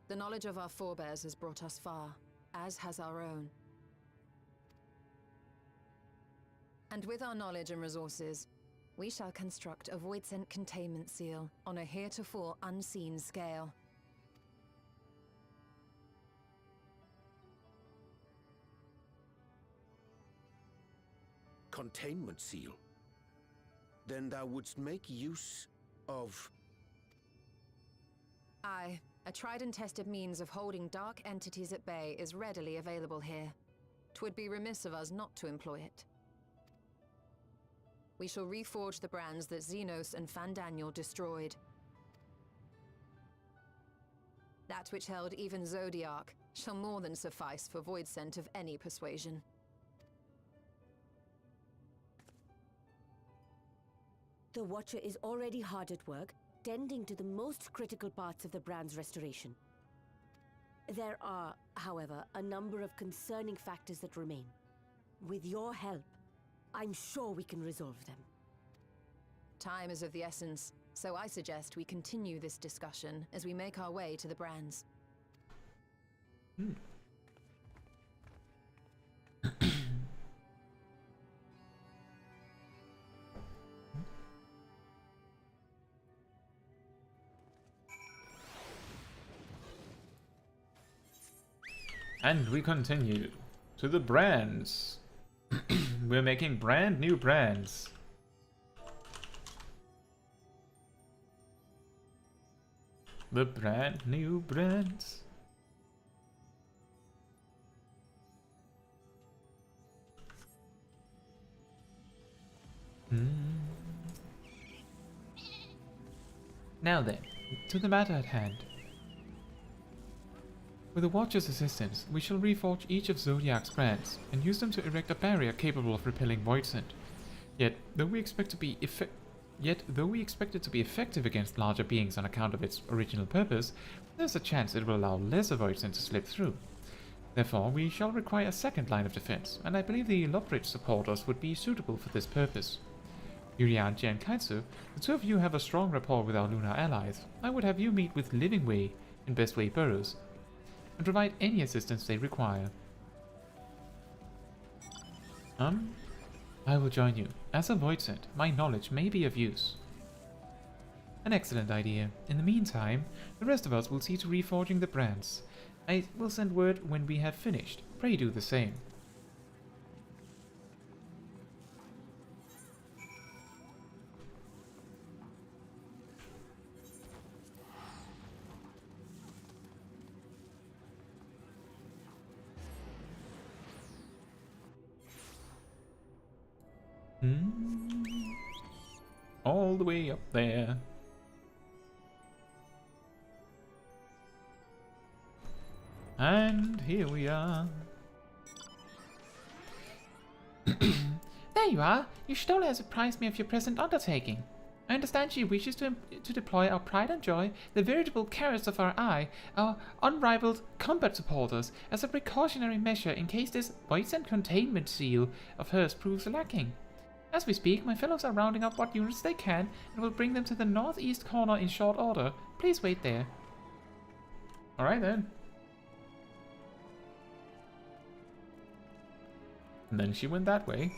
The knowledge of our forebears has brought us far, as has our own. And with our knowledge and resources, we shall construct a voidsent containment seal on a heretofore unseen scale. Containment seal? Then thou wouldst make use of... Aye. A tried and tested means of holding dark entities at bay is readily available here. 'Twould be remiss of us not to employ it. We shall reforge the brands that Xenos and Fandaniel destroyed. That which held even Zodiac shall more than suffice for voidsent of any persuasion. The Watcher is already hard at work, tending to the most critical parts of the brand's restoration. There are, however, a number of concerning factors that remain. With your help, I'm sure we can resolve them. Time is of the essence, so I suggest we continue this discussion as we make our way to the brands. And we continue to the brands. We're making brand new brands. The brand new brands. Now then, to the matter at hand. With the Watcher's assistance, we shall reforge each of Zodiac's brands and use them to erect a barrier capable of repelling voidsent. Yet, though we expect to be Yet, though we expect it to be effective against larger beings on account of its original purpose, there's a chance it will allow lesser Voidsent to slip through. Therefore, we shall require a second line of defense, and I believe the Loprich supporters would be suitable for this purpose. Yurianji and Caetsu, the two of you have a strong rapport with our lunar allies. I would have you meet with Living Way in Best Way Burrows, and provide any assistance they require. I will join you. As a Voidsent, my knowledge may be of use. An excellent idea. In the meantime, the rest of us will see to reforging the brands. I will send word when we have finished. Pray do the same. All the way up there. And here we are. There you are. Your Stola has apprised me of your present undertaking. I understand she wishes to deploy our pride and joy, the veritable carrots of our eye, our unrivaled combat supporters, as a precautionary measure in case this Voidsent containment seal of hers proves lacking. As we speak, my fellows are rounding up what units they can and will bring them to the northeast corner in short order. Please wait there. Alright then. And then she went that way.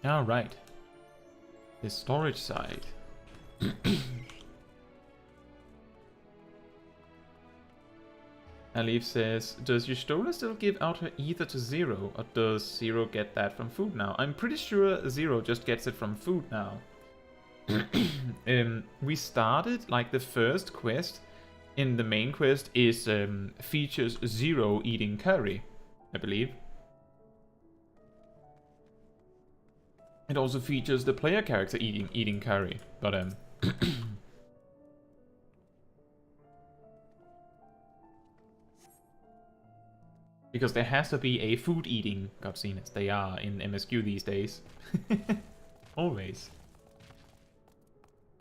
Alright. The storage side. Alif says, does your Stola still give out her ether to Zero, or does Zero get that from food now? I'm pretty sure Zero just gets it from food now. We started, like, the first quest in the main quest is features Zero eating curry, I believe. It also features the player character eating curry, but because there has to be a food eating cutscene, as they are in MSQ these days. Always.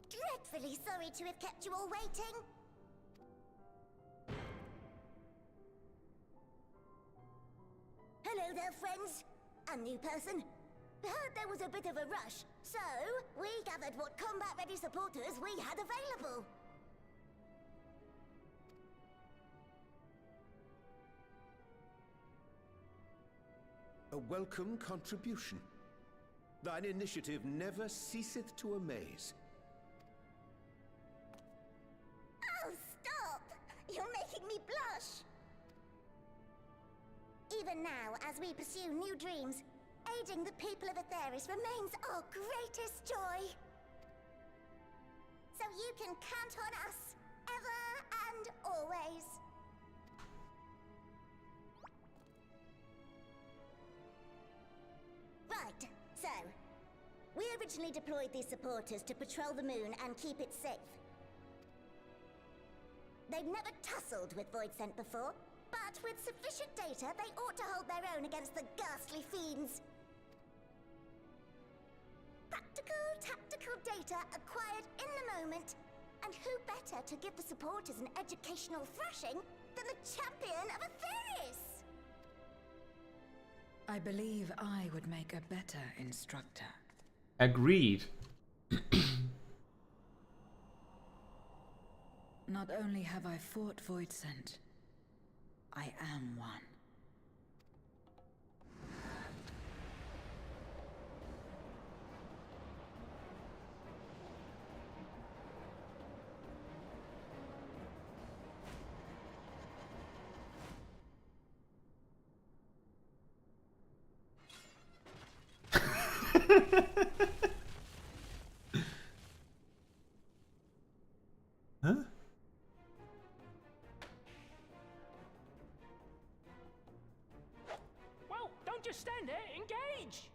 Dreadfully sorry to have kept you all waiting. Hello there, friends. A new person. Heard there was a bit of a rush, so we gathered what combat-ready supporters we had available. A welcome contribution. Thine initiative never ceaseth to amaze. Oh, stop! You're making me blush! Even now, as we pursue new dreams, aiding the people of Aetheris remains our greatest joy. So you can count on us, ever and always. Right, so, we originally deployed these supporters to patrol the moon and keep it safe. They've never tussled with Voidsent before, but with sufficient data, they ought to hold their own against the ghastly fiends. Practical, tactical data acquired in the moment, and who better to give the supporters an educational thrashing than the champion of Aetheris? I believe I would make a better instructor. Agreed. Not only have I fought Voidsent, I am one. Huh? Well, don't just stand there. Engage!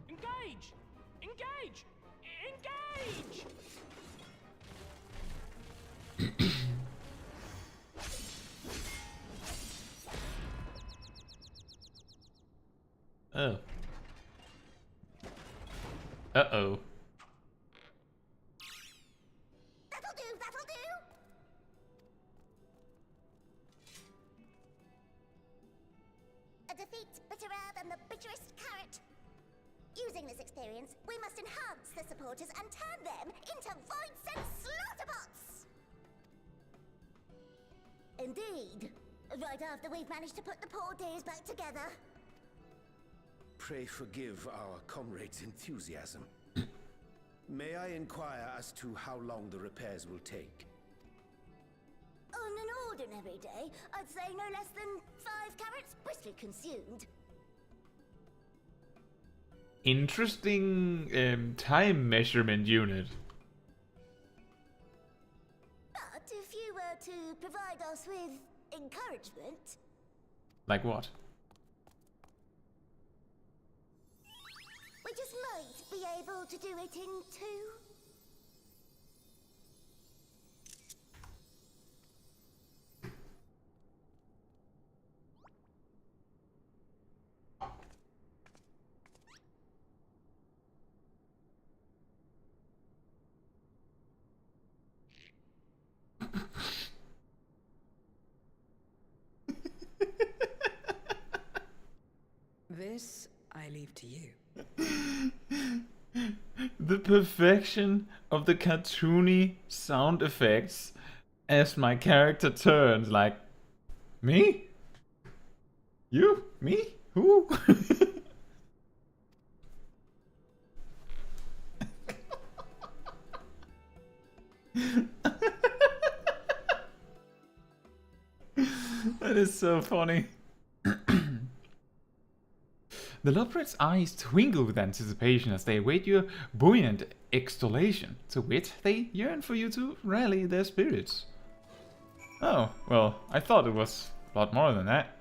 Engage! Engage! Engage! Uh-oh. That'll do, that'll do! A defeat's bitterer than the bitterest carrot. Using this experience, we must enhance the supporters and turn them into Voidsent slaughterbots! Indeed. Right after we've managed to put the poor dears back together. Pray forgive our comrade's enthusiasm. May I inquire as to how long the repairs will take? On an ordinary day, I'd say no less than 5 carrots briskly consumed. Interesting time measurement unit. But if you were to provide us with encouragement... Like what? We just might be able to do it in 2. This I leave to you. The perfection of the cartoony sound effects as my character turns, like, me? You? Me? Who? That is so funny. The Loporrit's eyes twinkle with anticipation as they await your buoyant extolation. To wit, they yearn for you to rally their spirits. Oh, well, I thought it was a lot more than that.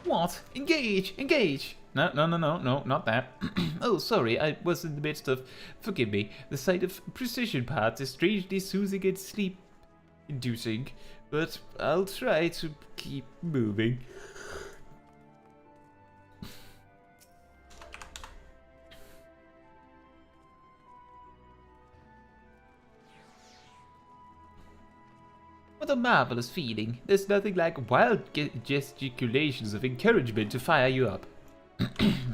What? Engage! Engage! No, not that. Oh, sorry, I was in the midst of... Forgive me. The sight of precision parts is strangely soothing and sleep-inducing, but I'll try to keep moving. What a marvelous feeling. There's nothing like wild gesticulations of encouragement to fire you up.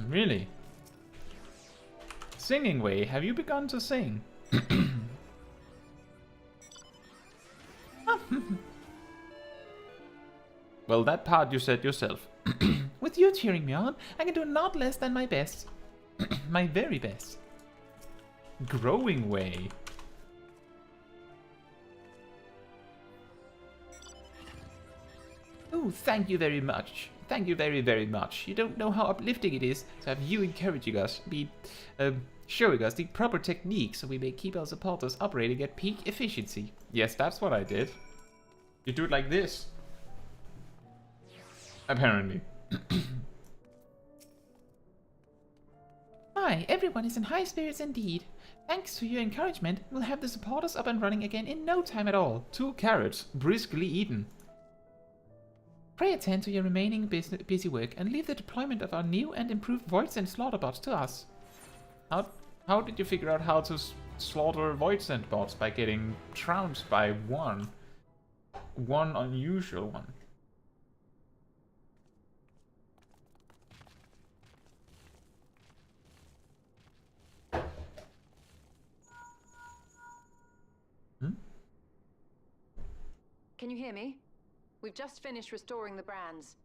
Really? Singing way, have you begun to sing? Well, that part you said yourself. With you cheering me on, I can do not less than my best. My very best. Growing way. Oh, thank you very much. Thank you very, very much. You don't know how uplifting it is to have you encouraging us, showing us the proper technique so we may keep our supporters operating at peak efficiency. Yes, that's what I did. You do it like this. Apparently. Hi, everyone is in high spirits indeed. Thanks to your encouragement, we'll have the supporters up and running again in no time at all. 2 carrots, briskly eaten. Pray attend to your remaining busy work and leave the deployment of our new and improved Voidsent slaughterbots to us. How did you figure out how to slaughter Voidsent bots? By getting trounced by one unusual one. Can you hear me? We've just finished restoring the brands.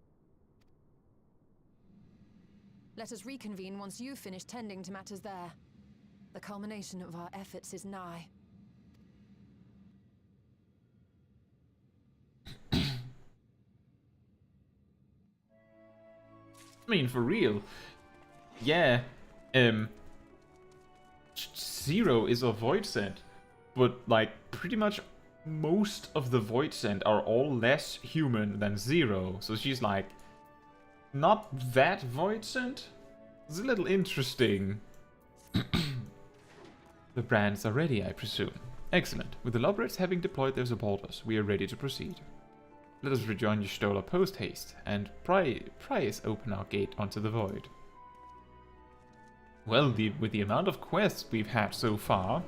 Let us reconvene once you've finished tending to matters there. The culmination of our efforts is nigh. I mean, for real. Yeah, Zero is a Voidsent, but like pretty much most of the Voidsent are all less human than Zero, so she's like not that Voidsent. It's a little interesting. The brands are ready, I presume. Excellent. With the Loporrits having deployed their supporters, we are ready to proceed. Let us rejoin Y'shtola post-haste, and pray open our gate onto the void. Well, with the amount of quests we've had so far,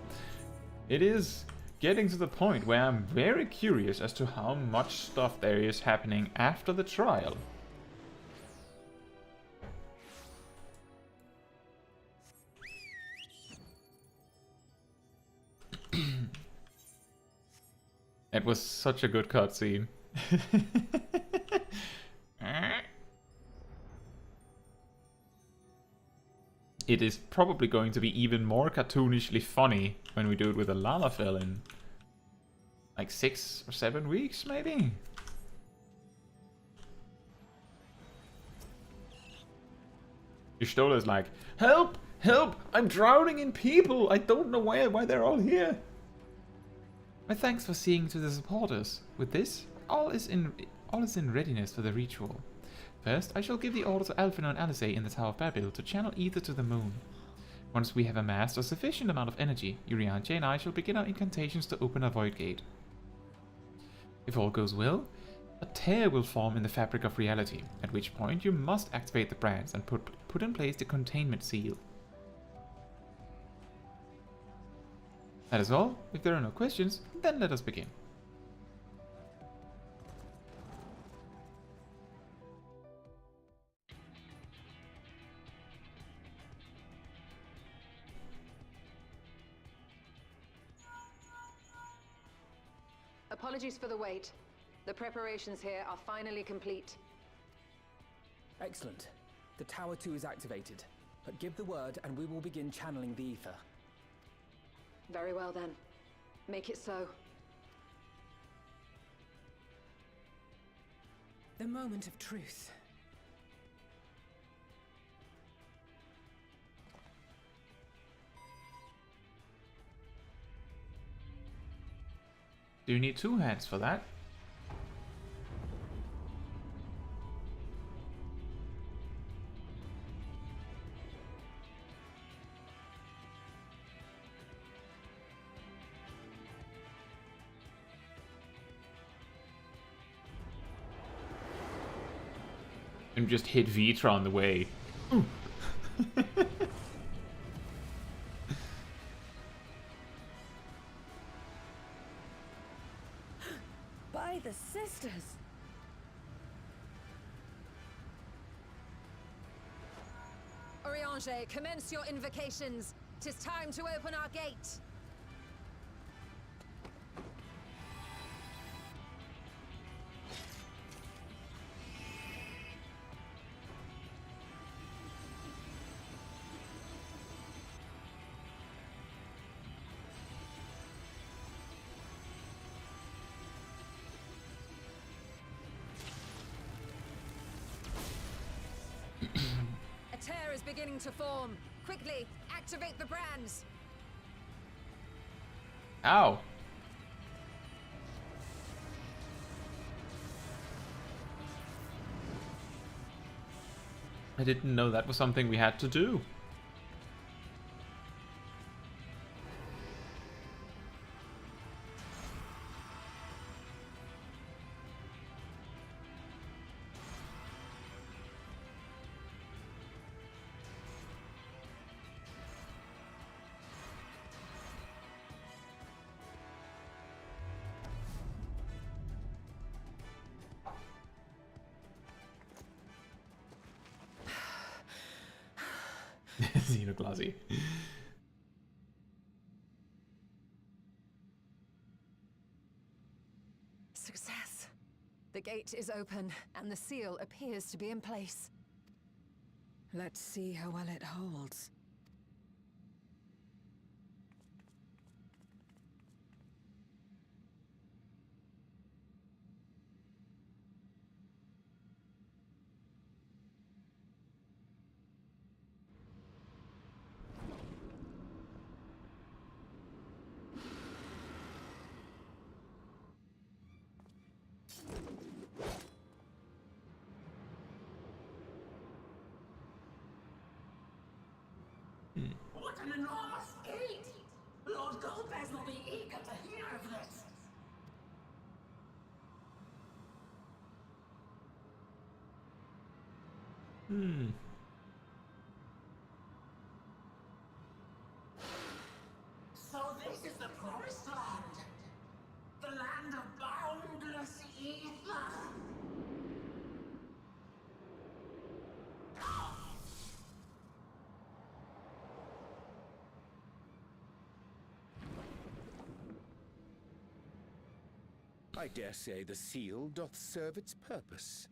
it is getting to the point where I'm very curious as to how much stuff there is happening after the trial. It was such a good cutscene. It is probably going to be even more cartoonishly funny when we do it with a Lalafell in like 6 or 7 weeks, maybe? Y'shtola is like, help! Help! I'm drowning in people! I don't know why they're all here! My thanks for seeing to the supporters. With this, all is in readiness for the ritual. First, I shall give the order to Alphinaud and Alice in the Tower of Babel to channel Aether to the moon. Once we have amassed a sufficient amount of energy, Urianger and I shall begin our incantations to open a void gate. If all goes well, a tear will form in the fabric of reality, at which point you must activate the brands and put in place the containment seal. That is all. If there are no questions, then let us begin. Apologies for the wait. The preparations here are finally complete. Excellent. The Tower 2 is activated. But give the word and we will begin channeling the ether. Very well then. Make it so. The moment of truth. Do you need 2 hands for that? And just hit Vitra on the way. By the sisters! Urianger, commence your invocations. 'Tis time to open our gate. A tear is beginning to form. Quickly, activate the brands. Ow. I didn't know that was something we had to do. Xenoglassy. Success. The gate is open, and the seal appears to be in place. Let's see how well it holds. What an enormous gate! Lord Golbez will be eager to hear of this. So this is the promised land. The land of boundless ether. I dare say the seal doth serve its purpose.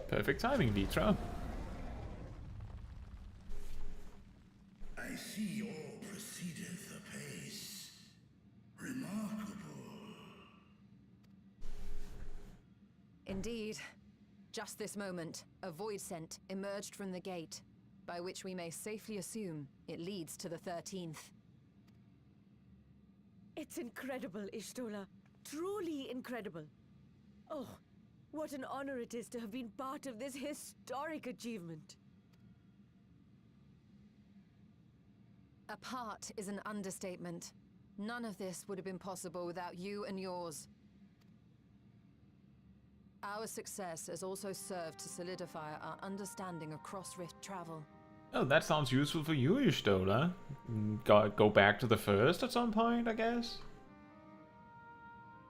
Perfect timing, Vitra. I see all proceedeth apace. Remarkable. Indeed. Just this moment, a void scent emerged from the gate, by which we may safely assume it leads to the 13th. It's incredible, Ishtola. Truly incredible. Oh, what an honor it is to have been part of this historic achievement. A part is an understatement. None of this would have been possible without you and yours. Our success has also served to solidify our understanding of cross-rift travel. Oh, that sounds useful for you, Ishtola. Go back to the first at some point, I guess?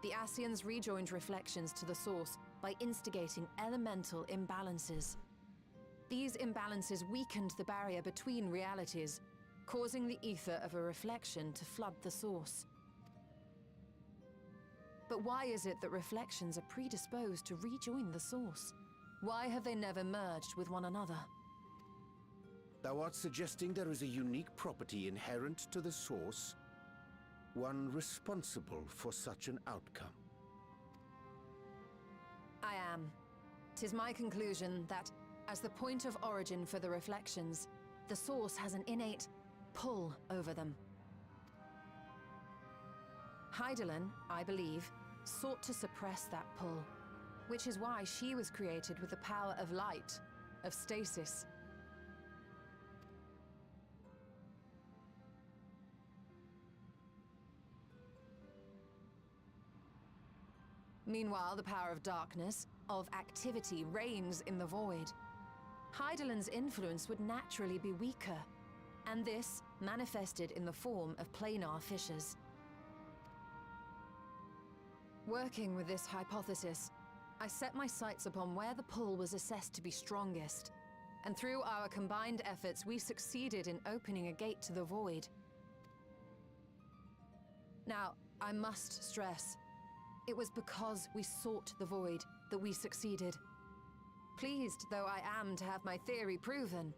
The Ascians rejoined reflections to the source by instigating elemental imbalances. These imbalances weakened the barrier between realities, causing the ether of a reflection to flood the source. But why is it that reflections are predisposed to rejoin the source? Why have they never merged with one another? Thou art suggesting there is a unique property inherent to the source, one responsible for such an outcome. I am. 'Tis my conclusion that, as the point of origin for the reflections, the source has an innate pull over them. Hydaelyn, I believe, sought to suppress that pull, which is why she was created with the power of light, of stasis. Meanwhile, the power of darkness, of activity, reigns in the void. Hydaelyn's influence would naturally be weaker, and this manifested in the form of planar fissures. Working with this hypothesis, I set my sights upon where the pull was assessed to be strongest, and through our combined efforts we succeeded in opening a gate to the void. Now, I must stress, it was because we sought the void that we succeeded. Pleased though I am to have my theory proven,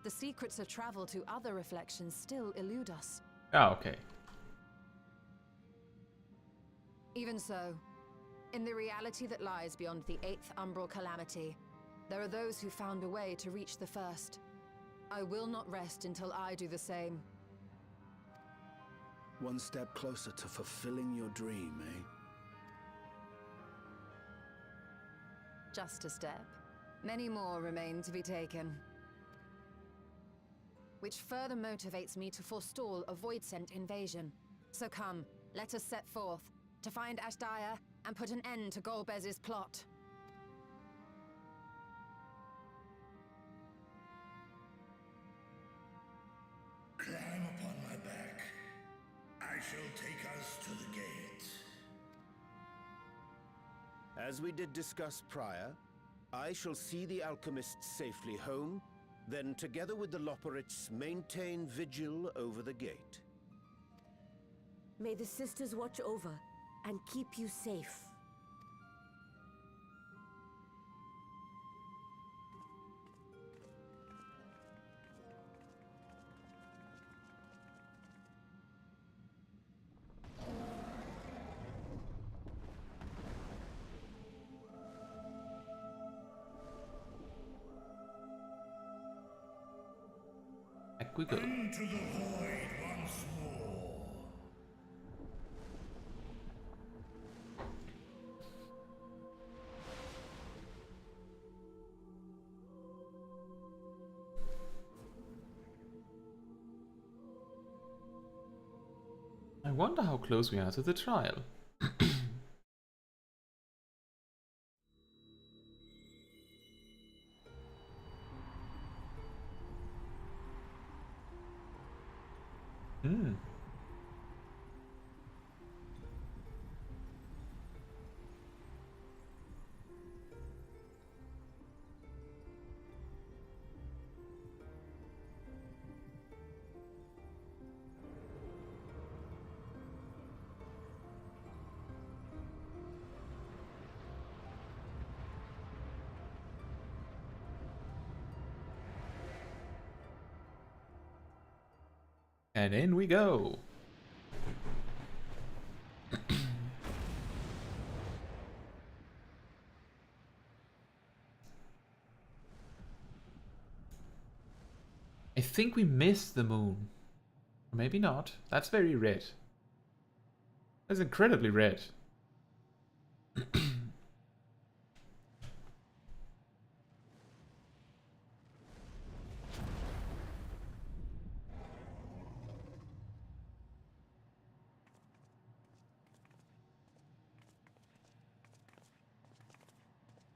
the secrets of travel to other reflections still elude us. Ah, okay. Even so, in the reality that lies beyond the 8th umbral calamity, there are those who found a way to reach the first. I will not rest until I do the same. One step closer to fulfilling your dream, eh? Just a step. Many more remain to be taken. Which further motivates me to forestall a void-sent invasion. So come, let us set forth, to find Ashdaya and put an end to Golbez's plot. Climb upon my back. I shall take us to the gate. As we did discuss prior, I shall see the alchemists safely home, then together with the Loporrits maintain vigil over the gate. May the sisters watch over and keep you safe. Back we go. Into the void once more. wonder how close we are to the trial. Hmm. And in we go. I think we missed the moon. Or maybe not. That's very red. That's incredibly red.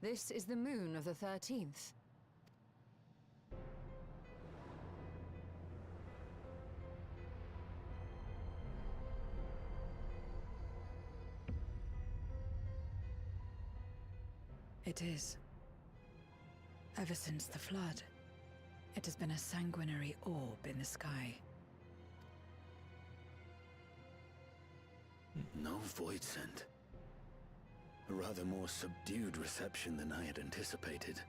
This is the moon of the 13th. It is. Ever since the flood, it has been a sanguinary orb in the sky. No void scent. A rather more subdued reception than I had anticipated.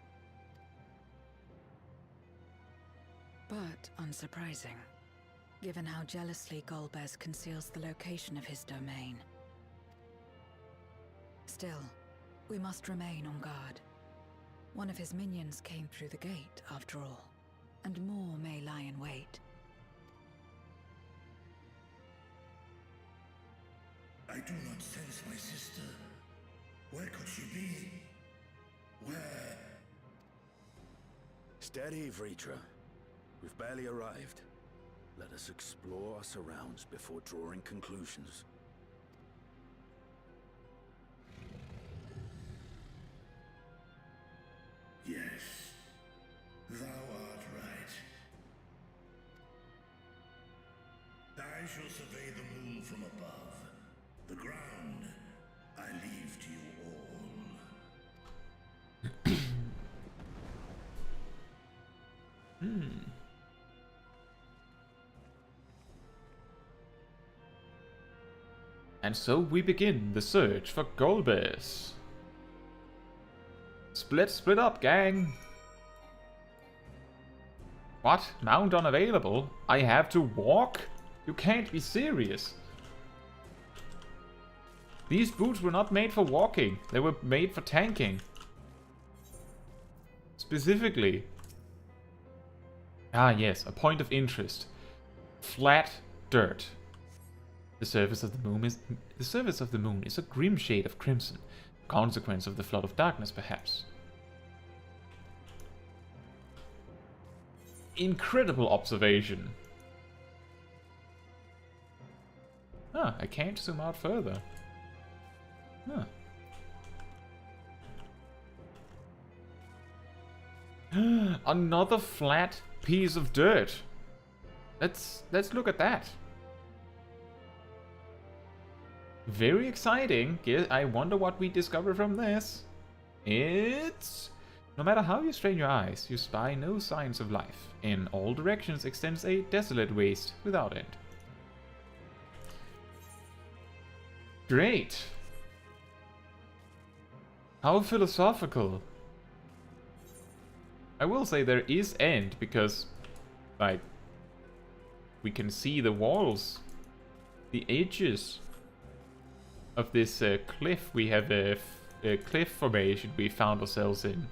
But unsurprising, given how jealously Golbez conceals the location of his domain. Still, we must remain on guard. One of his minions came through the gate, after all, and more may lie in wait. I do not sense my sister. Where could she be? Where? Steady, Vritra. We've barely arrived. Let us explore our surrounds before drawing conclusions. Yes, thou art right. I shall survey the moon from above. The ground I leave to you all. And so we begin the search for Golbez. Split up, gang! What? Mount unavailable? I have to walk? You can't be serious. These boots were not made for walking. They were made for tanking. Specifically. Ah yes, a point of interest. Flat dirt. The surface of the moon is a grim shade of crimson. Consequence of the flood of darkness, perhaps. Incredible observation. Ah, I can't zoom out further. Huh. Another flat piece of dirt. Let's look at that. Very exciting. I wonder what we discover from this. It's... No matter how you strain your eyes, you spy no signs of life. In all directions extends a desolate waste without end. Great. How philosophical. I will say there is end because, like, we can see the walls, the edges of this cliff. We have a cliff formation we found ourselves in.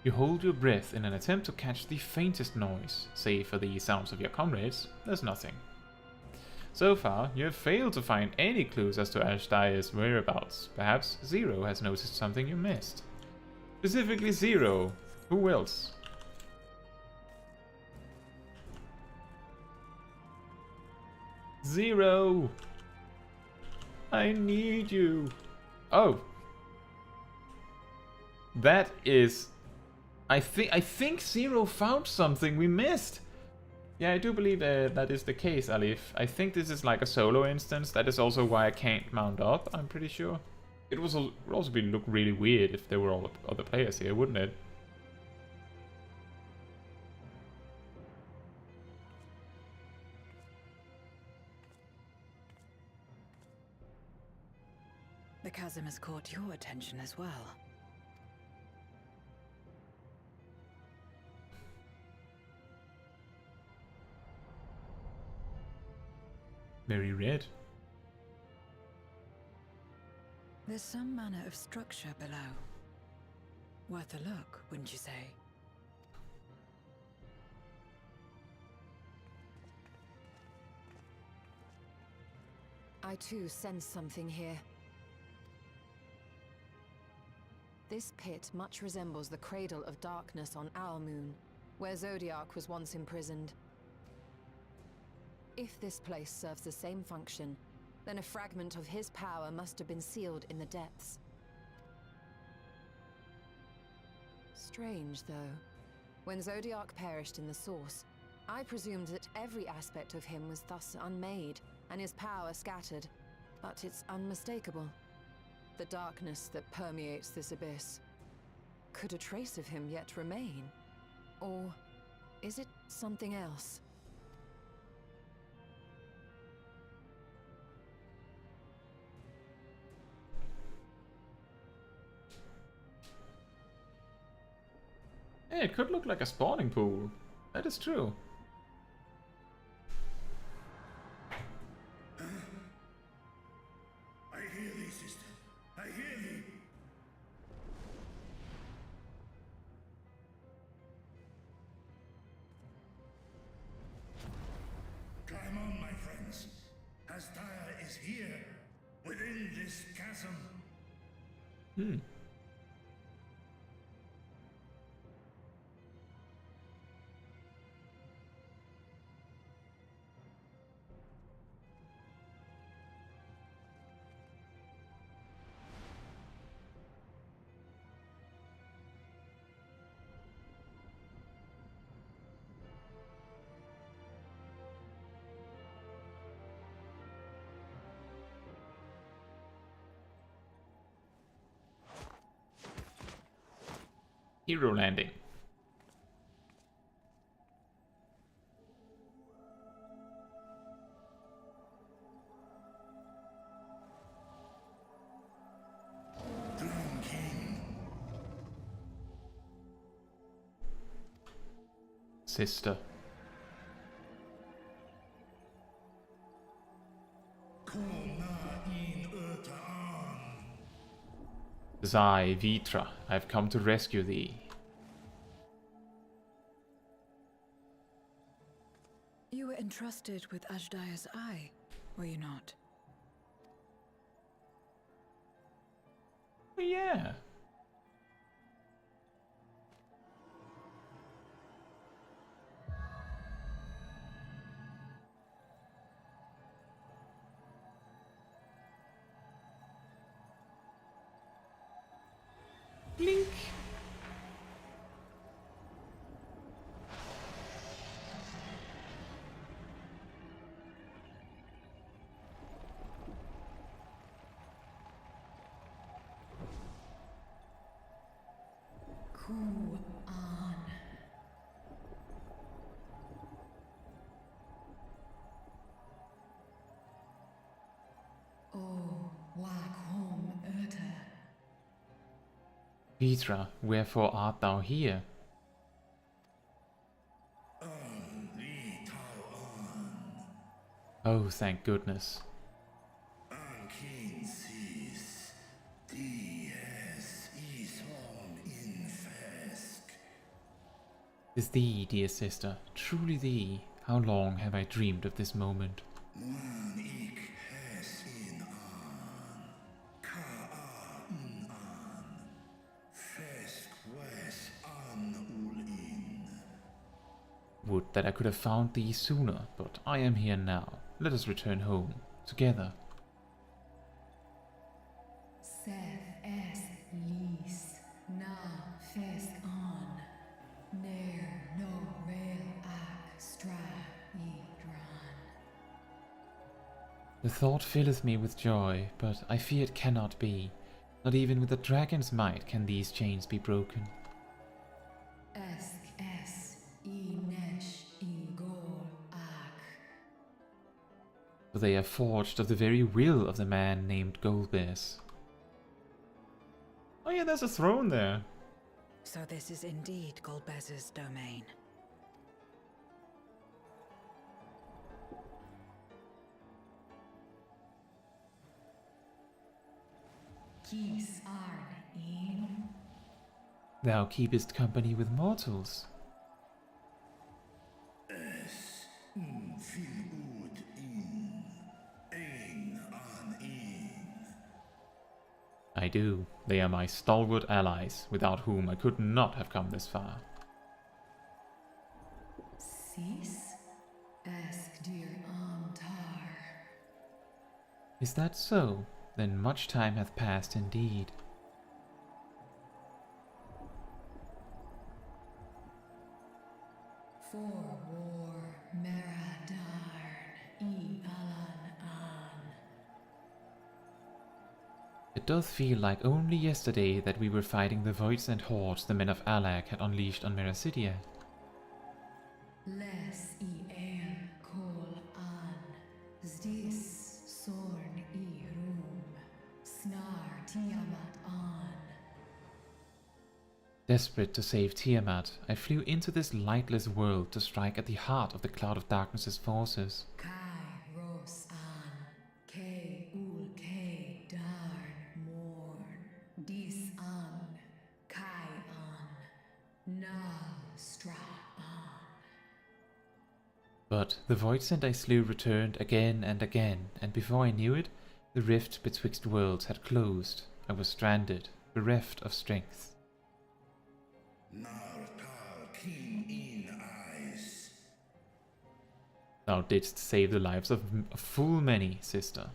You hold your breath in an attempt to catch the faintest noise. Save for the sounds of your comrades, there's nothing. So far, you have failed to find any clues as to Dais' whereabouts. Perhaps Zero has noticed something you missed. Specifically Zero. Who else? Zero! I need you! Oh! That is... I think Zero found something we missed! Yeah, I do believe that is the case, Alif. I think this is like a solo instance. That is also why I can't mount up, I'm pretty sure. It would also look really weird if there were all other players here, wouldn't it? The chasm has caught your attention as well. Very red. There's some manner of structure below. Worth a look, wouldn't you say? I too sense something here. This pit much resembles the Cradle of Darkness on Owl Moon, where Zodiac was once imprisoned. If this place serves the same function, then a fragment of his power must have been sealed in the depths. Strange, though. When Zodiac perished in the Source, I presumed that every aspect of him was thus unmade, and his power scattered. But it's unmistakable. The darkness that permeates this abyss. Could a trace of him yet remain? Or is it something else? Hey, it could look like a spawning pool. That is true. I hear thee, sister. I hear thee. Climb on, my friends. Astaya is here, within this chasm. Hero landing. Dream King. Sister. Zai, Vitra, I've come to rescue thee. You were entrusted with Ajdaya's eye, were you not? Oh, yeah. Blink. Vitra, wherefore art thou here? Oh, thank goodness. Is thee, dear sister, truly thee? How long have I dreamed of this moment? Nuan ik hes in an. Ka an an. Fesk wes an ul in. Would that I could have found thee sooner, but I am here now. Let us return home, together. Seth es lis, na fesk on, ner no rail ac stra I dran. The thought filleth me with joy, but I fear it cannot be. Not even with the dragon's might can these chains be broken. Esk es I nesh I gol ac. For they are forged of the very will of the man named Golbez. Oh yeah, there's a throne there. So this is indeed Golbez's domain. Kis arn in. Thou keepest company with mortals. Es fil ud in. Ein an in. I do. They are my stalwart allies, without whom I could not have come this far. Sis esk dir antar. Is that so? Then much time hath passed indeed. For war Meradarn I Alan an. It doth feel like only yesterday that we were fighting the voids and hordes the men of Alak had unleashed on Mericidia. Les I el kol an. Zdis sorn I rum. Snar Tiamat an. Desperate to save Tiamat, I flew into this lightless world to strike at the heart of the Cloud of Darkness's forces. Kai ros an. Ke ul ke darn morn. Dis an. Kai an. Nal stra an. But the voidsent I slew returned again and again, and before I knew it, the rift betwixt worlds had closed. I was stranded, bereft of strength. Thou didst save the lives of full many, sister.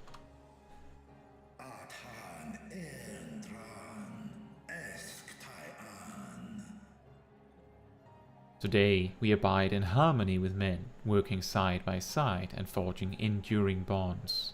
Today we abide in harmony with men, working side by side and forging enduring bonds.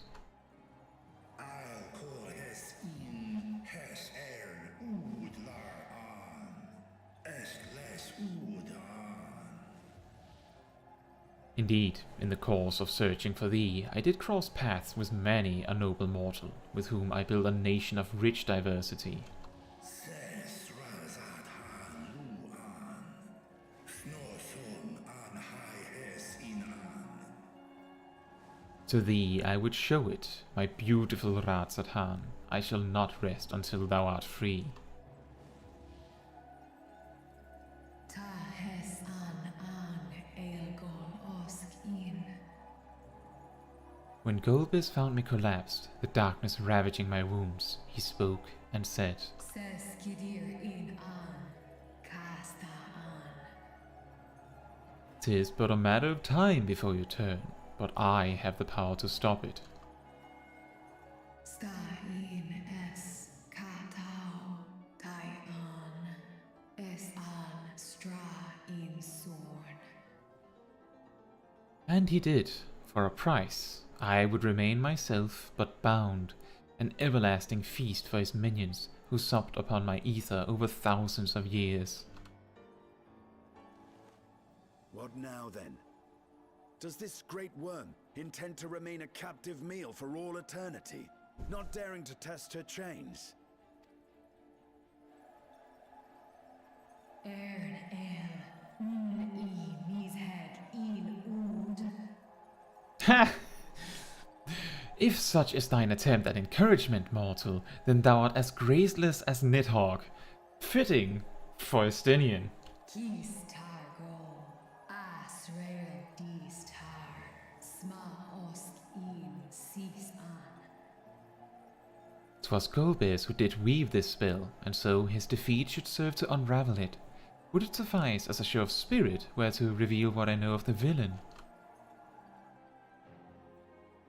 Indeed, in the course of searching for thee, I did cross paths with many a noble mortal, with whom I built a nation of rich diversity. To thee I would show it, my beautiful Ratsathan. I shall not rest until thou art free. When Golbez found me collapsed, the darkness ravaging my wounds, he spoke and said, "'Tis but a matter of time before you turn, but I have the power to stop it." And he did, for a price. I would remain myself, but bound, an everlasting feast for his minions, who supped upon my ether over thousands of years. What now, then? Does this great worm intend to remain a captive meal for all eternity, not daring to test her chains? Ha! If such is thine attempt at encouragement, mortal, then thou art as graceless as Nidhogg. Fitting for Estinian. 'Twas Golbez who did weave this spell, and so his defeat should serve to unravel it. Would it suffice as a show of spirit were to reveal what I know of the villain?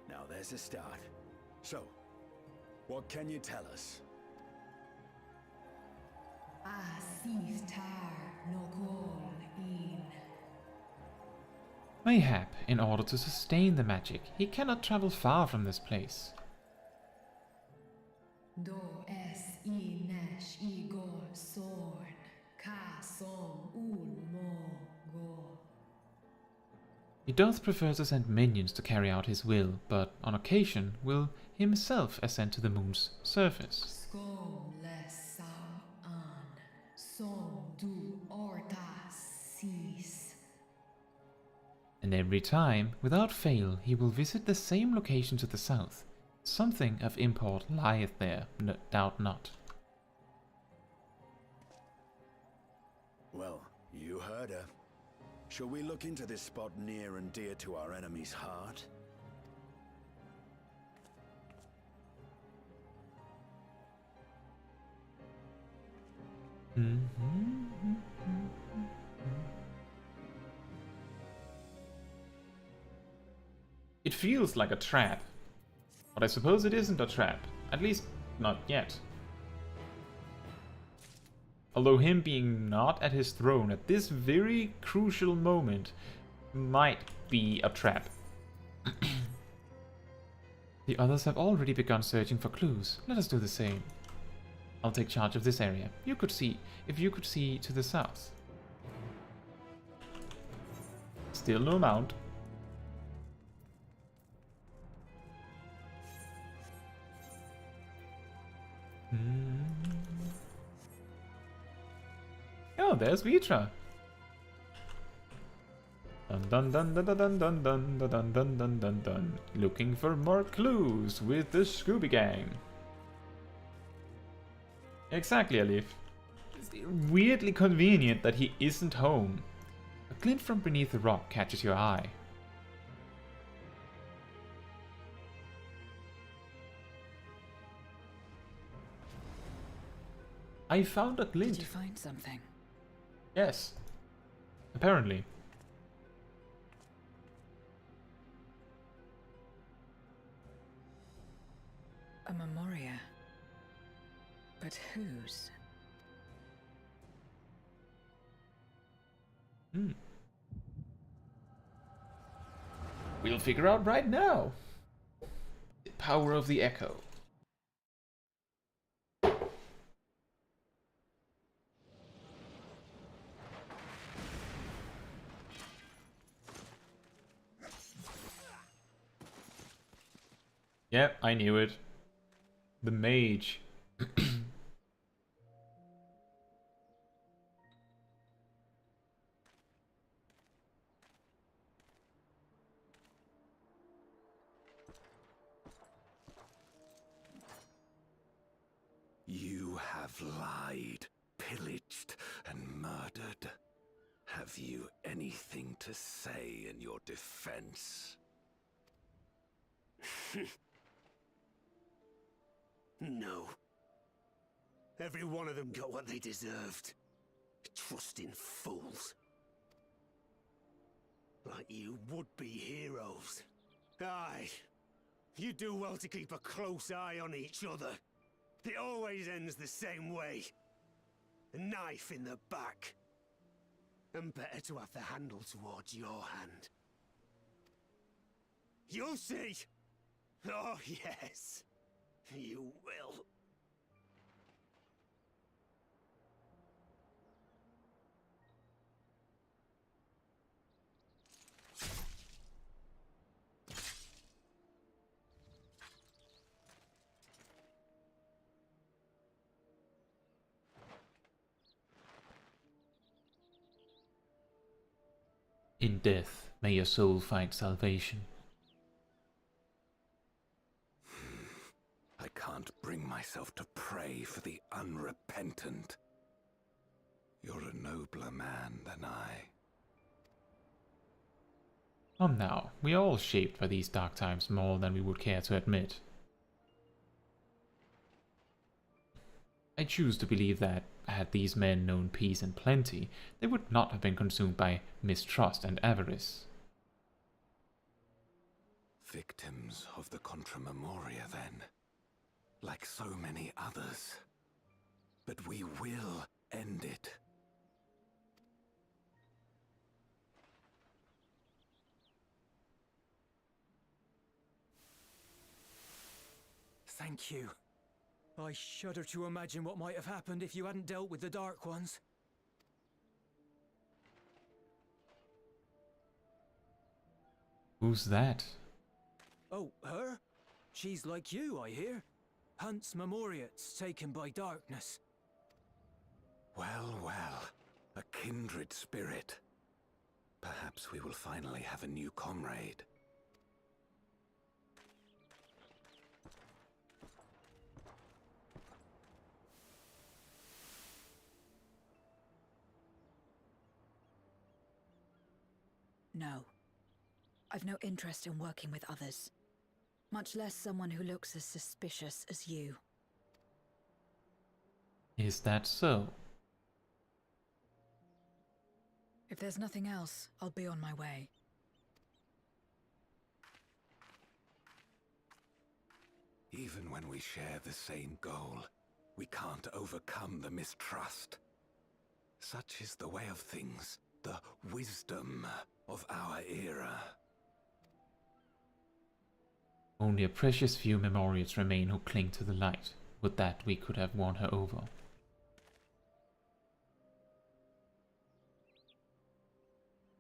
Now there's a start. So, what can you tell us? Mayhap, in order to sustain the magic, he cannot travel far from this place. He doth prefer to send minions to carry out his will, but on occasion will himself ascend to the moon's surface. And every time, without fail, he will visit the same location to the south. Something of import lieth there, no doubt not. Well, you heard her. Shall we look into this spot near and dear to our enemy's heart? It feels like a trap, but I suppose it isn't a trap, at least not yet. Although him being not at his throne at this very crucial moment might be a trap. The others have already begun searching for clues. Let us do the same. I'll take charge of this area. If you could see to the south. Still no mount. Oh, there's Vitra. Dun dun dun dun dun dun dun dun dun dun dun dun dun. Looking for more clues with the Scooby Gang. Exactly, Alif. It's weirdly convenient that he isn't home. A glint from beneath the rock catches your eye. I found a glint. Did you find something? Yes. Apparently. A memoria. But whose? We'll figure out right now. The power of the echo. Yep, I knew it. The mage. You have lied, pillaged, and murdered. Have you anything to say in your defense? No. Every one of them got what they deserved. Trusting fools. Like you would-be heroes. Aye. You do well to keep a close eye on each other. It always ends the same way. A knife in the back. And better to have the handle towards your hand. You'll see! Oh, yes. You will. In death, may your soul find salvation. I can't bring myself to pray for the unrepentant. You're a nobler man than I. Come now, we are all shaped by these dark times more than we would care to admit. I choose to believe that, had these men known peace and plenty, they would not have been consumed by mistrust and avarice. Victims of the Contra Memoria, then. Like so many others. But we will end it. Thank you. I shudder to imagine what might have happened if you hadn't dealt with the Dark Ones. Who's that? Oh, her? She's like you, I hear. Hunts Memoriates taken by darkness. Well, well. A kindred spirit. Perhaps we will finally have a new comrade. No. I've no interest in working with others. Much less someone who looks as suspicious as you. Is that so? If there's nothing else, I'll be on my way. Even when we share the same goal, we can't overcome the mistrust. Such is the way of things, the wisdom of our era. Only a precious few Memoriates remain who cling to the light. Would that we could have won her over.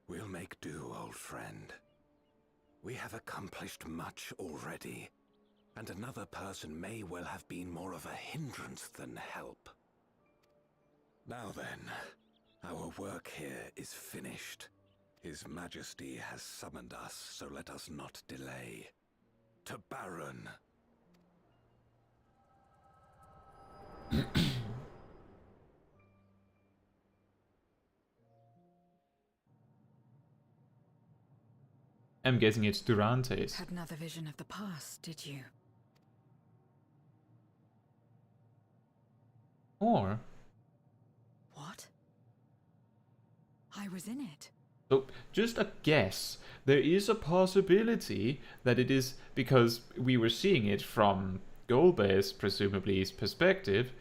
We'll make do, old friend. We have accomplished much already, and another person may well have been more of a hindrance than help. Now then, our work here is finished. His Majesty has summoned us, so let us not delay. To Baron. I'm guessing it's Durante's. Had another vision of the past, did you? Or... What? I was in it. So, just a guess. There is a possibility that it is because we were seeing it from Golbez's, presumably, perspective.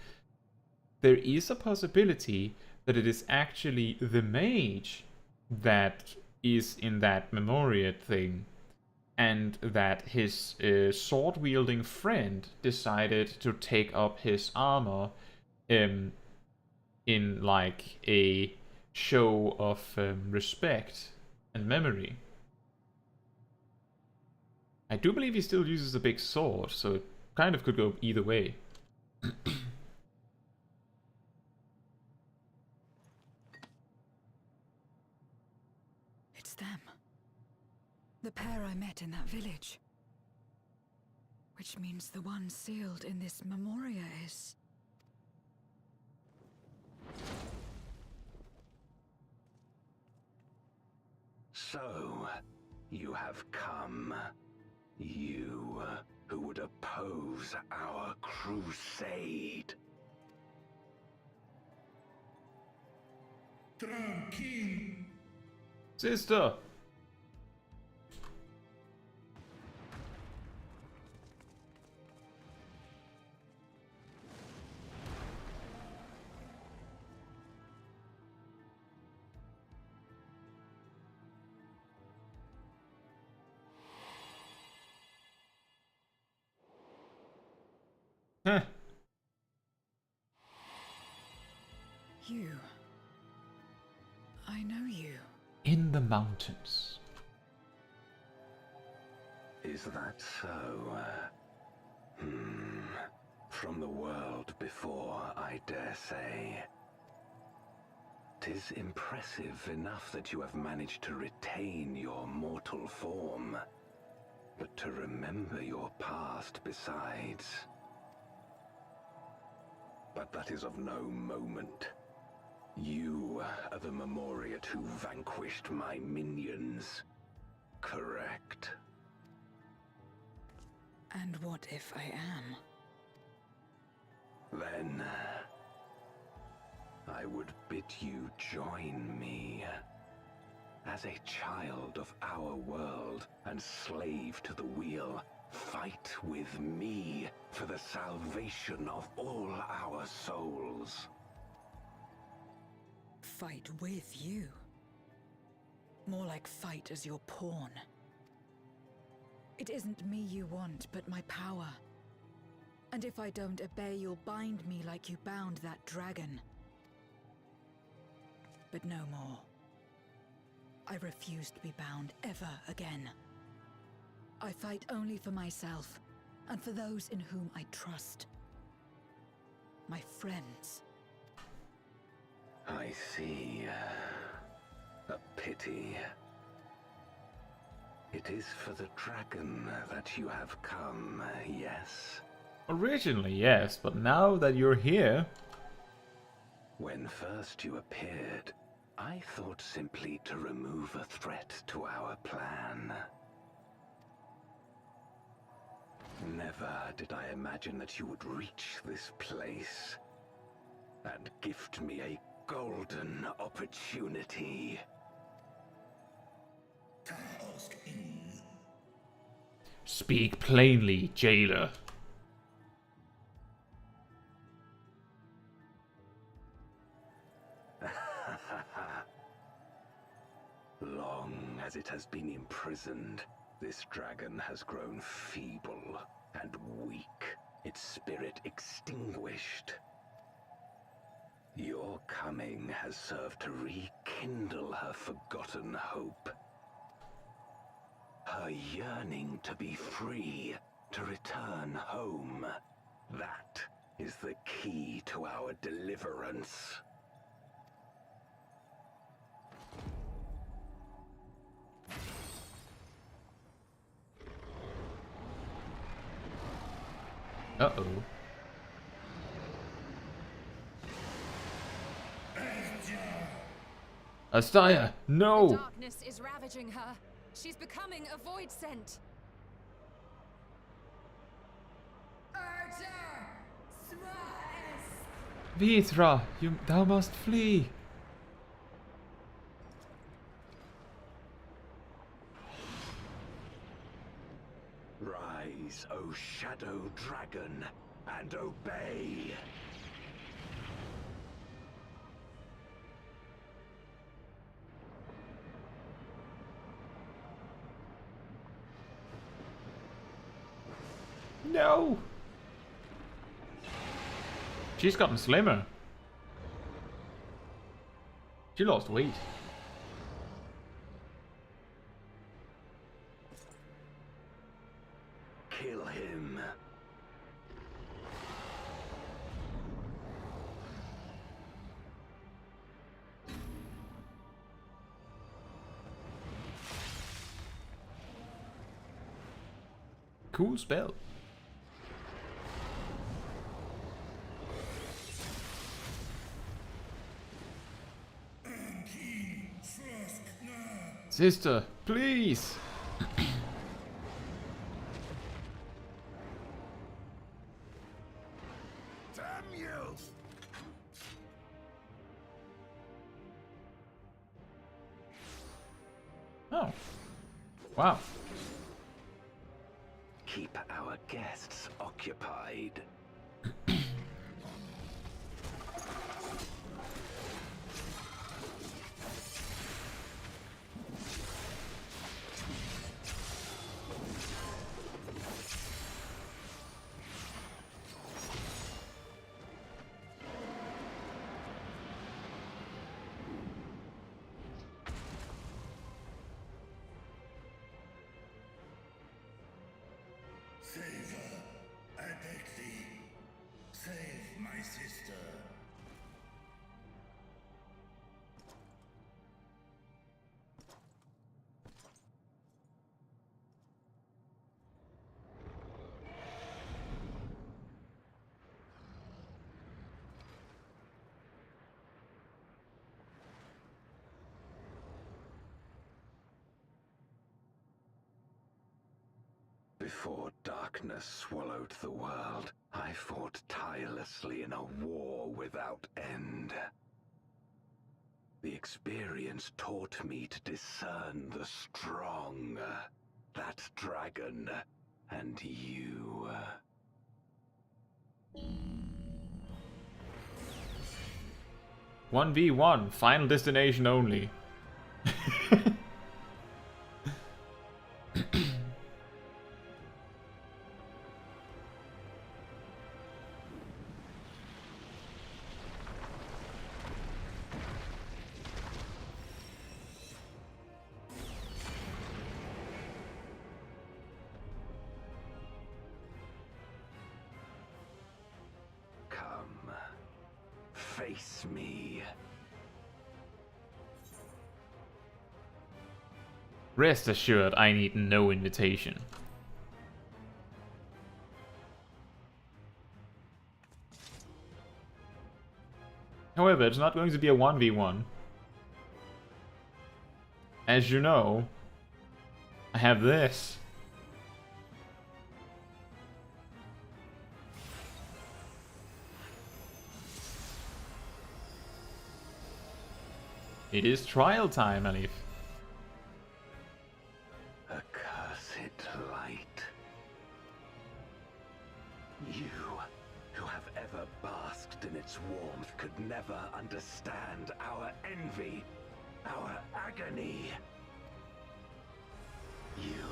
There is a possibility that it is actually the mage that is in that Memoriate thing, and that his sword-wielding friend decided to take up his armor in like a show of respect and memory. I do believe he still uses a big sword, so it kind of could go either way. It's them. The pair I met in that village. Which means the one sealed in this Memoria is... So, you have come. You who would oppose our crusade. Tranquil. Sister! Huh. You. I know you. In the mountains. Is that so? From the world before, I dare say. 'Tis impressive enough that you have managed to retain your mortal form, but to remember your past besides. But that is of no moment. You are the Memoriate who vanquished my minions, correct? And what if I am? Then, I would bid you join me. As a child of our world and slave to the wheel, fight with me for the salvation of all our souls. Fight with you? More like fight as your pawn. It isn't me you want, but my power. And if I don't obey, you'll bind me like you bound that dragon. But no more. I refuse to be bound ever again. I fight only for myself, and for those in whom I trust. My friends. I see. A pity. It is for the dragon that you have come, yes? Originally, yes, but now that you're here... When first you appeared, I thought simply to remove a threat to our plan. Never did I imagine that you would reach this place and gift me a golden opportunity. Speak plainly, jailer. Long as it has been imprisoned, this dragon has grown feeble and weak, its spirit extinguished. Your coming has served to rekindle her forgotten hope. Her yearning to be free, to return home. That is the key to our deliverance. Uh-oh. Astaya, no! The darkness is ravaging her. She's becoming a void scent. Vitra, thou must flee. Rise, O shadow dragon, and obey! No! She's gotten slimmer. She lost weight. Kill him. Cool spell. Sister, please! Damn you! Oh. Wow. Keep our guests occupied. Save her. I beg thee. Save my sister. Before darkness swallowed the world, I fought tirelessly in a war without end. The experience taught me to discern the strong. That dragon and you. 1v1, final destination only. Come, face me. Rest assured, I need no invitation. However, it's not going to be a 1v1. As you know, I have this. It is trial time, Alif. Accursed light. You, who have ever basked in its warmth, could never understand our envy, our agony. You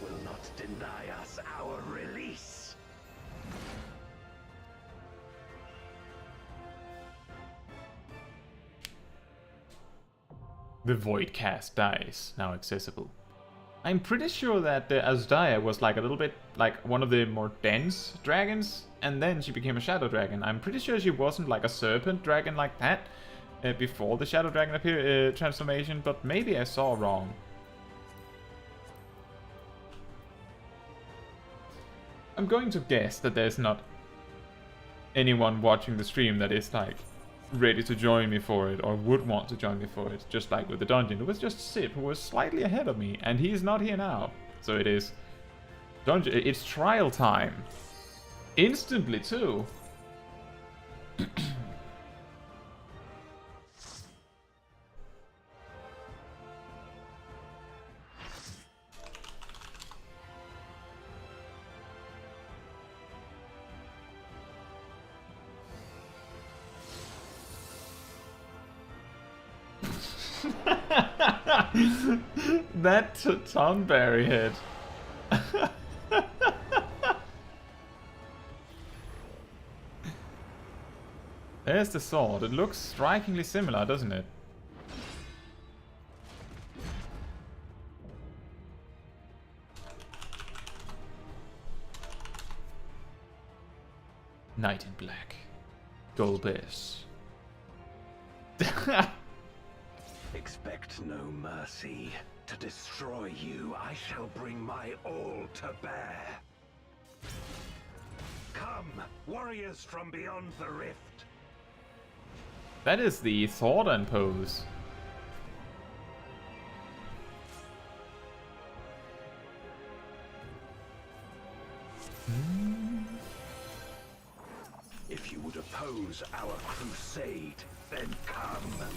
will not deny us our release. The Voidcast Dais, now accessible. I'm pretty sure that Asdaya was like a little bit like one of the more dense dragons, and then she became a shadow dragon. I'm pretty sure she wasn't like a serpent dragon like that before the shadow dragon transformation, but maybe I saw wrong. I'm going to guess that there's not anyone watching the stream that is like ready to join me for it or would want to join me for it, just like with the dungeon. It was just Sid who was slightly ahead of me, and he's not here now. So it is dungeon. It's trial time. Instantly too. That Tonberry head. There's the sword. It looks strikingly similar, doesn't it? Knight in black. Golbez. Expect no mercy. To destroy you, I shall bring my all to bear. Come, warriors from beyond the rift. That is the Thordan pose. If you would oppose our crusade, then come.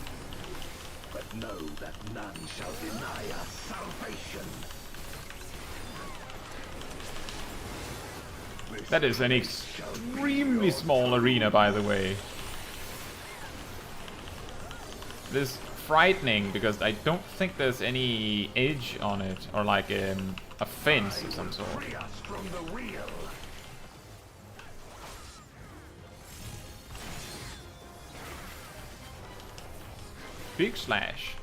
But know that none shall deny us salvation. That is an extremely small arena, by the way. It is frightening because I don't think there's any edge on it, or like a fence of some sort. Big slash.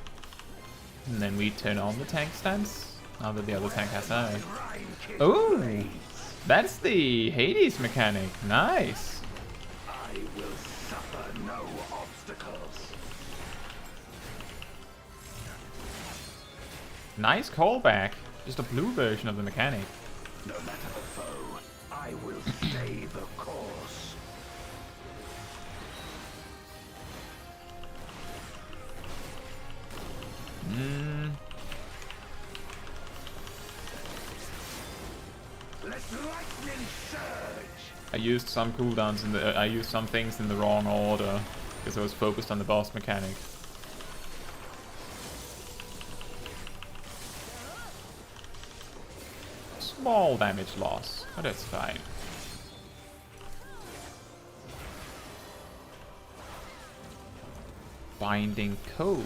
And then we turn on the tank stance. Now that the other tank has died. Oh! That's the Hades mechanic. Nice! I will suffer no obstacles. Nice callback. Just a blue version of the mechanic. No matter the foe, I will stay the course. Let lightning surge. I used some cooldowns in the. I used some things in the wrong order because I was focused on the boss mechanic. small damage loss, but that's fine. Binding code.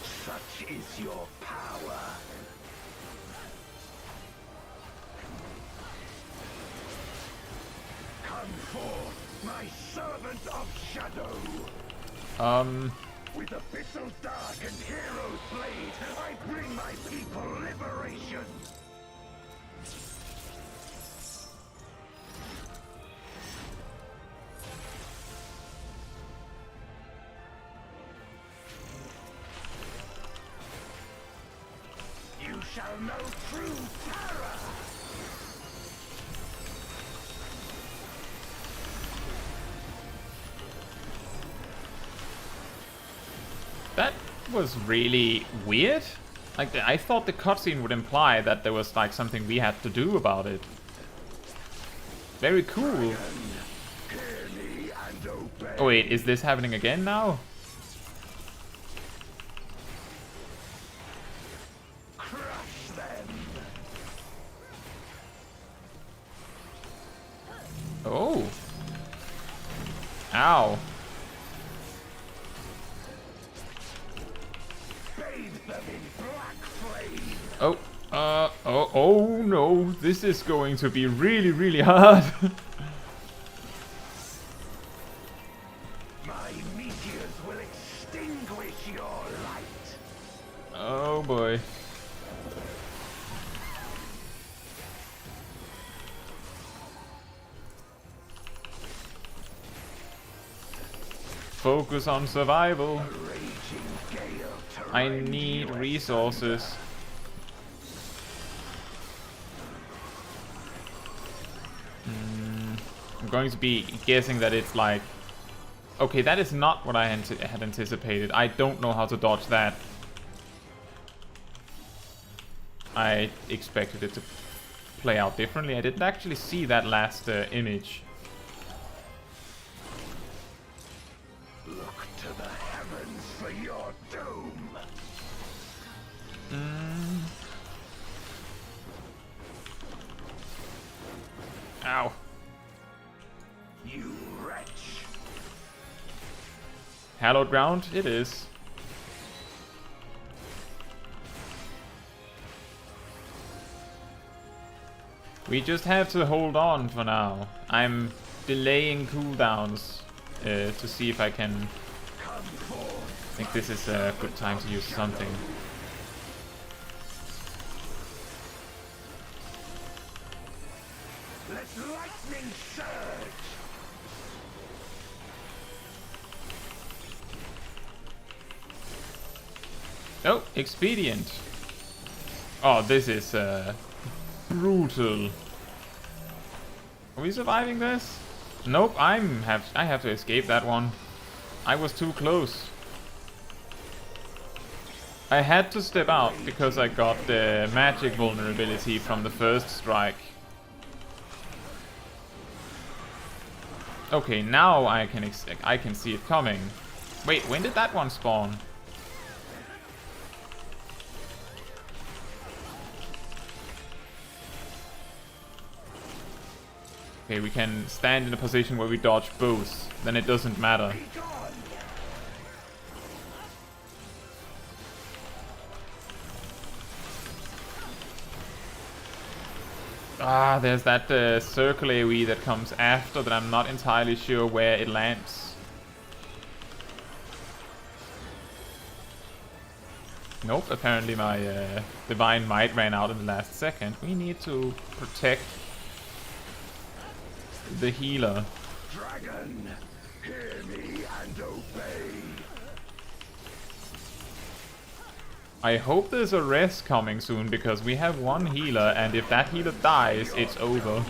Such is your power. Come forth, my servant of shadow. With abyssal dark and hero's blade, I bring my people liberation. You shall know true terror. That was really weird. Like, I thought the cutscene would imply that there was like something we had to do about it. Very cool. Oh wait, is this happening again now? Oh. Ow. Oh, oh no, this is going to be really, really hard. My meteors will extinguish your light. Oh boy. Focus on survival. I need resources. I'm going to be guessing that it's like... Okay, that is not what I had anticipated. I don't know how to dodge that. I expected it to play out differently. I didn't actually see that last image. Look to the heavens for your doom. Ow. You wretch. Hallowed ground? It is. We just have to hold on for now. I'm delaying cooldowns to see if I can... I think this is a good time to use something. Let lightning surge. Oh, expedient. Oh, this is brutal. Are we surviving this? Nope, I have to escape that one. I was too close. I had to step out because I got the magic vulnerability from the first strike. Okay, now I can see it coming. Wait, when did that one spawn? Okay, we can stand in a position where we dodge both. Then it doesn't matter. Ah, there's that circle AoE that comes after that I'm not entirely sure where it lands. Nope, apparently my Divine Might ran out in the last second. We need to protect the healer. Dragon, hear me and obey. I hope there's a rest coming soon, because we have one healer, and if that healer dies, it's over.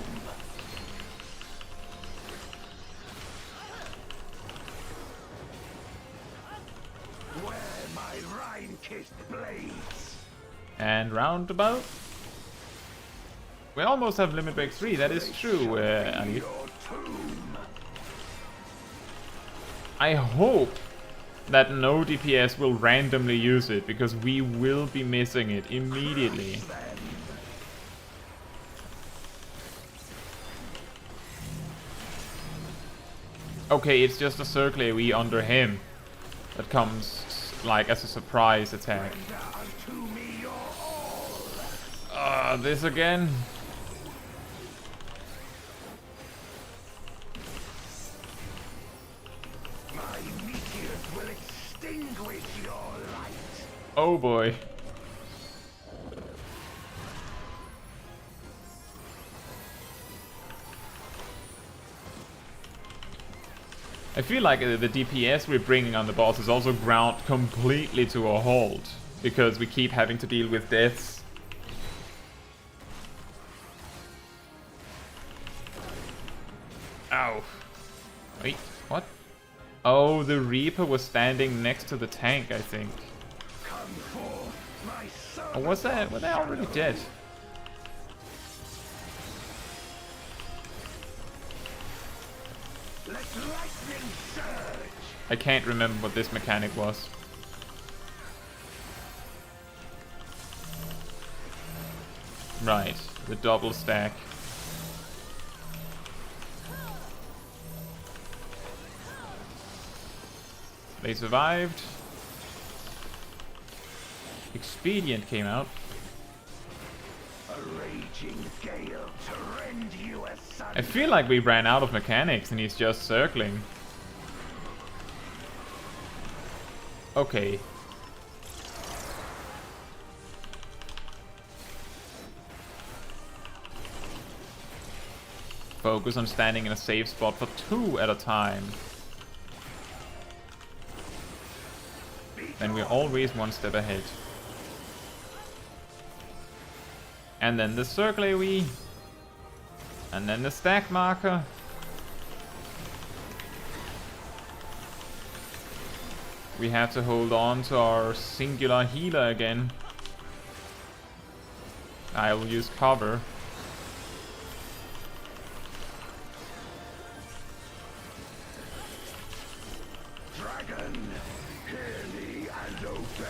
Wear my Rhine-kissed blades. And roundabout. We almost have Limit Break 3, that is true, Ali. I hope that no DPS will randomly use it, because we will be missing it immediately. Okay, it's just a circle AoE under him that comes like as a surprise attack. This again. Oh boy. I feel like the DPS we're bringing on the boss is also ground completely to a halt, because we keep having to deal with deaths. Ow. Wait, what? Oh, the Reaper was standing next to the tank, I think. Or was that? Were they already dead? I can't remember what this mechanic was. Right, the double stack. They survived. Expedient came out. A raging gale to rend you asunder. I feel like we ran out of mechanics and he's just circling. Okay. Focus on standing in a safe spot for 2 at a time. Then we're always 1 step ahead. And then the circle AoE. And then the stack marker. We have to hold on to our singular healer again. I will use cover.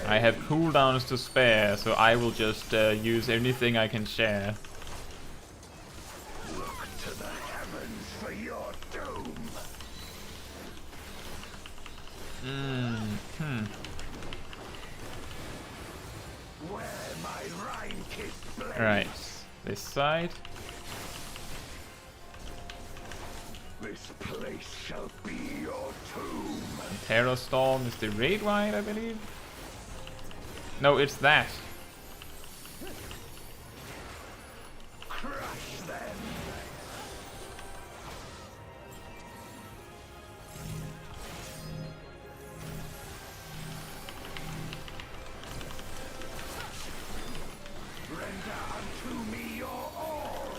I have cooldowns to spare, so I will just use anything I can share. Look to the heavens for your doom. Where my Rhine-kissed blade. Alright, this side. This place shall be your tomb. Terror Storm is the raid wide, I believe. No, it's that. Crush them. Render unto me your all.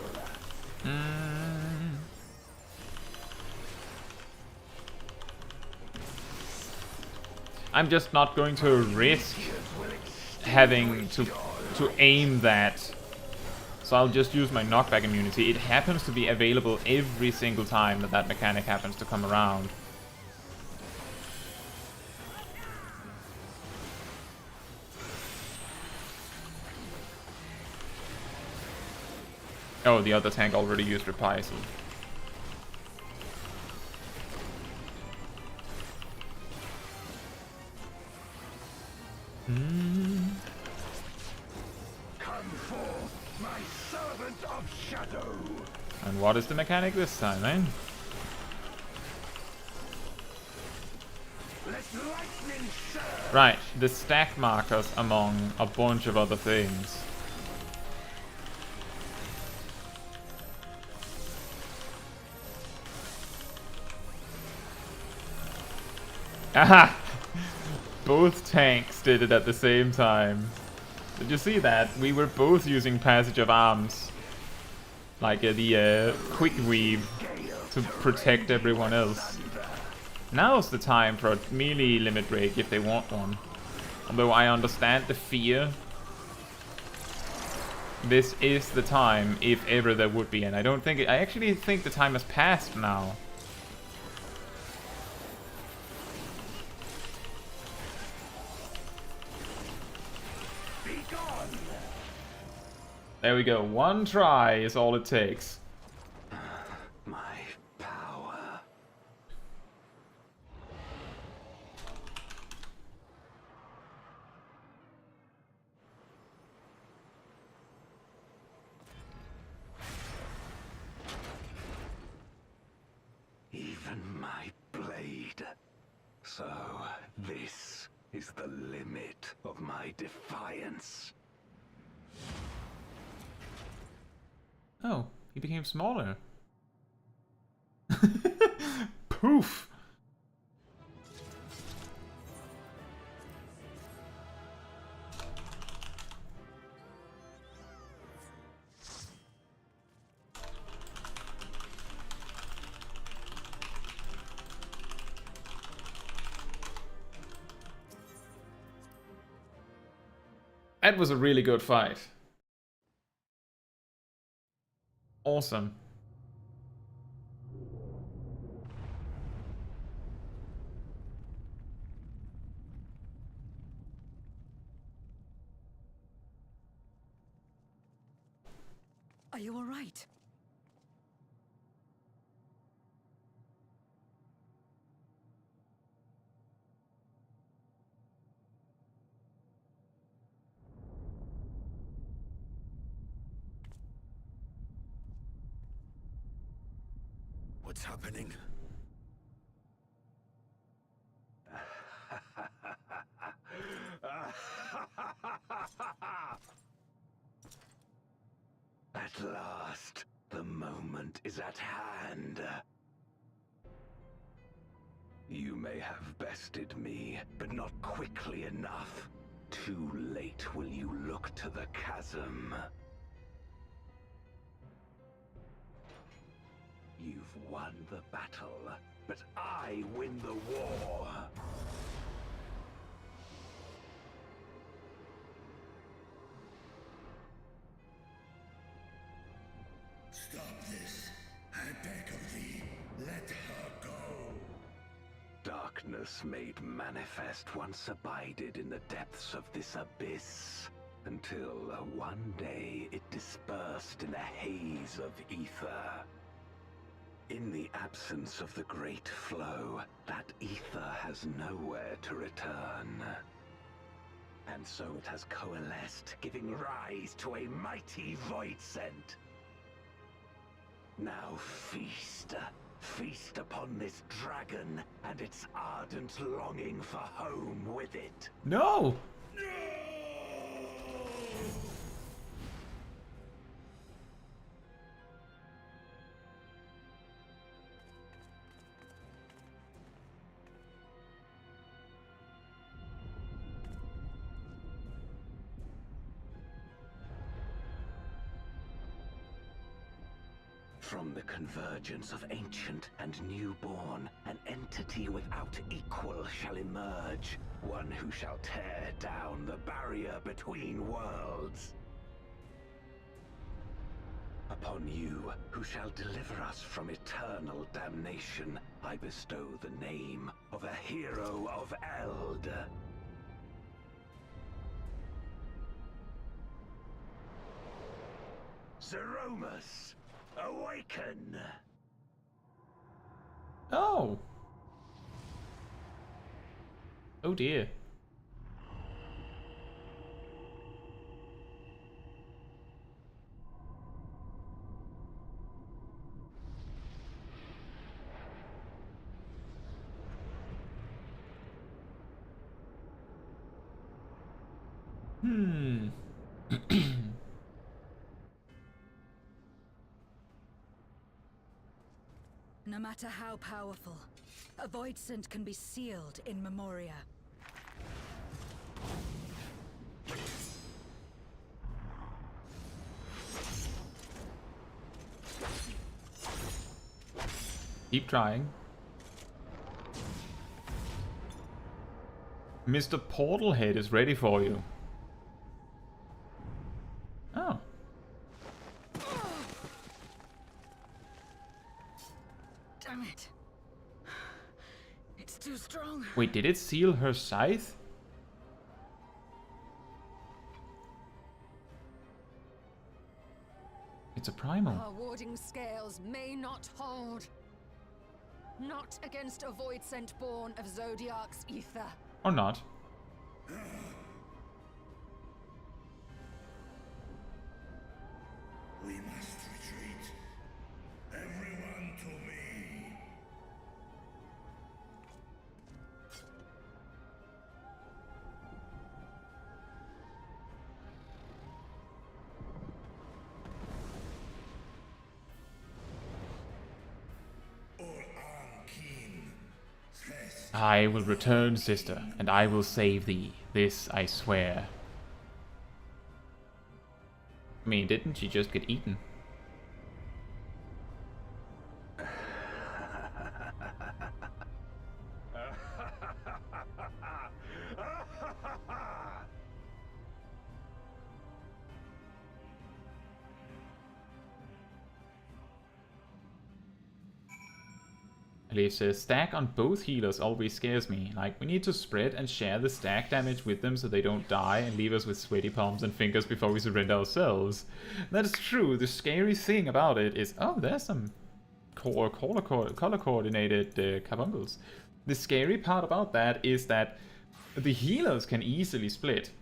I'm just not going to risk having to aim that. So I'll just use my knockback immunity. It happens to be available every single time that that mechanic happens to come around. Oh, the other tank already used reprisal. Come forth, my servant of shadow. And what is the mechanic this time, eh? Let lightning surge. Right, the stack markers among a bunch of other things. Aha! Both tanks did it at the same time. Did you see that? We were both using Passage of Arms. Like the quick weave to protect everyone else. Now's the time for a melee limit break if they want one. Although I understand the fear. This is the time, if ever there would be, and I don't think I actually think the time has passed now. There we go. One try is all it takes. My power. Even my blade. So, this is the limit of my defiance. Oh, he became smaller. Poof! That was a really good fight. Awesome. Are you all right? What's happening? At last, the moment is at hand. You may have bested me, but not quickly enough. Too late will you look to the chasm. You've won the battle, but I win the war. Stop this. I beg of thee, let her go. Darkness made manifest once abided in the depths of this abyss, until one day it dispersed in a haze of ether. In the absence of the great flow, that ether has nowhere to return. And so it has coalesced, giving rise to a mighty Voidsent. Now feast. Feast upon this dragon and its ardent longing for home with it. No! From the convergence of ancient and newborn, an entity without equal shall emerge, one who shall tear down the barrier between worlds. Upon you, who shall deliver us from eternal damnation, I bestow the name of a hero of Eld. Zeromus! Awaken! Oh! Oh dear. No matter how powerful, a Voidsent can be sealed in Memoria. Keep trying. Mr. Portalhead is ready for you. Oh. Damn it. It's too strong. Wait, did it seal her scythe? It's a primal. Our warding scales may not hold. Not against a void scent born of Zodiac's ether. Or not. We must retreat. Everyone to me. I will return, sister, and I will save thee. This I swear. I mean, didn't she just get eaten? At least a stack on both healers always scares me. Like, we need to spread and share the stack damage with them so they don't die and leave us with sweaty palms and fingers before we surrender ourselves. That is true. The scary thing about it is... Oh, there's some color-coordinated carbuncles. The scary part about that is that the healers can easily split.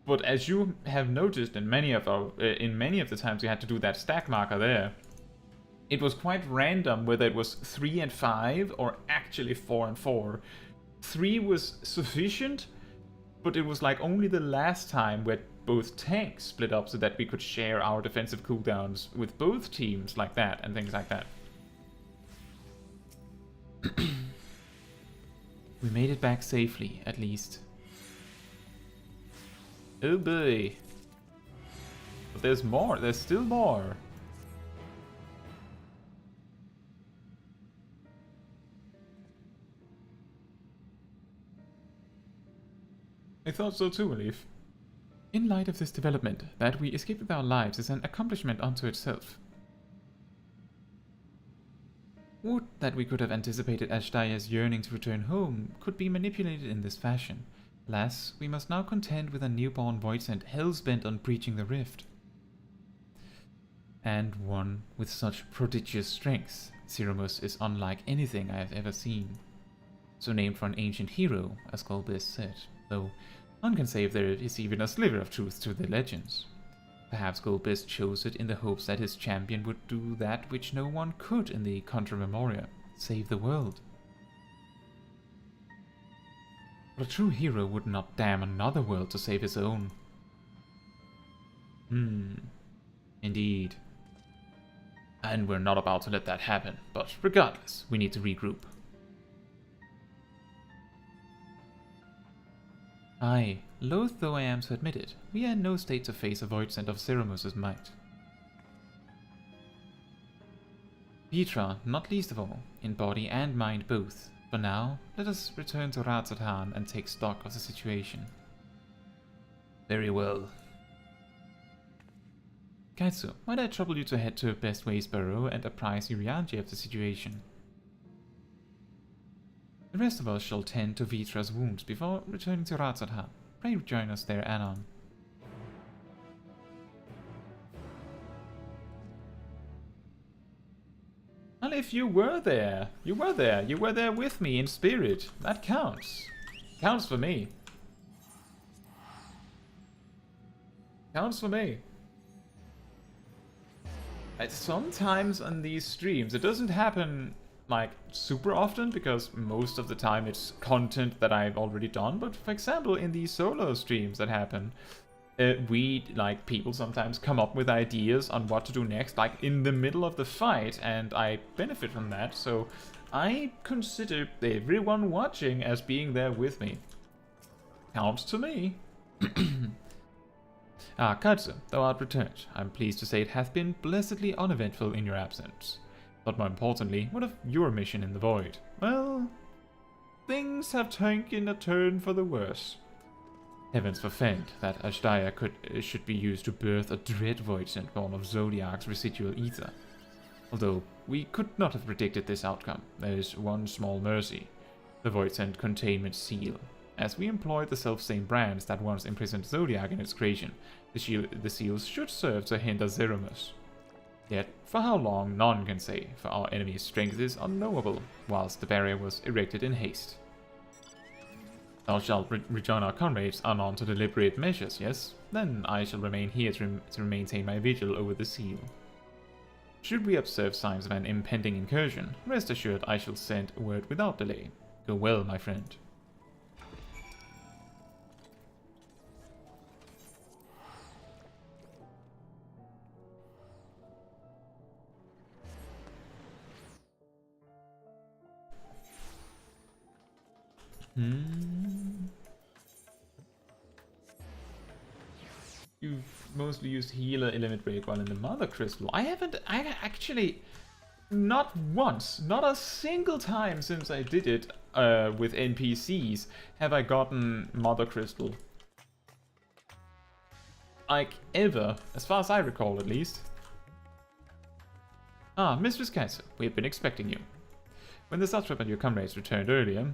But as you have noticed in many of the times we had to do that stack marker there, it was quite random whether it was 3 and 5 or actually 4 and 4. 3 was sufficient, but it was like only the last time where both tanks split up so that we could share our defensive cooldowns with both teams like that and things like that. We made it back safely, at least. Oh boy. But there's more, there's still more. I thought so too, Leaf. In light of this development, that we escaped with our lives is an accomplishment unto itself. Would that we could have anticipated Ashtaya's yearning to return home could be manipulated in this fashion. Alas, we must now contend with a newborn voidsent hell-bent on breaching the rift. And one with such prodigious strength. Ceramus is unlike anything I have ever seen. So named for an ancient hero, as Golbez said, though none can say if there is even a sliver of truth to the legends. Perhaps Golbez chose it in the hopes that his champion would do that which no one could in the Contra Memoria, save the world. But a true hero would not damn another world to save his own. Indeed. And we're not about to let that happen, but regardless, we need to regroup. Aye, loath though I am to admit it, we are in no state to face a voidsent of Ceramus's might. Vitra, not least of all, in body and mind both. For now, let us return to Razathan and take stock of the situation. Very well. Caetsu, might I trouble you to head to Best Ways Burrow and apprise Urianji of the situation? The rest of us shall tend to Vitra's wounds before returning to Razathan. Pray join us there anon. Well, if you were there, you were there with me in spirit. That counts. Counts for me. Counts for me. Sometimes on these streams, it doesn't happen like super often because most of the time it's content that I've already done, but for example in these solo streams that happen, people sometimes come up with ideas on what to do next, like in the middle of the fight, and I benefit from that, so I consider everyone watching as being there with me. Counts to me. Caetsu, thou art returned. I'm pleased to say it hath been blessedly uneventful in your absence. But more importantly, what of your mission in the void? Well, things have taken a turn for the worse. Heavens forfend that Ashtaya should be used to birth a dread voidsent born of Zodiac's residual ether. Although we could not have predicted this outcome, there is one small mercy: the voidsent containment seal. As we employ the self-same brands that once imprisoned Zodiac in its creation, the seals should serve to hinder Ceramus. For how long, none can say, for our enemy's strength is unknowable, whilst the barrier was erected in haste. Thou shalt rejoin our comrades anon to deliberate measures, yes? Then I shall remain here to maintain my vigil over the seal. Should we observe signs of an impending incursion, rest assured I shall send word without delay. Go well, my friend. You've mostly used healer element break while in the Mother Crystal. I actually, not once, not a single time since I did it with NPCs have I gotten Mother Crystal. Like, ever, as far as I recall at least. Ah, Mistress Caetsu, we've been expecting you. When the Satrap and your comrades returned earlier,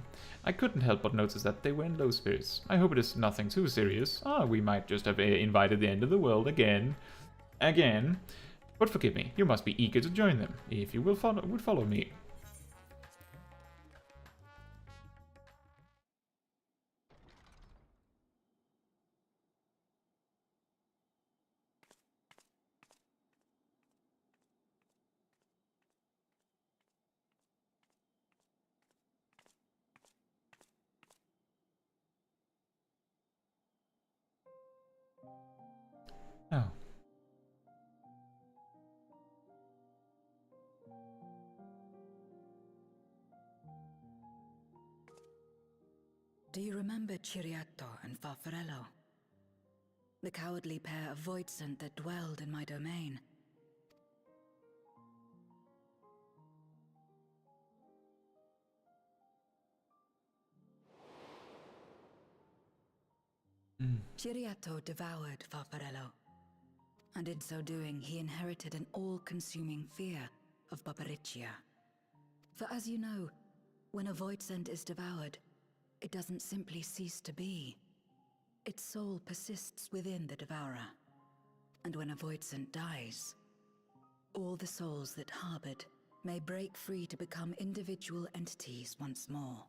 I couldn't help but notice that they were in low spirits. I hope it is nothing too serious. Ah, we might just have invited the end of the world again. But forgive me, you must be eager to join them, if you would follow me. Oh. Do you remember Ciriato and Farfarello? The cowardly pair of Voidsent that dwelled in my domain? Ciriato devoured Farfarello, and in so doing he inherited an all-consuming fear of Barbariccia. For as you know, when a Voidsent is devoured, it doesn't simply cease to be. Its soul persists within the devourer, and when a Voidsent dies, all the souls that harbored may break free to become individual entities once more.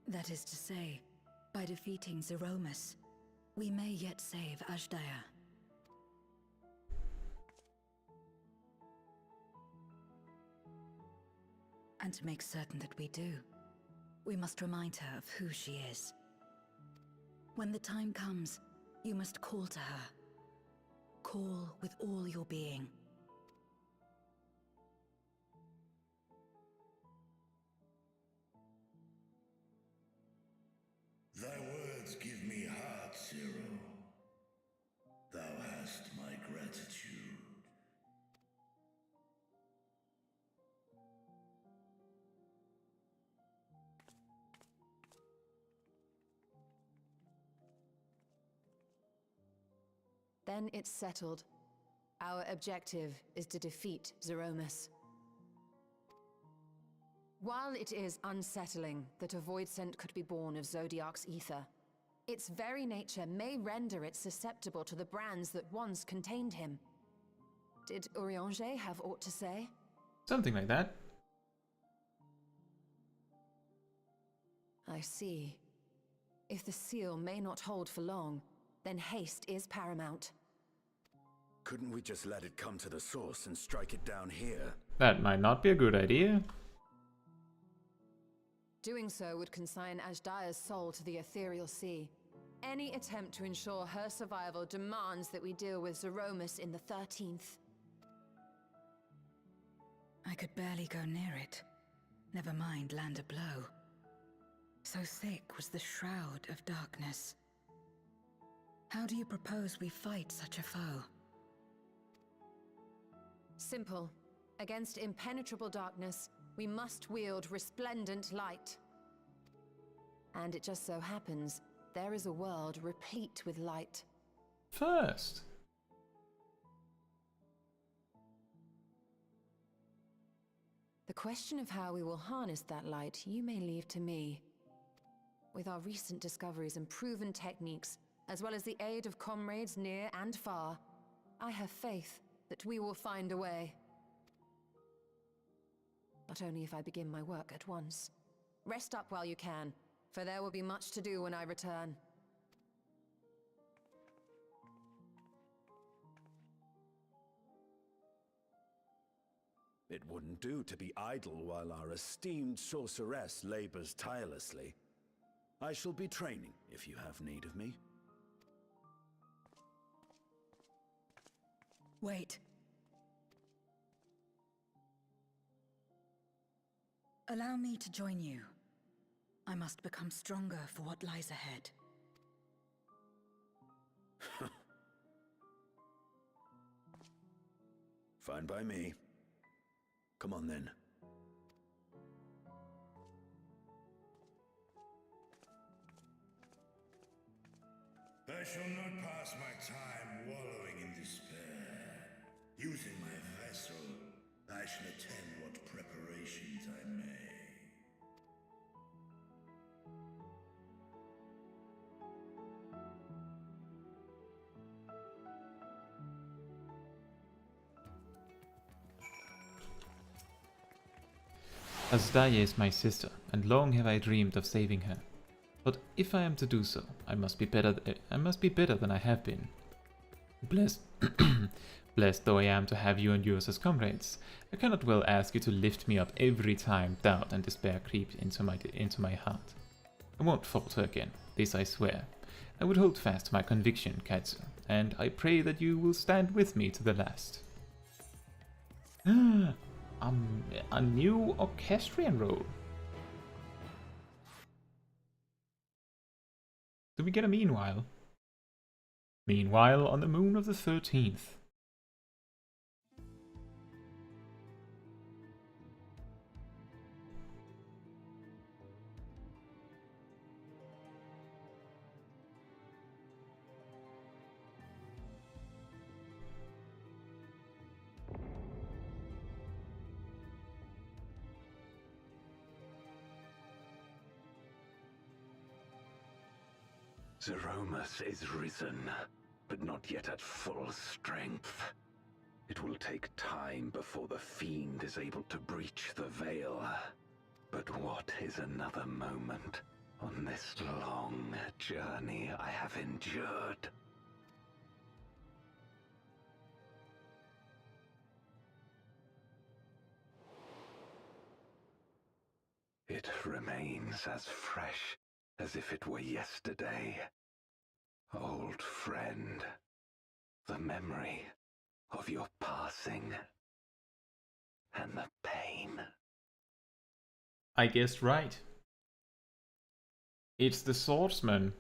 That is to say, by defeating Zeromus, we may yet save Ashdaya. And to make certain that we do, we must remind her of who she is. When the time comes, you must call to her. Call with all your being. Thy words give me heart, Zero. Thou hast my gratitude. Then it's settled. Our objective is to defeat Zeromus. While it is unsettling that a Voidsent could be born of Zodiac's ether, its very nature may render it susceptible to the brands that once contained him. Did Urianger have aught to say? Something like that. I see. If the seal may not hold for long, then haste is paramount. Couldn't we just let it come to the source and strike it down here? That might not be a good idea. Doing so would consign Ashdaya's soul to the ethereal sea. Any attempt to ensure her survival demands that we deal with Zeromus in the 13th. I could barely go near it. Never mind land a blow. So thick was the shroud of darkness. How do you propose we fight such a foe? Simple. Against impenetrable darkness, we must wield resplendent light. And it just so happens, there is a world replete with light. First. The question of how we will harness that light, you may leave to me. With our recent discoveries and proven techniques, as well as the aid of comrades near and far, I have faith that we will find a way. But only if I begin my work at once. Rest up while you can, for there will be much to do when I return. It wouldn't do to be idle while our esteemed sorceress labors tirelessly. I shall be training if you have need of me. Wait. Allow me to join you. I must become stronger for what lies ahead. Fine by me. Come on then. I shall not pass my time wallowing in despair. Using my vessel, I shall attend what preparations I may. As Dais is my sister, and long have I dreamed of saving her. But if I am to do so, I must be better than I have been. Blessed, blessed though I am to have you and yours as comrades, I cannot well ask you to lift me up every time doubt and despair creep into my heart. I won't falter again, this I swear. I would hold fast to my conviction, Caetsu, and I pray that you will stand with me to the last. A new orchestrion role. Do we get a meanwhile? Meanwhile on the moon of the 13th. Zeromus is risen, but not yet at full strength. It will take time before the fiend is able to breach the veil. But what is another moment on this long journey I have endured? It remains as fresh as if it were yesterday. Old friend, the memory of your passing and the pain. I guessed right. It's the swordsman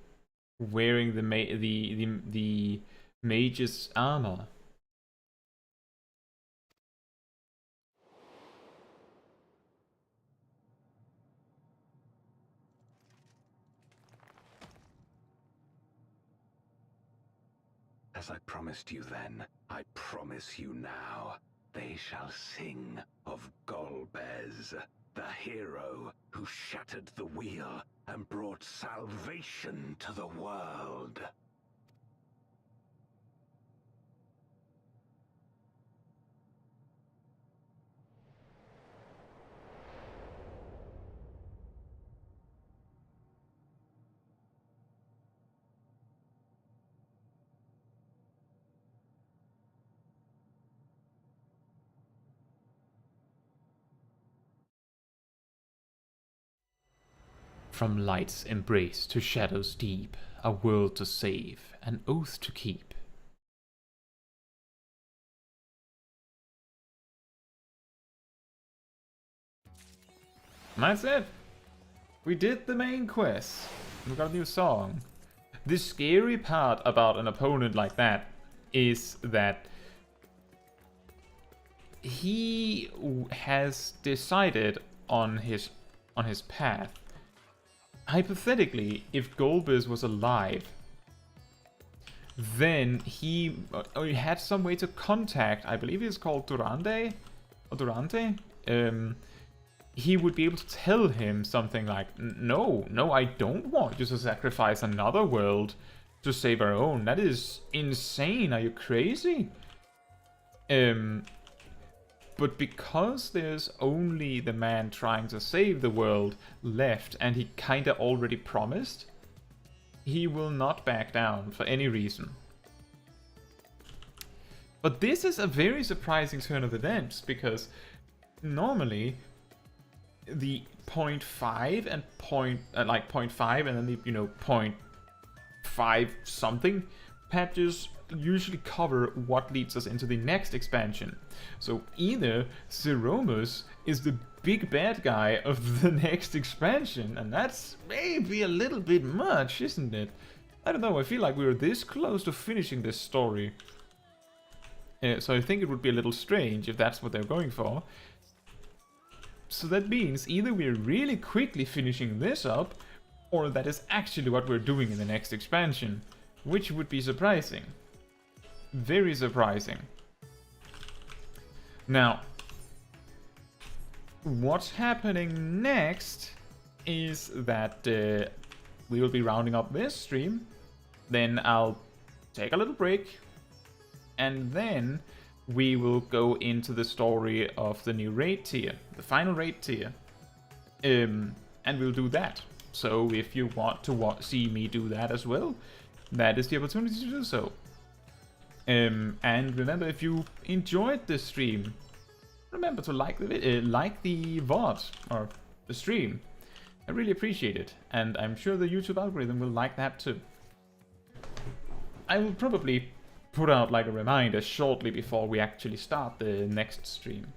wearing the mage's armor. As I promised you then, I promise you now. They shall sing of Golbez, the hero who shattered the wheel and brought salvation to the world. From light's embrace to shadows deep, a world to save, an oath to keep. That's it. We did the main quest. We got a new song. The scary part about an opponent like that is that he has decided on his path. Hypothetically, if Golbez was alive, then he had some way to contact, I believe it's called Durante, he would be able to tell him something like, no, I don't want you to sacrifice another world to save our own. That is insane. Are you crazy? But because there's only the man trying to save the world left, and he kinda already promised, he will not back down for any reason. But this is a very surprising turn of events, because normally the 0.5 and 0.5 and then the 0.5 something patches usually cover what leads us into the next expansion. So either Zeromus is the big bad guy of the next expansion, and that's maybe a little bit much, isn't it? I don't know, I feel like we were this close to finishing this story. So I think it would be a little strange if that's what they're going for. So that means either we're really quickly finishing this up, or that is actually what we're doing in the next expansion, which would be surprising. Very surprising. Now, what's happening next is that we will be rounding up this stream, then I'll take a little break, and then we will go into the story of the new raid tier, the final raid tier, and we'll do that. So if you want to see me do that as well, that is the opportunity to do so. And remember, if you enjoyed this stream, remember to like the VOD or the stream. I really appreciate it, and I'm sure the YouTube algorithm will like that too. I will probably put out like a reminder shortly before we actually start the next stream.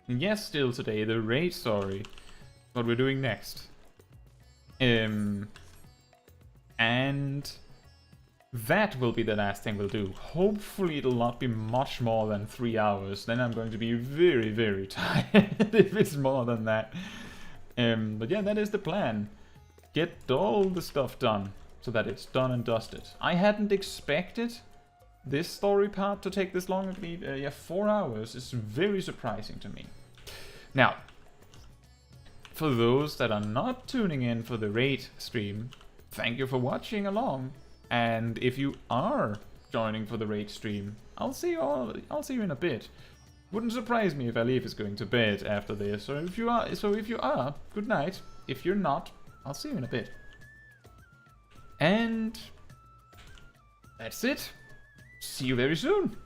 And yes, still today, the raid story, what we're doing next. And that will be the last thing we'll do. Hopefully it'll not be much more than 3 hours. Then I'm going to be very, very tired if it's more than that. But yeah, that is the plan. Get all the stuff done so that it's done and dusted. I hadn't expected this story part to take this long. Yeah, 4 hours is very surprising to me. Now, for those that are not tuning in for the raid stream, thank you for watching along. And if you are joining for the raid stream, I'll see you in a bit. Wouldn't surprise me if Alif is going to bed after this. So if you are, good night. If you're not, I'll see you in a bit. And that's it. See you very soon.